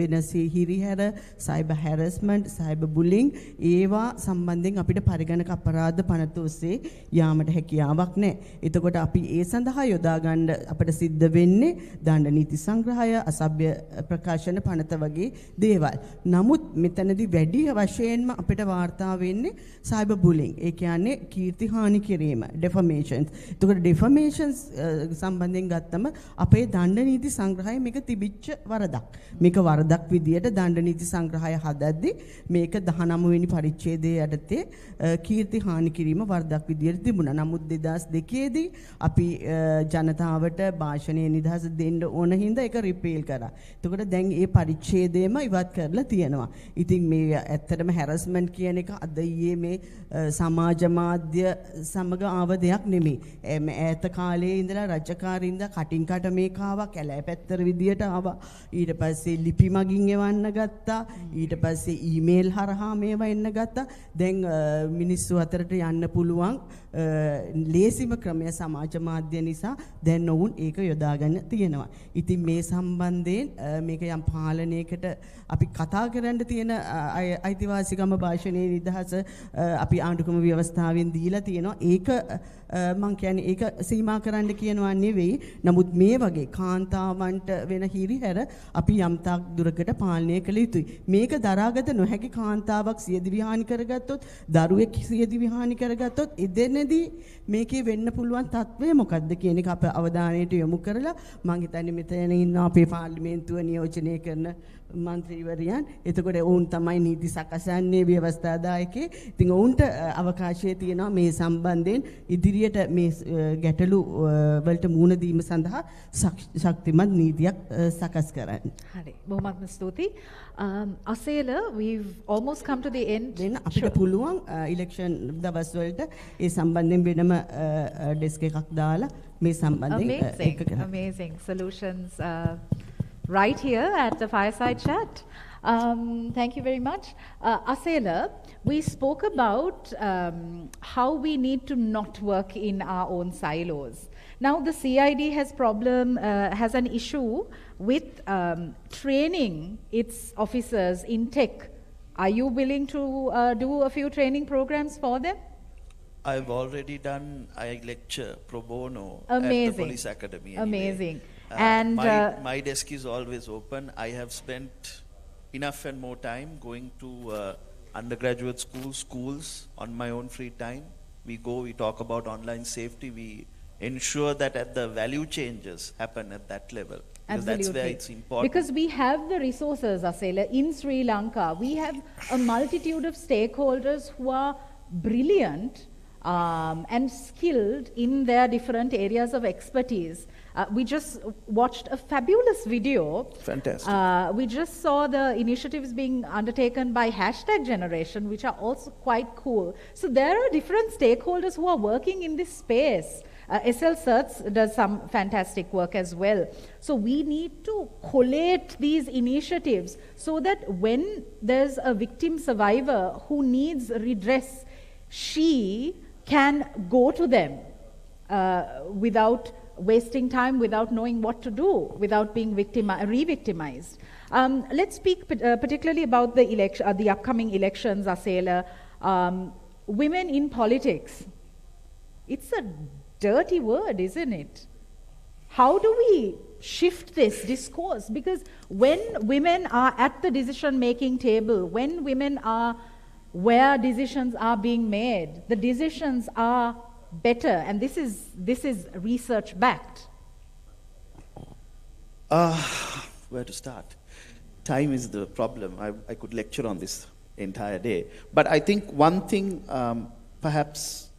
වෙන හිරිහැර සයිබර් harassment, cyber bullying ඒවා සම්බන්ධයෙන් අපිට පරිගණක අපරාධ පනත ඔස්සේ යාමට හැකියාවක් නැහැ. එතකොට අපි ඒ සඳහා යොදා ගන්න අපිට සිද්ධ වෙන්නේ දණ්ඩ නීති සංග්‍රහය, අසභ්‍ය ප්‍රකාශන පනත වගේ දේවල්. නමුත් මෙතනදී වැඩි වශයෙන්ම අපිට වාර්තා වෙන්නේ cyber bullying. ඒ කියන්නේ කීර්ති හානි කිරීම, defamations. එතකොට defamations සම්බන්ධයෙන් ගත්තම අපේ දණ්ඩ නීති සංග්‍රහය මේක තිබිච්ච වරදක්. මේක වරදක් විදියට දණ්ඩ නීති සංග්‍රහය හදද්දී මේක 19 වෙනි පරිච්ඡේදයේ යටතේ කීර්ති හානි කිරීම වරදක් විදියට තිබුණා. නමුත් 2002 දී අපි ජනතාවට භාෂණයේ නිදහස දෙන්න ඕන හින්දා ඒක රිපීල් කරා. එතකොට දැන් ඒ පරිච්ඡේදයම ඉවත් කරලා තියෙනවා. ඉතින් මේ ඇත්තටම හැරස්මන්ට් කියන එක අද ඊයේ මේ සමාජ මාධ්‍ය සමග ආව දෙයක් නෙමෙයි. ඈත කාලයේ ඉඳලා රජකාරින්ද කටින් කට මේක ආවා, කැලෑ පැත්තර විදියට ආවා. ඊට පස්සේ ලිපි මගින් එවන්න ගත්තා. ඊට පස්සේ ඊමේල් හරහා මේවා එන්න ගත්තා. දැන් මිනිස්සු අතරට යන්න පුළුවන් ලේසිම ක්‍රමය සමාජ මාධ්‍ය නිසා දැන් ඔවුන් ඒක යොදාගෙන තියෙනවා. ඉතින් මේ සම්බන්ධයෙන් මේක යම් පාලනයකට අපි කතා කරන්න තියෙන අයිතිවාසිකම භාෂණයේ නිදහස අපි ආණ්ඩුක්‍රම ව්‍යවස්ථාවෙන් දීලා තියෙනවා. ඒක මම කියන්නේ ඒක සීමා කරන්න කියනවා නෙවෙයි. නමුත් මේ වගේ කාන්තාවන්ට වෙන හිරිහැර අපි යම් තාක් දුරකට පාලනය කළ යුතුයි. මේක දරාගත නොහැකි කාන්තාවක් සියදිවි හානි කරගත්තොත්, දරුවෙක් සියදිවි හානි කරගත්තොත් එදෙනදී මේකේ වෙන්න පුළුවන් තත්ත්වය මොකක්ද කියන එක අප අවධානයට යොමු කරලා මම හිතන්නේ මෙතන ඉන්න අපේ පාර්ලිමේන්තුව නියෝජනය කරන මන්ත්‍රීවරයන්. එතකොට ඔවුන් තමයි නීති සකසන්නේ ව්‍යවස්ථාදායකේ. ඉතින් ඔවුන්ට අවකාශය තියෙනවා මේ සම්බන්ධයෙන් ඉදිරියට මේ ගැටලු වලට මුහුණ දීම සඳහා ශක්තිමත් නීතියක් සකස් කරන්න. හරි. බොහොමත්ම ස්තුතියි. Asela, we've almost come to the end. දැන් අපිට පුළුවන් ඉලෙක්ෂන් දවස් වලට ඒ සම්බන්ධයෙන් වෙනම ඩෙස්ක් එකක් දාලා මේ සම්බන්ධයෙන් amazing solutions right here at the fireside chat. Thank you very much. Asela, we spoke about how we need to not work in our own silos. Now the CID has an issue with training its officers in tech. Are you willing to do a few training programs for them? I've already done, I lecture pro bono at the police academy. Anyway. Amazing. And my desk is always open. I have spent enough and more time going to undergraduate schools on my own free time, we talk about online safety, we ensure that at the value changes happen at that level. Because Absolutely. that's where it's important. Because we have the resources, Asela, in Sri Lanka. We have a multitude of stakeholders who are brilliant and skilled in their different areas of expertise. We just watched a fabulous video. Fantastic. We just saw the initiatives being undertaken by #Generation, which are also quite cool. So there are different stakeholders who are working in this space. SL Certs does some fantastic work as well. So we need to collate these initiatives so that when there's a victim survivor who needs redress, she can go to them without wasting time, without knowing what to do, without being re-victimized. Let's speak particularly about the upcoming elections, Asela. Women in politics. It's a dirty word, isn't it? How do we shift this discourse? Because when women are at the decision-making table, when women are where decisions are being made, the decisions are better, and this is research backed. Where to start? Time is the problem. I could lecture on this entire day. But I think one thing, perhaps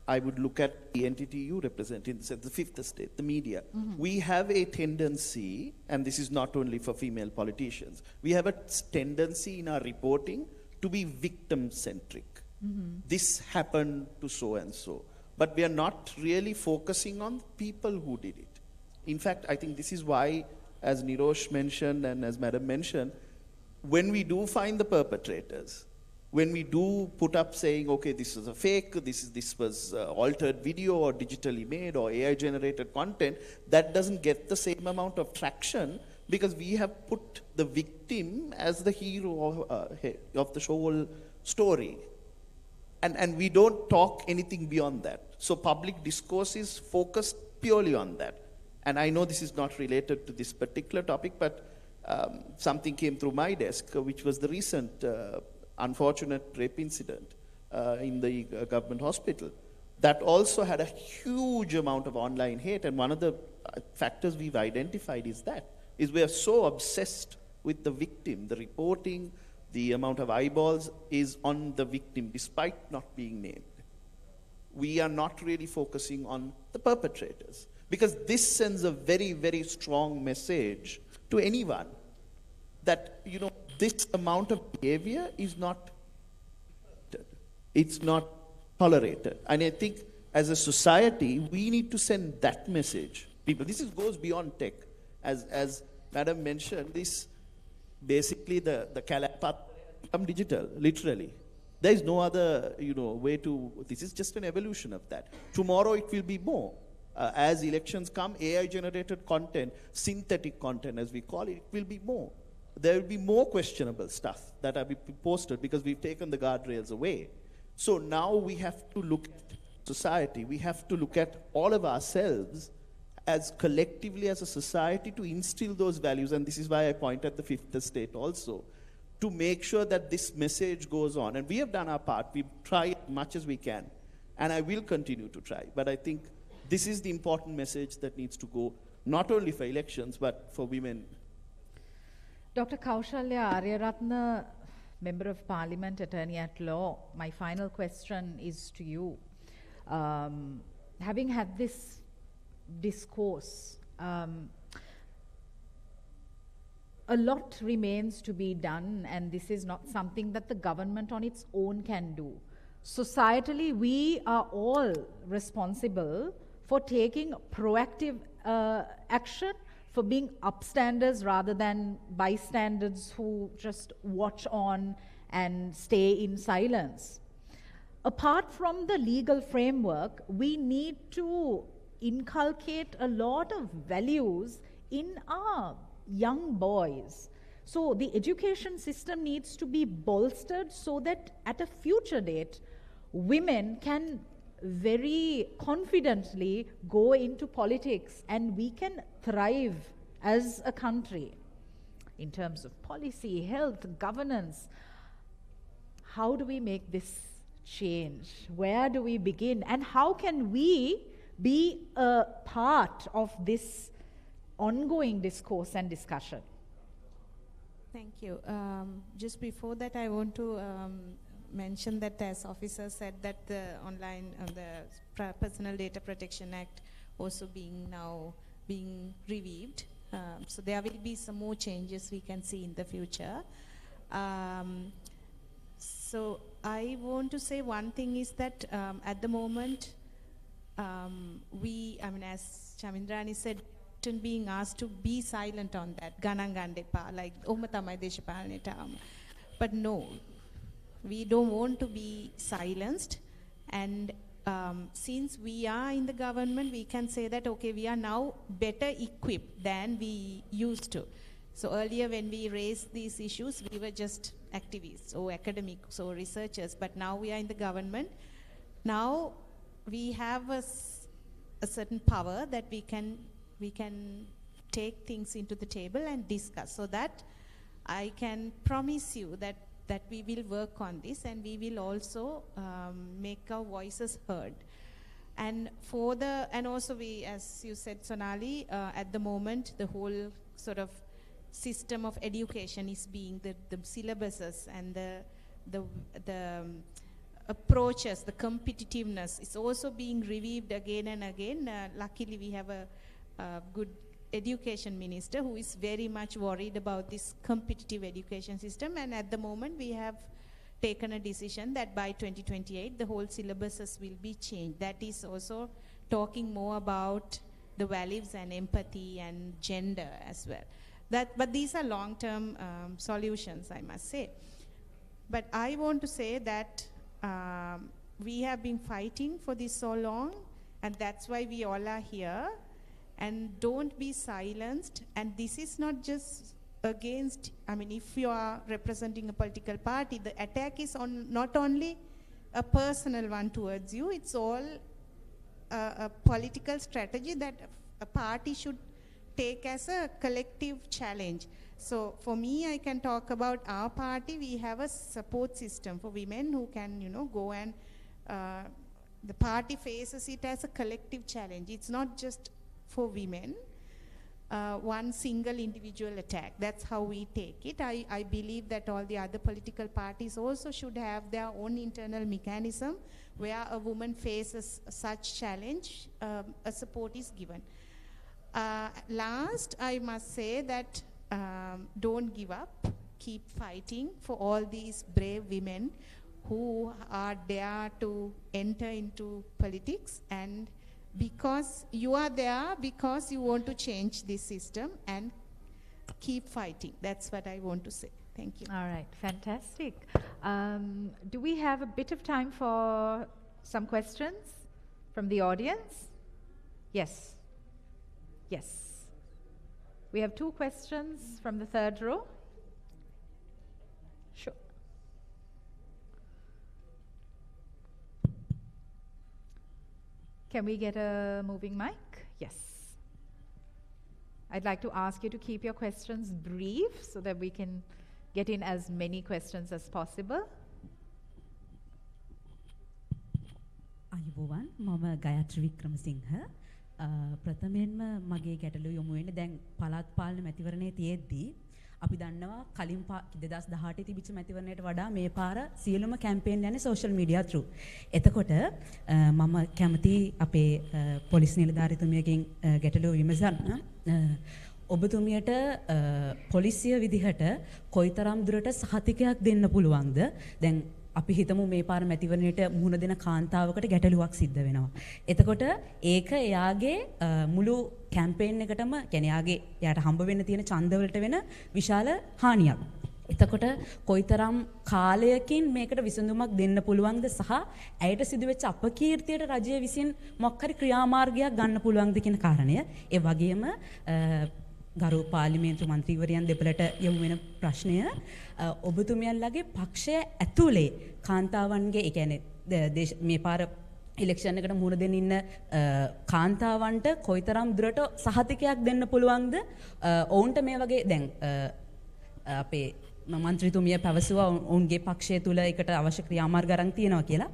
I would look at the entity you represent in the fifth estate, the media. Mm-hmm. We have a tendency, and this is not only for female politicians, we have a tendency in our reporting to be victim-centric. Mm-hmm. This happened to so-and-so. But we are not really focusing on people who did it. In fact, I think this is why, as Nirosh mentioned and as Madam mentioned, when we do find the perpetrators, when we do put up saying, okay, this is a fake, this was altered video or digitally made or AI-generated content, that doesn't get the same amount of traction because we have put the victim as the hero of the whole story. And we don't talk anything beyond that. So public discourse is focused purely on that. And I know this is not related to this particular topic, but something came through my desk, which was the recent unfortunate rape incident in the government hospital. That also had a huge amount of online hate, and one of the factors we've identified is we are so obsessed with the victim, the reporting, the amount of eyeballs is on the victim despite not being named. We are not really focusing on the perpetrators because this sends a very, very strong message to anyone that, you know, this amount of behavior is not, it's not tolerated. And I think as a society, we need to send that message. People, this goes beyond tech. As Madam mentioned, this basically the Kalapat become digital, literally. There is no other, way to, this is just an evolution of that. Tomorrow it will be more. As elections come, AI-generated content, synthetic content as we call it, it will be more. There will be more questionable stuff that will be posted because we've taken the guardrails away. So now we have to look at society. We have to look at all of ourselves as collectively as a society to instill those values. And this is why I point at the fifth estate also, to make sure that this message goes on. And we have done our part. We've tried as much as we can. And I will continue to try. But I think this is the important message that needs to go, not only for elections, but for women. Dr. Kaushalya Aryaratna, Member of Parliament, Attorney at Law, my final question is to you. Having had this discourse, a lot remains to be done, and this is not something that the government on its own can do. Societally, we are all responsible for taking proactive action, for being upstanders rather than bystanders who just watch on and stay in silence. Apart from the legal framework, we need to inculcate a lot of values in our young boys. So the education system needs to be bolstered so that at a future date, women can very confidently go into politics and we can thrive as a country in terms of policy, health, governance. How do we make this change? Where do we begin? And how can we be a part of this ongoing discourse and discussion? Thank you. Just before that, I want to mention that, as officer said, that the Personal Data Protection Act also being reviewed. So there will be some more changes we can see in the future. So I want to say one thing is that at the moment, as Chamindrani said, being asked to be silent on that, like but no, we don't want to be silenced. And since we are in the government, we can say that, okay, we are now better equipped than we used to. So earlier when we raised these issues, we were just activists or academics or researchers, but now we are in the government. Now we have a certain power that we can take things into the table and discuss. So that I can promise you that we will work on this, and we will also make our voices heard. And also we, as you said, Sonali, at the moment the whole sort of system of education is being the syllabuses and the approaches, the competitiveness is also being reviewed again and again. Luckily we have a good education minister who is very much worried about this competitive education system, and at the moment we have taken a decision that by 2028 the whole syllabuses will be changed. That is also talking more about the values and empathy and gender as well. But these are long-term solutions, I must say. But I want to say that we have been fighting for this so long, and that's why we all are here. And don't be silenced. And this is not just against, if you are representing a political party, the attack is on not only a personal one towards you, it's all a political strategy that a party should take as a collective challenge. So for me, I can talk about our party. We have a support system for women who can, go and the party faces it as a collective challenge. It's not just for women, one single individual attack. That's how we take it. I believe that all the other political parties also should have their own internal mechanism where a woman faces such challenge, a support is given. Last, I must say that don't give up. Keep fighting for all these brave women who are there to enter into politics, and because you are there because you want to change this system, and keep fighting. That's what I want to say. Thank you. All right, fantastic. Do we have a bit of time for some questions from the audience? Yes. Yes. We have 2 questions from the 3rd row. Sure. Can we get a moving mic? Yes. I'd like to ask you to keep your questions brief so that we can get in as many questions as possible. අයුබෝවන් මම ගයත්‍රි වික්‍රමසිංහ ප්‍රථමයෙන්ම මගේ ගැටලුව යොමු වෙන්නේ දැන් පළාත් පාලන මැතිවරණයේ තියෙද්දී අපි දන්නවා කලින් 2018 තිබිච්ච මැතිවරණයට වඩා මේ පාර සියලුම කැම්පේන් යන්නේ සෝෂල් මීඩියා through. එතකොට මම කැමති අපේ පොලිස් නිලධාරීතුමියකින් ගැටලුව විමසන්න. ඔබතුමියට පොලිසිය විදිහට කොයිතරම් දුරට සහතිකයක් දෙන්න පුළුවන්ද? දැන් අපි හිතමු මේ පාර මැතිවරණයට මුහුණ දෙන කාන්තාවකට ගැටලුවක් සිද්ධ වෙනවා. එතකොට ඒක එයාගේ මුළු කැම්පේන් එකටම يعني එයාට හම්බ වෙන්න තියෙන ඡන්දවලට වෙන විශාල හානියක්. එතකොට කොයිතරම් කාලයකින් මේකට විසඳුමක් දෙන්න පුළුවන්ද සහ ඇයට සිදුවෙච්ච අපකීර්තියට රජය විසින් මොකක් හරි ක්‍රියාමාර්ගයක් ගන්න පුළුවන්ද කියන කාරණය. ඒ වගේම ගරු පාර්ලිමේන්තු මන්ත්‍රීවරයන් දෙපළට යොමු වෙන ප්‍රශ්නය ඔබතුමියන්ලගේ පක්ෂය ඇතුලේ කාන්තාවන්ගේ ඒ කියන්නේ මේ පාර ඉලෙක්ෂන් එකට මුහුණ දෙන්න ඉන්න කාන්තාවන්ට කොයිතරම් දුරට සහතිකයක් දෙන්න පුළුවන්ද? ඔවුන්ට මේ වගේ දැන් අපේ මන්ත්‍රීතුමිය පැවසුවා ඔවුන්ගේ පක්ෂය තුළ එකට අවශ්‍ය ක්‍රියාමාර්ග අරන් තියෙනවා කියලා.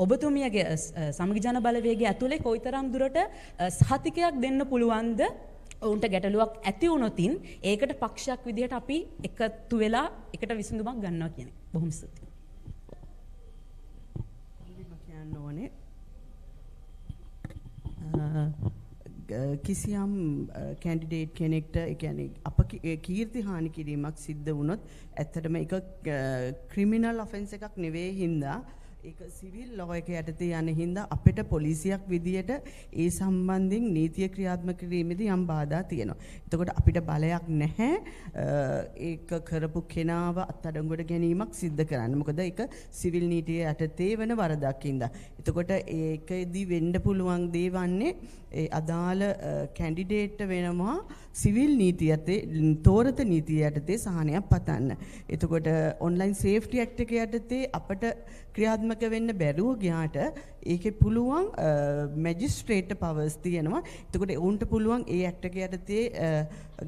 ඔබතුමියගේ සමගි ජන බලවේගය ඇතුලේ කොයිතරම් දුරට සහතිකයක් දෙන්න පුළුවන්ද ඔවුන්ට ගැටලුවක් ඇති වුණොතින් ඒකට පක්ෂයක් විදිහට අපි එකතු වෙලා එකට විසඳුමක් ගන්නවා කියන එක. බොහොම ස්තුතියි. කියන්න ඕනේ කිසියම් කැන්ඩිඩේට් කෙනෙක්ට ඒ කියන්නේ අප කීර්ති හානි කිරීමක් සිද්ධ වුණොත් ඇත්තටම ඒක ක්‍රිමිනල් ඔෆෙන්ස් එකක් නෙවෙයි හින්දා ඒක සිවිල් ලෝ එක යටතේ යන හින්දා අපිට පොලිසියක් විදියට ඒ සම්බන්ධයෙන් නීතිය ක්‍රියාත්මක කිරීමේදී යම් බාධා තියෙනවා. එතකොට අපිට බලයක් නැහැ ඒක කරපු කෙනාව අත්අඩංගුවට ගැනීමක් සිද්ධ කරන්න. මොකද ඒක සිවිල් නීතිය යටතේ වෙන වරදක් හින්දා. එතකොට ඒකෙදි වෙන්න පුළුවන් දේ වන්නේ ඒ අදාළ කැන්ඩිඩේට් වෙනවා සිවිල් නීතිය යටතේ තෝරත නීතිය යටතේ සහනයක් පතන්න. එතකොට ඔන්ලයින් සේෆ්ටි ඇක්ට් එක යටතේ අපට ක්‍රියාත්මක වෙන්න බැරුව ගියාට ඒකේ පුළුවන් මැජිස්ට්‍රේට් පවර්ස් තියෙනවා. එතකොට උන්ට පුළුවන් ඒ ඇක්ට් එක යටතේ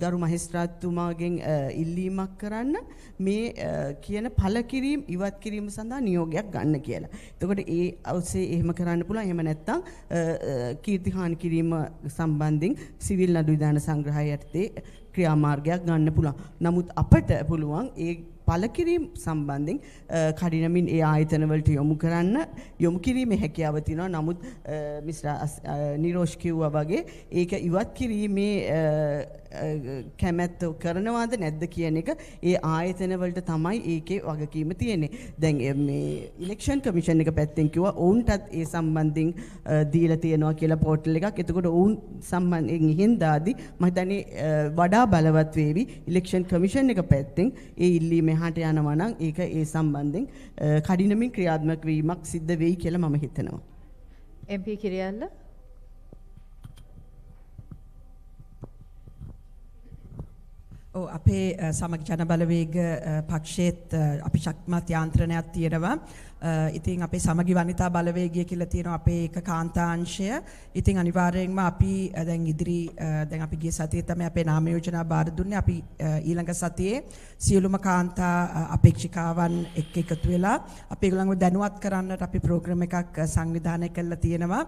ගරු මහේස්ත්‍රාත්තුමාගෙන් ඉල්ලීමක් කරන්න මේ කියන පළකිරීම ඉවත් කිරීම සඳහා නියෝගයක් ගන්න කියලා. එතකොට ඒ අවශ්‍ය එහෙම කරන්න පුළුවන්. එහෙම නැත්නම් කීර්ති හානි කිරීම සම්බන්ධයෙන් සිවිල් නඩු විධාන සංග්‍රහය යටතේ ක්‍රියාමාර්ගයක් ගන්න පුළුවන්. නමුත් අපට පුළුවන් ඒ පළකිරීම සම්බන්ධයෙන් කඩිනමින් ඒ ආයතන වලට යොමු කිරීමේ හැකියාව තියෙනවා. නමුත් මිස්ටර් නිරෝෂ් කිව්වා වගේ ඒක ඉවත් කිරීමේ කැමැත්ත කරනවාද නැද්ද කියන එක ඒ ආයතන වලට තමයි ඒකේ වගකීම තියෙන්නේ. දැන් මේ ඉලෙක්ෂන් කමිෂන් එක පැත්තෙන් කිව්වා ඔවුන්ටත් ඒ සම්බන්ධයෙන් දීලා තියෙනවා කියලා පෝටල් එකක්. එතකොට ඔවුන් සම්බන්ධයෙන් හින්දාදී මම හිතන්නේ වඩා බලවත් වේවි ඉලෙක්ෂන් කමිෂන් එක පැත්තෙන් ඒ ඉල්ලීම එහාට යනවා නම් ඒක ඒ සම්බන්ධයෙන් කඩිනමින් ක්‍රියාත්මක වීමක් සිද්ධ වෙයි කියලා මම හිතනවා. MP කිරියල්ල අපේ සමග ජන බලවේග පක්ෂයේත් අපි ශක්තිමත් යාන්ත්‍රණයක් තියෙනවා. ඉතින් අපේ සමගි වනිතා බලවේගය කියලා තියෙනවා අපේ එක කාන්තාංශය. ඉතින් අනිවාර්යයෙන්ම අපි දැන් අපි ගිය සතියේ තමයි අපේ නාම යෝජනා බාර දුන්නේ. අපි ඊළඟ සතියේ සියලුම කාන්තා අපේක්ෂිකාවන් එක්ක එකතු වෙලා අපි ඒගොල්ලන්ව දැනුවත් කරන්නට අපි ප්‍රෝග්‍රෑම් එකක් සංවිධානය කරලා තියෙනවා.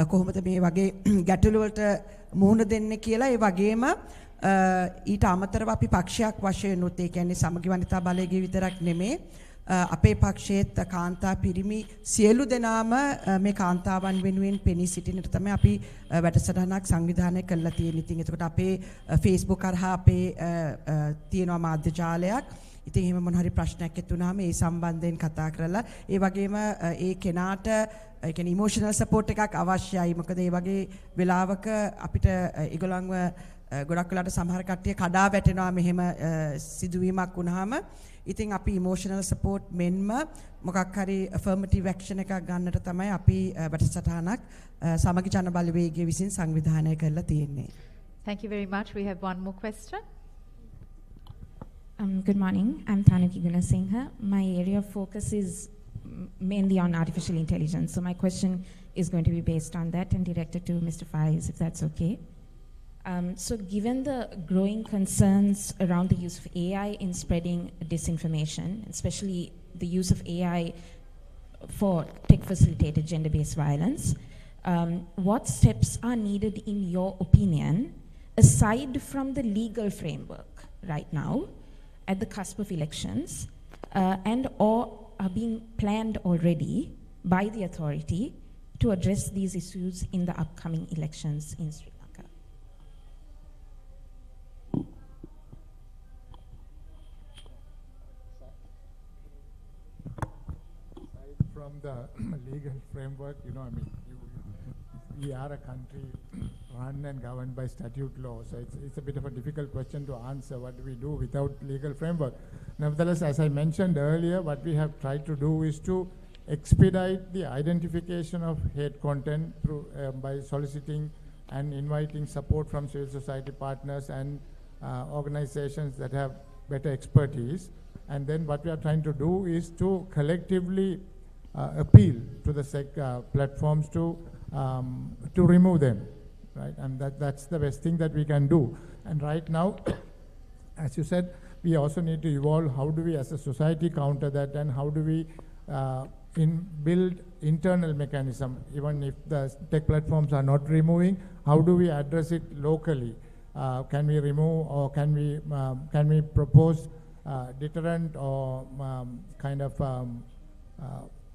කොහොමද මේ වගේ ගැටලු වලට මුහුණ දෙන්නේ කියලා. ඒ වගේම ඊට අමතරව අපි පක්ෂයක් වශයෙන් උත් ඒ කියන්නේ සමගි වනිතා බලවේගය විතරක් නෙමේ අපේ පක්ෂයේත් කාන්තා පිරිමි සියලු දෙනාම මේ කාන්තාවන් වෙනුවෙන් පෙනී සිටින්නට තමයි අපි වැඩසටහනක් සංවිධානය කරලා තියෙන්නේ. ඉතින් එතකොට අපේ Facebook කරහා අපේ තියෙනවා මාධ්‍ය ජාලයක්. ඉතින් එහෙම මොන හරි ප්‍රශ්නයක් ඇති වුණාම ඒ සම්බන්ධයෙන් කතා කරලා ඒ වගේම ඒ කෙනාට ඒ කියන්නේ ඉමෝෂනල් සපෝට් එකක් අවශ්‍යයි. මොකද ඒ වගේ වෙලාවක අපිට ඒගොල්ලන්ව ගොඩක් වෙලාට සමහර කට්ටිය කඩා වැටෙනවා මෙහෙම සිදුවීමක් වුණාම. ඉතින් අපි ඉමෝෂනල් සපෝට් මෙන්ම මොකක් හරි affirmative action එකක් ගන්නට තමයි අපි වැඩසටහනක් සමගි ජන බලවේගය විසින් සංවිධානය කරලා තියෙන්නේ. Thank you very much. We have one more question. Good morning. I'm Tanuki Gunasinghe. My area of focus is mainly on artificial intelligence. So my question is going to be based on that and directed to Mr. Faiz, if that's okay. So given the growing concerns around the use of AI in spreading disinformation, especially the use of AI for tech-facilitated gender-based violence, what steps are needed in your opinion, aside from the legal framework right now, at the cusp of elections, and or are being planned already by the authority to address these issues in the upcoming elections in Sri Lanka? From the legal framework, I mean, we are a country run and governed by statute law, so it's a bit of a difficult question to answer. What do we do without legal framework? Nevertheless, as I mentioned earlier, what we have tried to do is to expedite the identification of hate content through by soliciting and inviting support from civil society partners and organizations that have better expertise. And then what we are trying to do is to collectively appeal to the platforms to remove them, right? And that's the best thing that we can do. And right now, as you said, we also need to evolve how do we as a society counter that, and how do we build internal mechanism, even if the tech platforms are not removing, how do we address it locally? Can we remove, or can we propose deterrent or kind of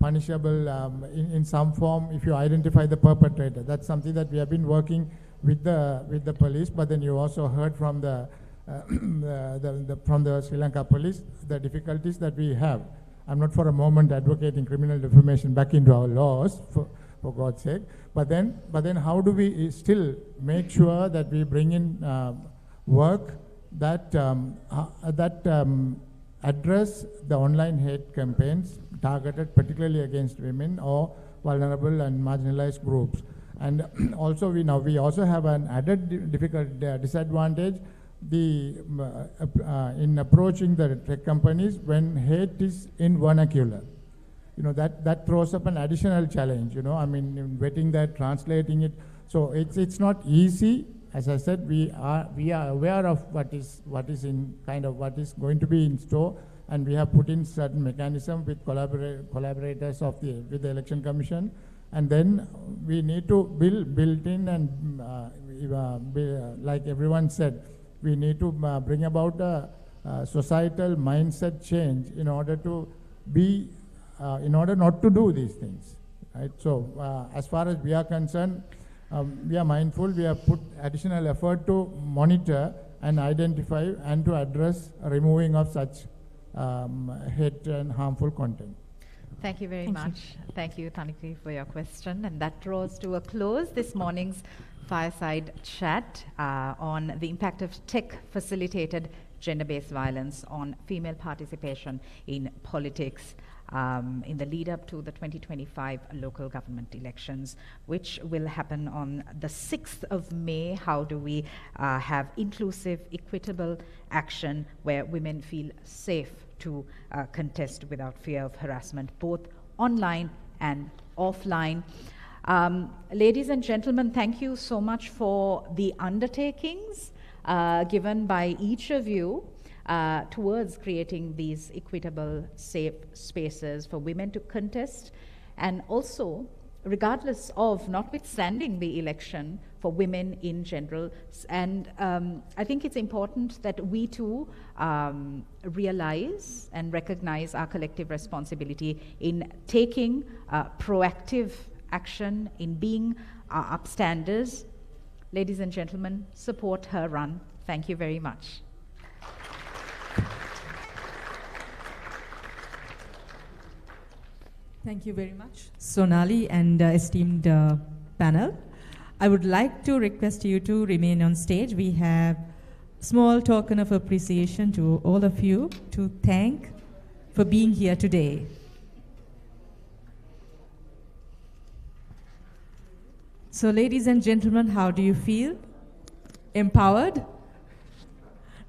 punishable in some form if you identify the perpetrator? That's something that we have been working with the police, but then you also heard from from the Sri Lanka police the difficulties that we have. I'm not for a moment advocating criminal defamation back into our laws, for God's sake, but then how do we still make sure that we bring in work that address the online hate campaigns targeted particularly against women or vulnerable and marginalized groups. And also we also have an added disadvantage in approaching the tech companies when hate is in vernacular. That throws up an additional challenge, I mean, in vetting that, translating it. So it's not easy. As I said, we are aware of what is going to be in store, and we have put in certain mechanism with collaborators with the Election Commission, and then we need to build in and like everyone said, we need to bring about a societal mindset change in order not to do these things, right? So as far as we are concerned, we are mindful. We have put additional effort to monitor and identify and to address removing of such hate and harmful content. Thank you very much. Thank you, Taniki, for your question. And that draws to a close this morning's fireside chat on the impact of tech-facilitated gender-based violence on female participation in politics in the lead-up to the 2025 local government elections, which will happen on the 6th of May. How do we have inclusive, equitable action where women feel safe to contest without fear of harassment, both online and offline? Ladies and gentlemen, thank you so much for the undertakings given by each of you towards creating these equitable, safe spaces for women to contest, and also, regardless of, notwithstanding the election, for women in general. And I think it's important that we too realize and recognize our collective responsibility in taking proactive action, in being upstanders. Ladies and gentlemen, support her run. Thank you very much. Thank you very much, Sonali and esteemed panel. I would like to request you to remain on stage. We have a small token of appreciation to all of you to thank for being here today. So, ladies and gentlemen, how do you feel? Empowered?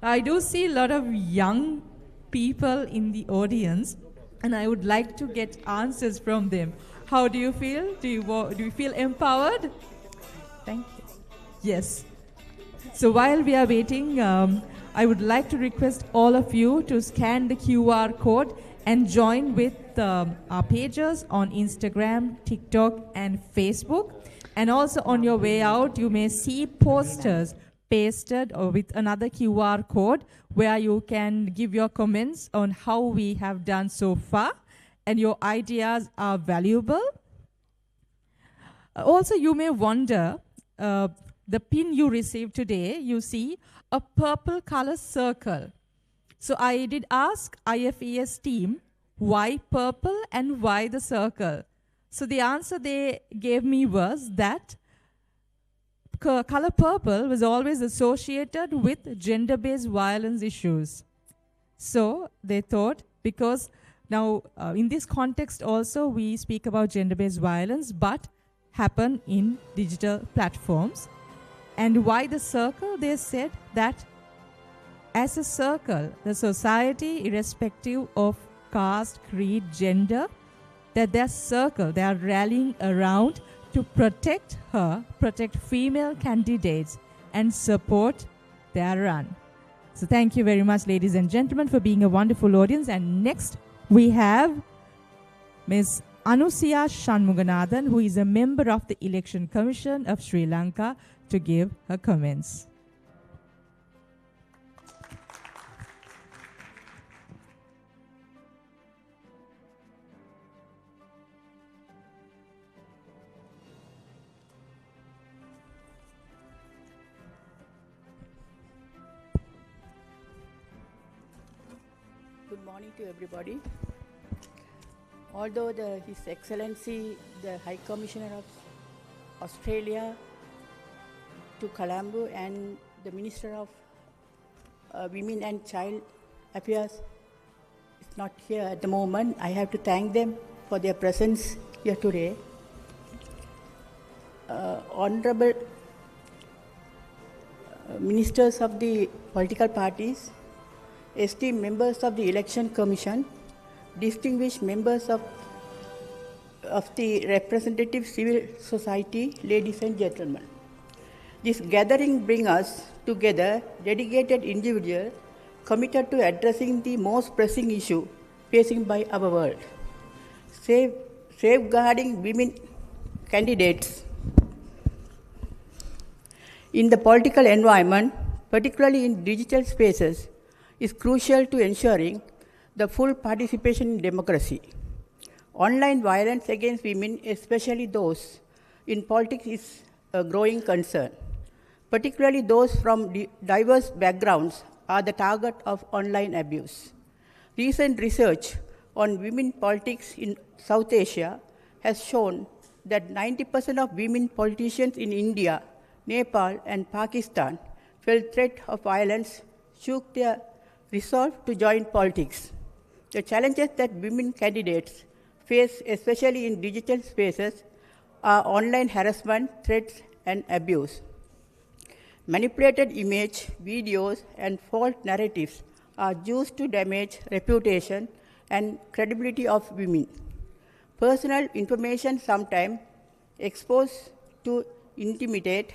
I do see a lot of young people in the audience, and I would like to get answers from them. How do you feel? Do you feel empowered? Thank you. Yes. So while we are waiting, I would like to request all of you to scan the QR code and join with our pages on Instagram, TikTok, and Facebook. And also on your way out, you may see posters pasted or with another QR code where you can give your comments on how we have done so far, and your ideas are valuable. Also, you may wonder, the pin you received today, you see a purple color circle. So I did ask IFES team, why purple and why the circle? So the answer they gave me was that color purple was always associated with gender-based violence issues. So they thought, because now in this context also we speak about gender-based violence, but happen in digital platforms. And why the circle? They said that as a circle, the society, irrespective of caste, creed, gender, that their circle, they are rallying around to protect her, protect female candidates, and support their run. So thank you very much, ladies and gentlemen, for being a wonderful audience. And next we have Ms. Anusiya Shanmuganathan, who is a member of the Election Commission of Sri Lanka, to give her comments. Good morning to everybody. Although His Excellency, the High Commissioner of Australia to Colombo and the Minister of Women and Child Affairs is not here at the moment, I have to thank them for their presence here today. Honorable ministers of the political parties, esteemed members of the Election Commission, distinguished members of the representative civil society, ladies and gentlemen. This gathering brings us together dedicated individuals committed to addressing the most pressing issue facing by our world, safeguarding women candidates in the political environment, particularly in digital spaces, is crucial to ensuring the full participation in democracy. Online violence against women, especially those in politics, is a growing concern. Particularly those from diverse backgrounds are the target of online abuse. Recent research on women politics in South Asia has shown that 90% of women politicians in India, Nepal, and Pakistan felt threat of violence, shook their resolve to join politics. The challenges that women candidates face, especially in digital spaces, are online harassment, threats, and abuse. Manipulated images, videos, and false narratives are used to damage reputation and credibility of women. Personal information sometimes exposed to intimidate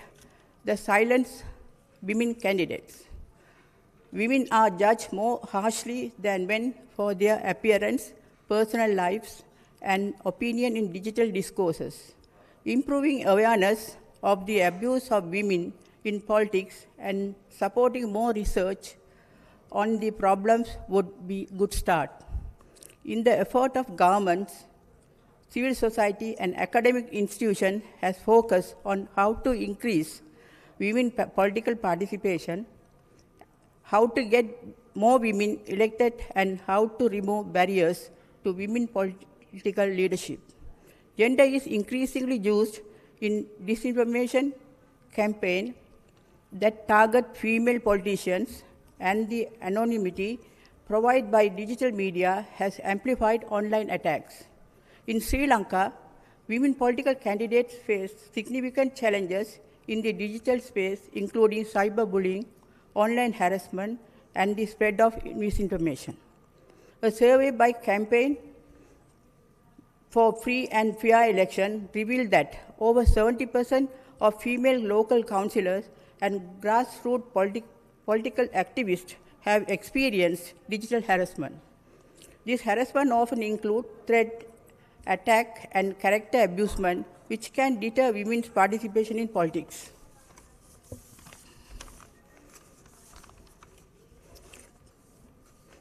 the silence women candidates. Women are judged more harshly than men for their appearance, personal lives, and opinion in digital discourses. Improving awareness of the abuse of women in politics and supporting more research on the problems would be a good start. In the effort of governments, civil society, and academic institutions has focused on how to increase women political participation, how to get more women elected, and how to remove barriers to women political leadership. Gender is increasingly used in disinformation campaigns that target female politicians, and the anonymity provided by digital media has amplified online attacks. In Sri Lanka, women political candidates face significant challenges in the digital space, including cyberbullying, online harassment, and the spread of misinformation. A survey by Campaign for Free and Fair Election revealed that over 70% of female local councillors and grassroots political activists have experienced digital harassment. This harassment often includes threat, attack, and character abusement, which can deter women's participation in politics.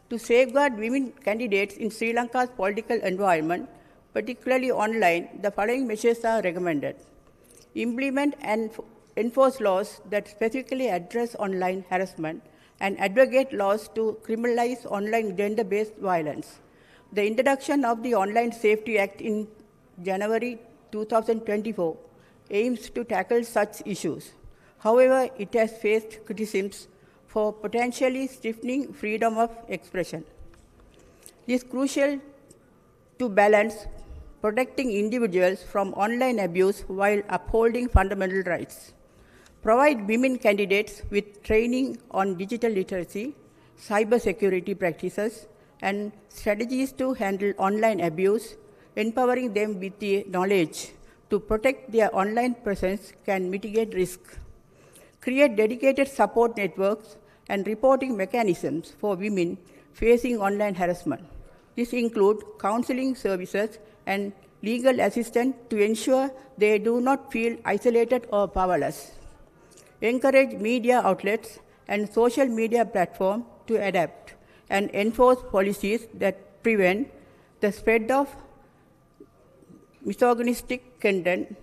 To safeguard women candidates in Sri Lanka's political environment, particularly online, the following measures are recommended. Implement and enforce laws that specifically address online harassment and advocate laws to criminalize online gender-based violence. The introduction of the Online Safety Act in January 2024 aims to tackle such issues. However, it has faced criticisms for potentially stifling freedom of expression. It is crucial to balance protecting individuals from online abuse while upholding fundamental rights. Provide women candidates with training on digital literacy, cybersecurity practices, and strategies to handle online abuse. Empowering them with the knowledge to protect their online presence can mitigate risk. Create dedicated support networks and reporting mechanisms for women facing online harassment. This includes counseling services and legal assistance to ensure they do not feel isolated or powerless. Encourage media outlets and social media platforms to adapt and enforce policies that prevent the spread of misogynistic content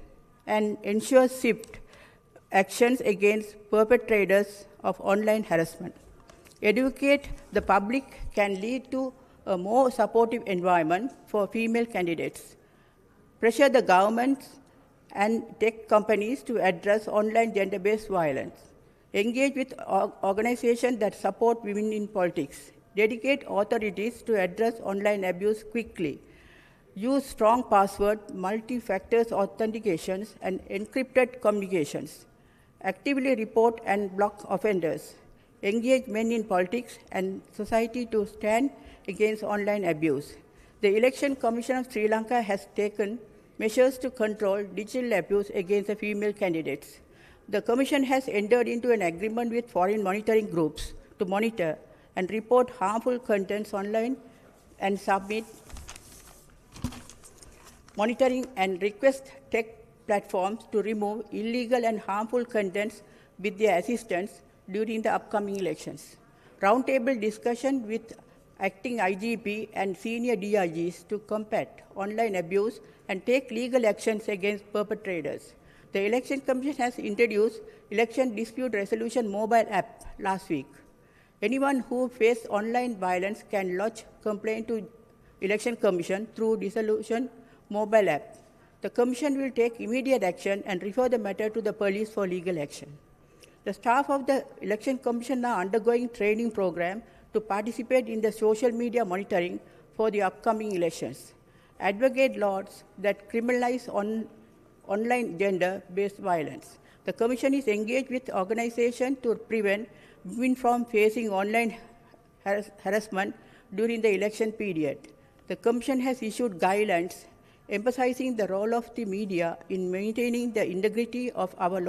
and ensure swift actions against perpetrators of online harassment. Educate the public can lead to a more supportive environment for female candidates. Pressure the governments and tech companies to address online gender-based violence. Engage with organizations that support women in politics. Dedicate authorities to address online abuse quickly. Use strong password, multi-factor authentications, and encrypted communications. Actively report and block offenders. Engage men in politics and society to stand against online abuse. The Election Commission of Sri Lanka has taken measures to control digital abuse against the female candidates. The Commission has entered into an agreement with foreign monitoring groups to monitor and report harmful contents online and submit monitoring and request tech platforms to remove illegal and harmful contents with their assistance during the upcoming elections. Roundtable discussion with acting IGP and senior DIGs to combat online abuse and take legal actions against perpetrators. The Election Commission has introduced Election Dispute Resolution mobile app last week. Anyone who faces online violence can lodge complaint to Election Commission through Dissolution mobile app. The Commission will take immediate action and refer the matter to the police for legal action. The staff of the Election Commission are undergoing training program to participate in the social media monitoring for the upcoming elections. Advocate laws that criminalize online gender-based violence. The Commission is engaged with organizations to prevent women from facing online harassment during the election period. The Commission has issued guidelines emphasizing the role of the media in maintaining the integrity of our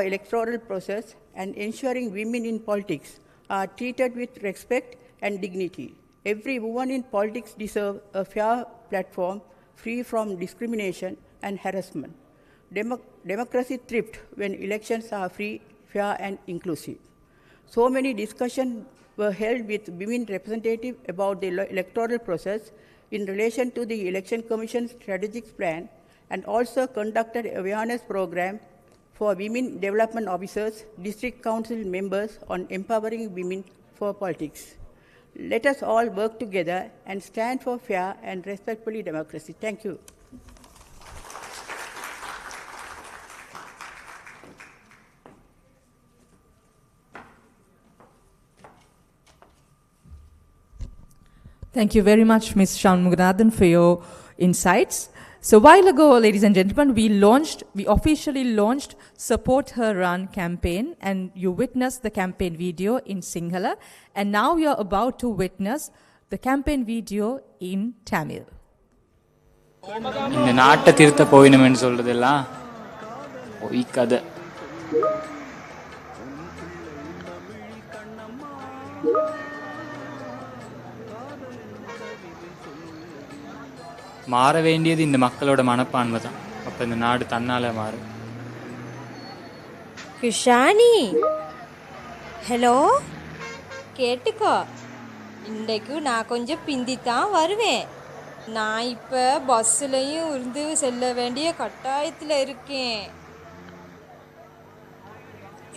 electoral process and ensuring women in politics are treated with respect and dignity. Every woman in politics deserves a fair platform free from discrimination and harassment. Democracy thrives when elections are free, fair, and inclusive. So many discussions were held with women representatives about the electoral process in relation to the Election Commission's strategic plan, and also conducted awareness program for women development officers, district council members on empowering women for politics. Let us all work together and stand for fair and respectful democracy. Thank you. Thank you very much, Ms. Shanmuganathan, for your insights. So a while ago, ladies and gentlemen, we officially launched Support Her Run campaign, and you witnessed the campaign video in Sinhala, and now we are about to witness the campaign video in Tamil. இந்த நாட்டை திருத்த போயினமென்னு சொல்றதெல்லாம் பொய் கதை. மாற வேண்டியது இந்த மக்களோட மனப்பான்மை தான். அப்போ இந்த நாடு தன்னால மாறும். கிருஷானி, ஹலோ, கேட்டுக்கோ. இன்றைக்கு நான் கொஞ்சம் பிந்தித்தான் வருவேன். நான் இப்போ பஸ்ஸுலையும் இருந்து செல்ல வேண்டிய கட்டாயத்தில் இருக்கேன்.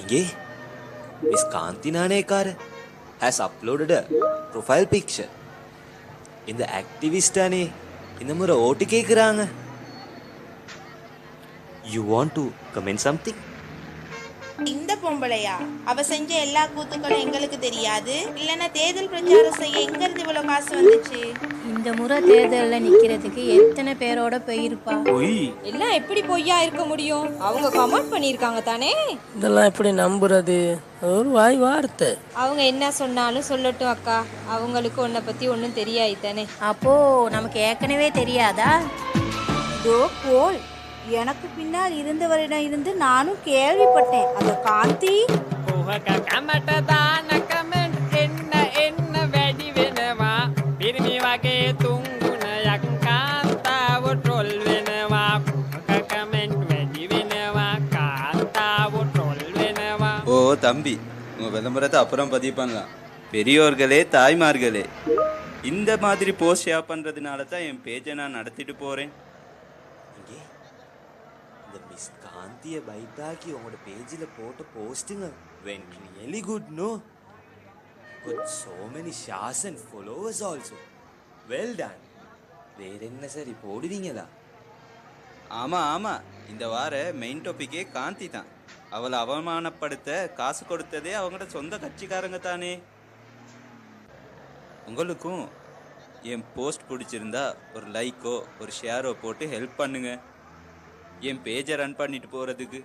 Inge, Miss Kanti Nanekar has uploaded a profile picture. In the activist ane indamura vote kekranga. You want to comment something? இந்த பொம்பளையா? அவ செஞ்ச எல்லா கூத்துக்களும் எங்களுக்கு தெரியாது. இல்லைன்னா தேர்தல் பிரச்சாரம் செய்ய எங்க இருந்து இவ்வளவு காசு வந்துச்சு? இந்த முறை தேர்தலில் நிக்கிறதுக்கு எத்தனை பேரோட போயிருப்பா? எல்லாம் எப்படி பொய்யா இருக்க முடியும்? அவங்க கமெண்ட் பண்ணியிருக்காங்க தானே. இதெல்லாம் எப்படி நம்புறது? ஒரு வாய் வார்த்தை. அவங்க என்ன சொன்னாலும் சொல்லட்டும் அக்கா. அவங்களுக்கு உன்னை பத்தி ஒன்றும் தெரியாது தானே. அப்போ நமக்கு ஏற்கனவே தெரியாதா? இதோ போல் எனக்கு பின்னால் இருந்தவரிடம் இருந்து நானும் கேள்விப்பட்டேன். அந்த காந்தி කුහක කැමට දාන කමෙන්ට් එන්න වැඩි වෙනවා පිරිමි වගේ තුන්ගුණයක් කාන්තාව ට්‍රොල් වෙනවා කුහක කමෙන්ට් වැඩි වෙනවා කාන්තාව ட்ரோல் වෙනවා ஓ தம்பி உங்க விளம்பரத்தை அப்புறம் பதிவு பண்ணலாம் பெரியோர்களே தாய்மார்களே இந்த மாதிரி போஸ்ட் ஷேர் பண்றதுனால தான் என் பேஜை நான் நடத்திட்டு போறேன் இங்கே இந்த மிஸ் காந்திய பைட்டாக்கி உங்களோட பேஜில் போட்ட போஸ்ட்டுங்க went really good no got so many shares and followers also well done வேற என்ன சரி போடுவீங்களா ஆமா ஆமா இந்த வார மெயின் டாபிக்கே காந்தி தான் அவளை அவமானப்படுத்த காசு கொடுத்ததே அவங்களோட சொந்த கட்சிக்காரங்க தானே உங்களுக்கும் என் போஸ்ட் பிடிச்சிருந்தா ஒரு லைக்கோ ஒரு ஷேரோ போட்டு ஹெல்ப் பண்ணுங்க என் பேஜை ரன் பண்ணிட்டு போறதுக்கு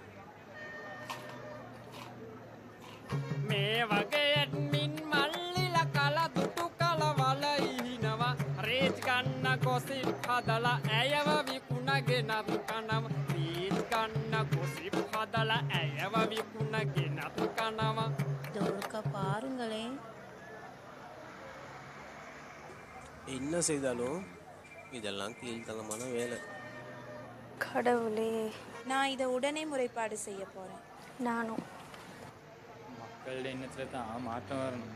මේ වගේ ඇඩ්මින් මල්ලිලා කල දුටු කල වල ඉහිනවා රේජ් ගන්න ගොසිප් හදලා ඇයව විකුණගෙනත් කනවා රේජ් ගන්න ගොසිප් හදලා ඇයව විකුණගෙනත් කනවා දෝර්ක பாருங்களே என்ன செய்தாலும் இதெல்லாம் கீழ்த்தனமான வேலை கடவுளே நான் இதை உடனே முறைப்பாடு செய்ய போறேன் நானும் மக்களோட எண்ணத்தில் தான் மாற்றம் வரணும்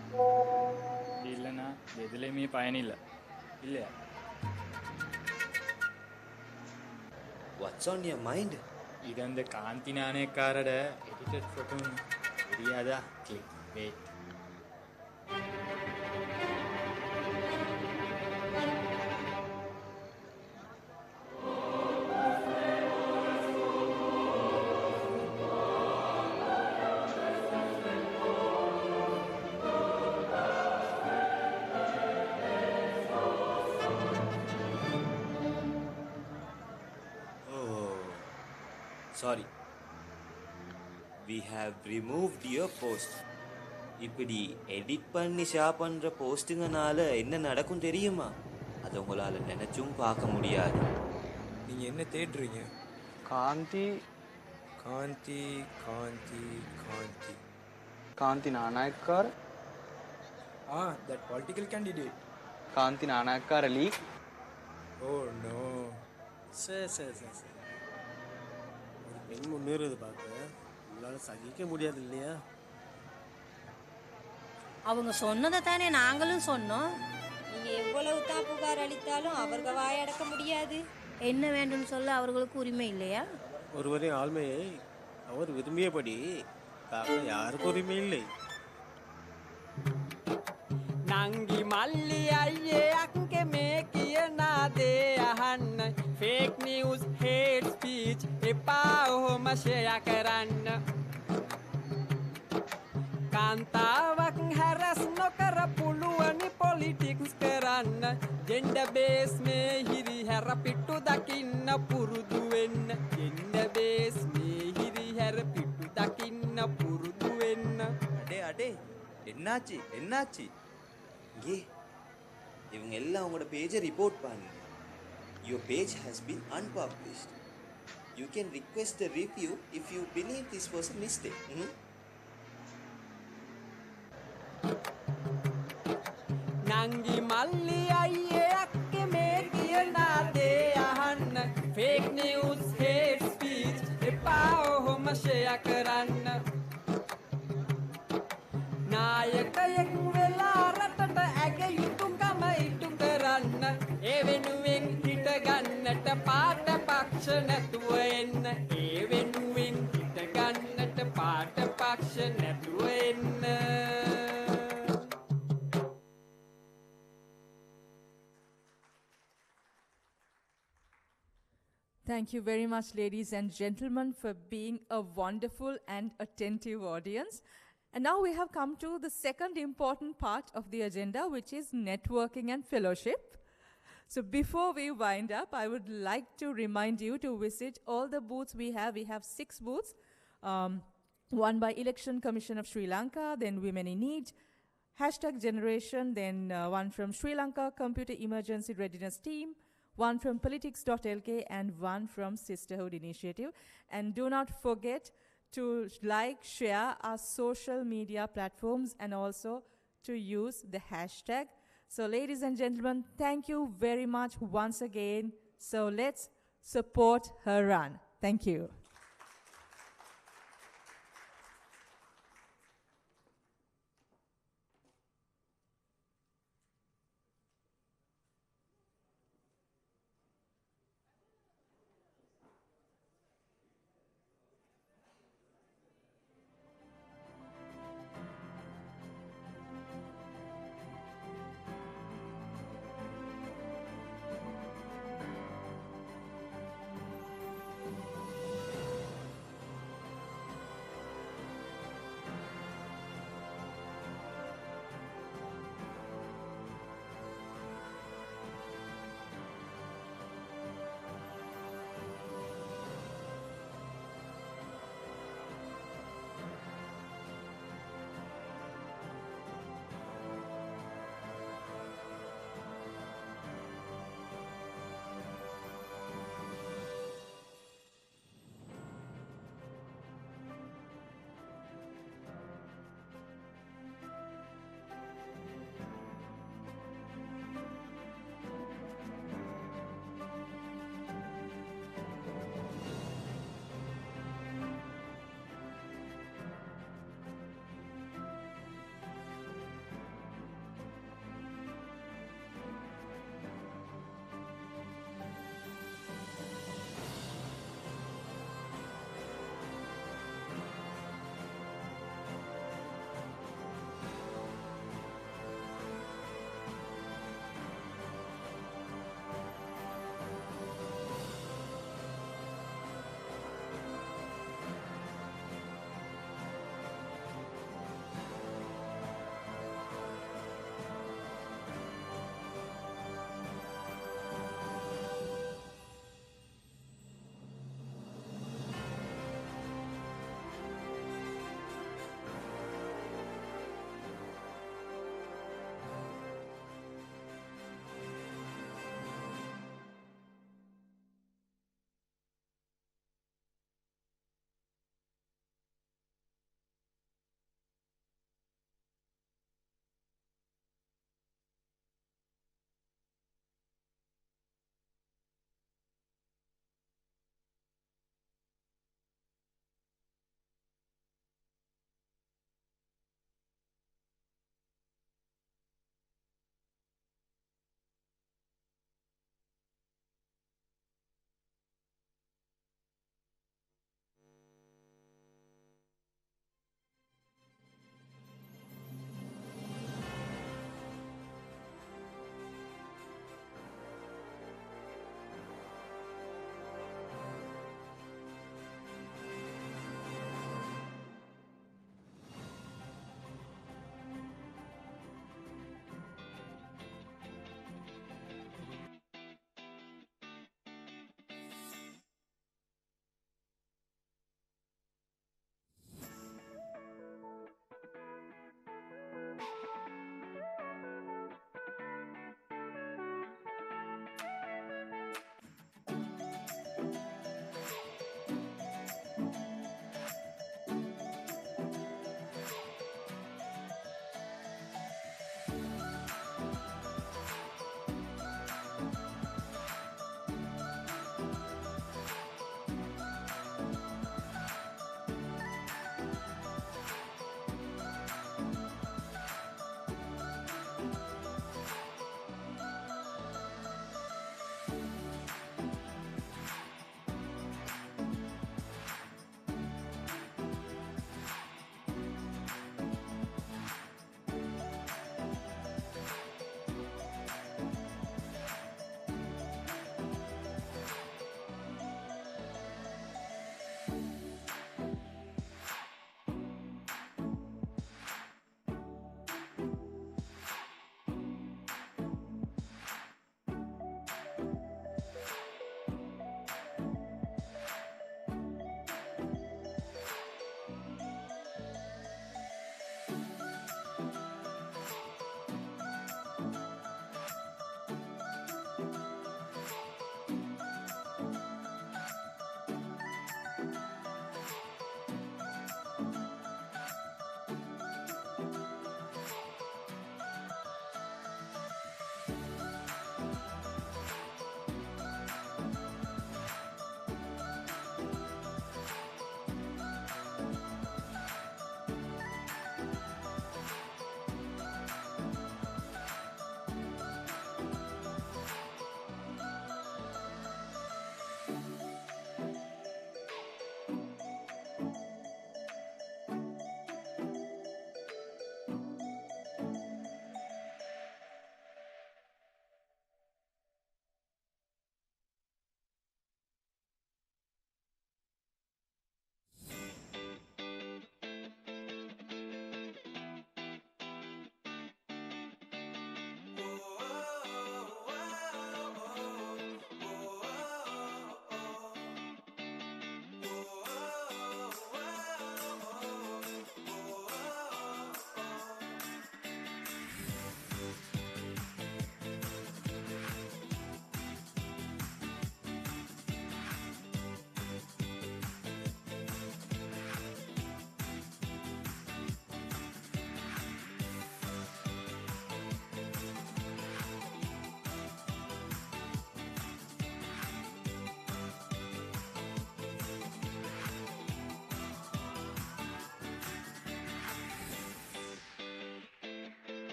இல்லைன்னா எதுலேயுமே பயனில்லை இல்லையா What's on your mind? இது அந்த காந்தி நாணயக்காரோட எடிட்டட் ஃபோட்டோ தெரியாதா click wait Sorry. We have removed your post. இப்படி எடிட் பண்ணி ஷேர் பண்ணுற போஸ்ட்டுங்கனால என்ன நடக்கும் தெரியுமா அதை உங்களால் நினச்சும் பார்க்க முடியாது நீங்கள் என்ன தேடுறீங்க Gandhi Gandhi Gandhi Gandhi Gandhi Nanayakkara that political candidate Gandhi Nanayakkara league oh no சரி சரி சரி சரி ஒரு பெண் முன்னேறுவது பார்க்க உங்களால் சகிக்க முடியாது இல்லையா அவங்க சொன்னதை தானே நாங்களும் சொன்னோம் நீங்க எவ்வளவு தான் புகார் அளித்தாலும் அவர்கள் வாயடக்க முடியாது என்ன வேண்டும் சொல்ல அவர்களுக்கு உரிமை இல்லையா ஒருவரின் ஆழ்மையை அவர் விரும்பியபடி காக்க யாருக்கும் உரிமை இல்லை නංගි මල්ලි අයියේ අක්කේ මේ කියනා දේ අහන්න ෆේක් නිවුස් හේට් ස්පීච් එපා ඔහොම ෂෙයා කරන්න කාන්තාවක් හැරස් නොකර පුළුවනි පොලිටික්ස් කරන්න ජෙන්ඩර් බේස් මේ හිරි හැර පිට්ටු දකින්න පුරුදු වෙන්න ජෙන්ඩර් බේස් මේ හිරි හැර පිට්ටු දකින්න පුරුදු වෙන්න அடே அடே என்னாச்சு என்னாச்சு இங்கே இவங்க எல்லாம் அவங்களோட பேஜை ரிப்போர்ட் பண்ணுங்க your page has been unpublished you can request a review if you believe this was a mistake නංගි මල්ලි අයියේ අක්කේ මේ කියනා දේ අහන්න ෆේක් නිවුස් හේට් ස්පීච් එපා ඔහොම ෂෙයා කරන්න නායකයෙක් වෙලා රටට ඇගයුතුකම ඉටු කරන්න ඒ වෙනුවෙන් හිට ගන්නට පාට පක්ෂ නැතුව එන්න ඒ වෙනුවෙන් හිට ගන්නට පාට පක්ෂ නැතුව එන්න Thank you very much, ladies and gentlemen, for being a wonderful and attentive audience. And now we have come to the second important part of the agenda, which is networking and fellowship. So before we wind up, I would like to remind you to visit all the booths we have. We have 6 booths, one by Election Commission of Sri Lanka, then Women in Need, #Generation, then one from Sri Lanka Computer Emergency Readiness Team, one from politics.lk, and one from Sisterhood Initiative. And do not forget to like, share our social media platforms, and also to use the hashtag. So ladies and gentlemen, thank you very much once again. So let's support her run. Thank you.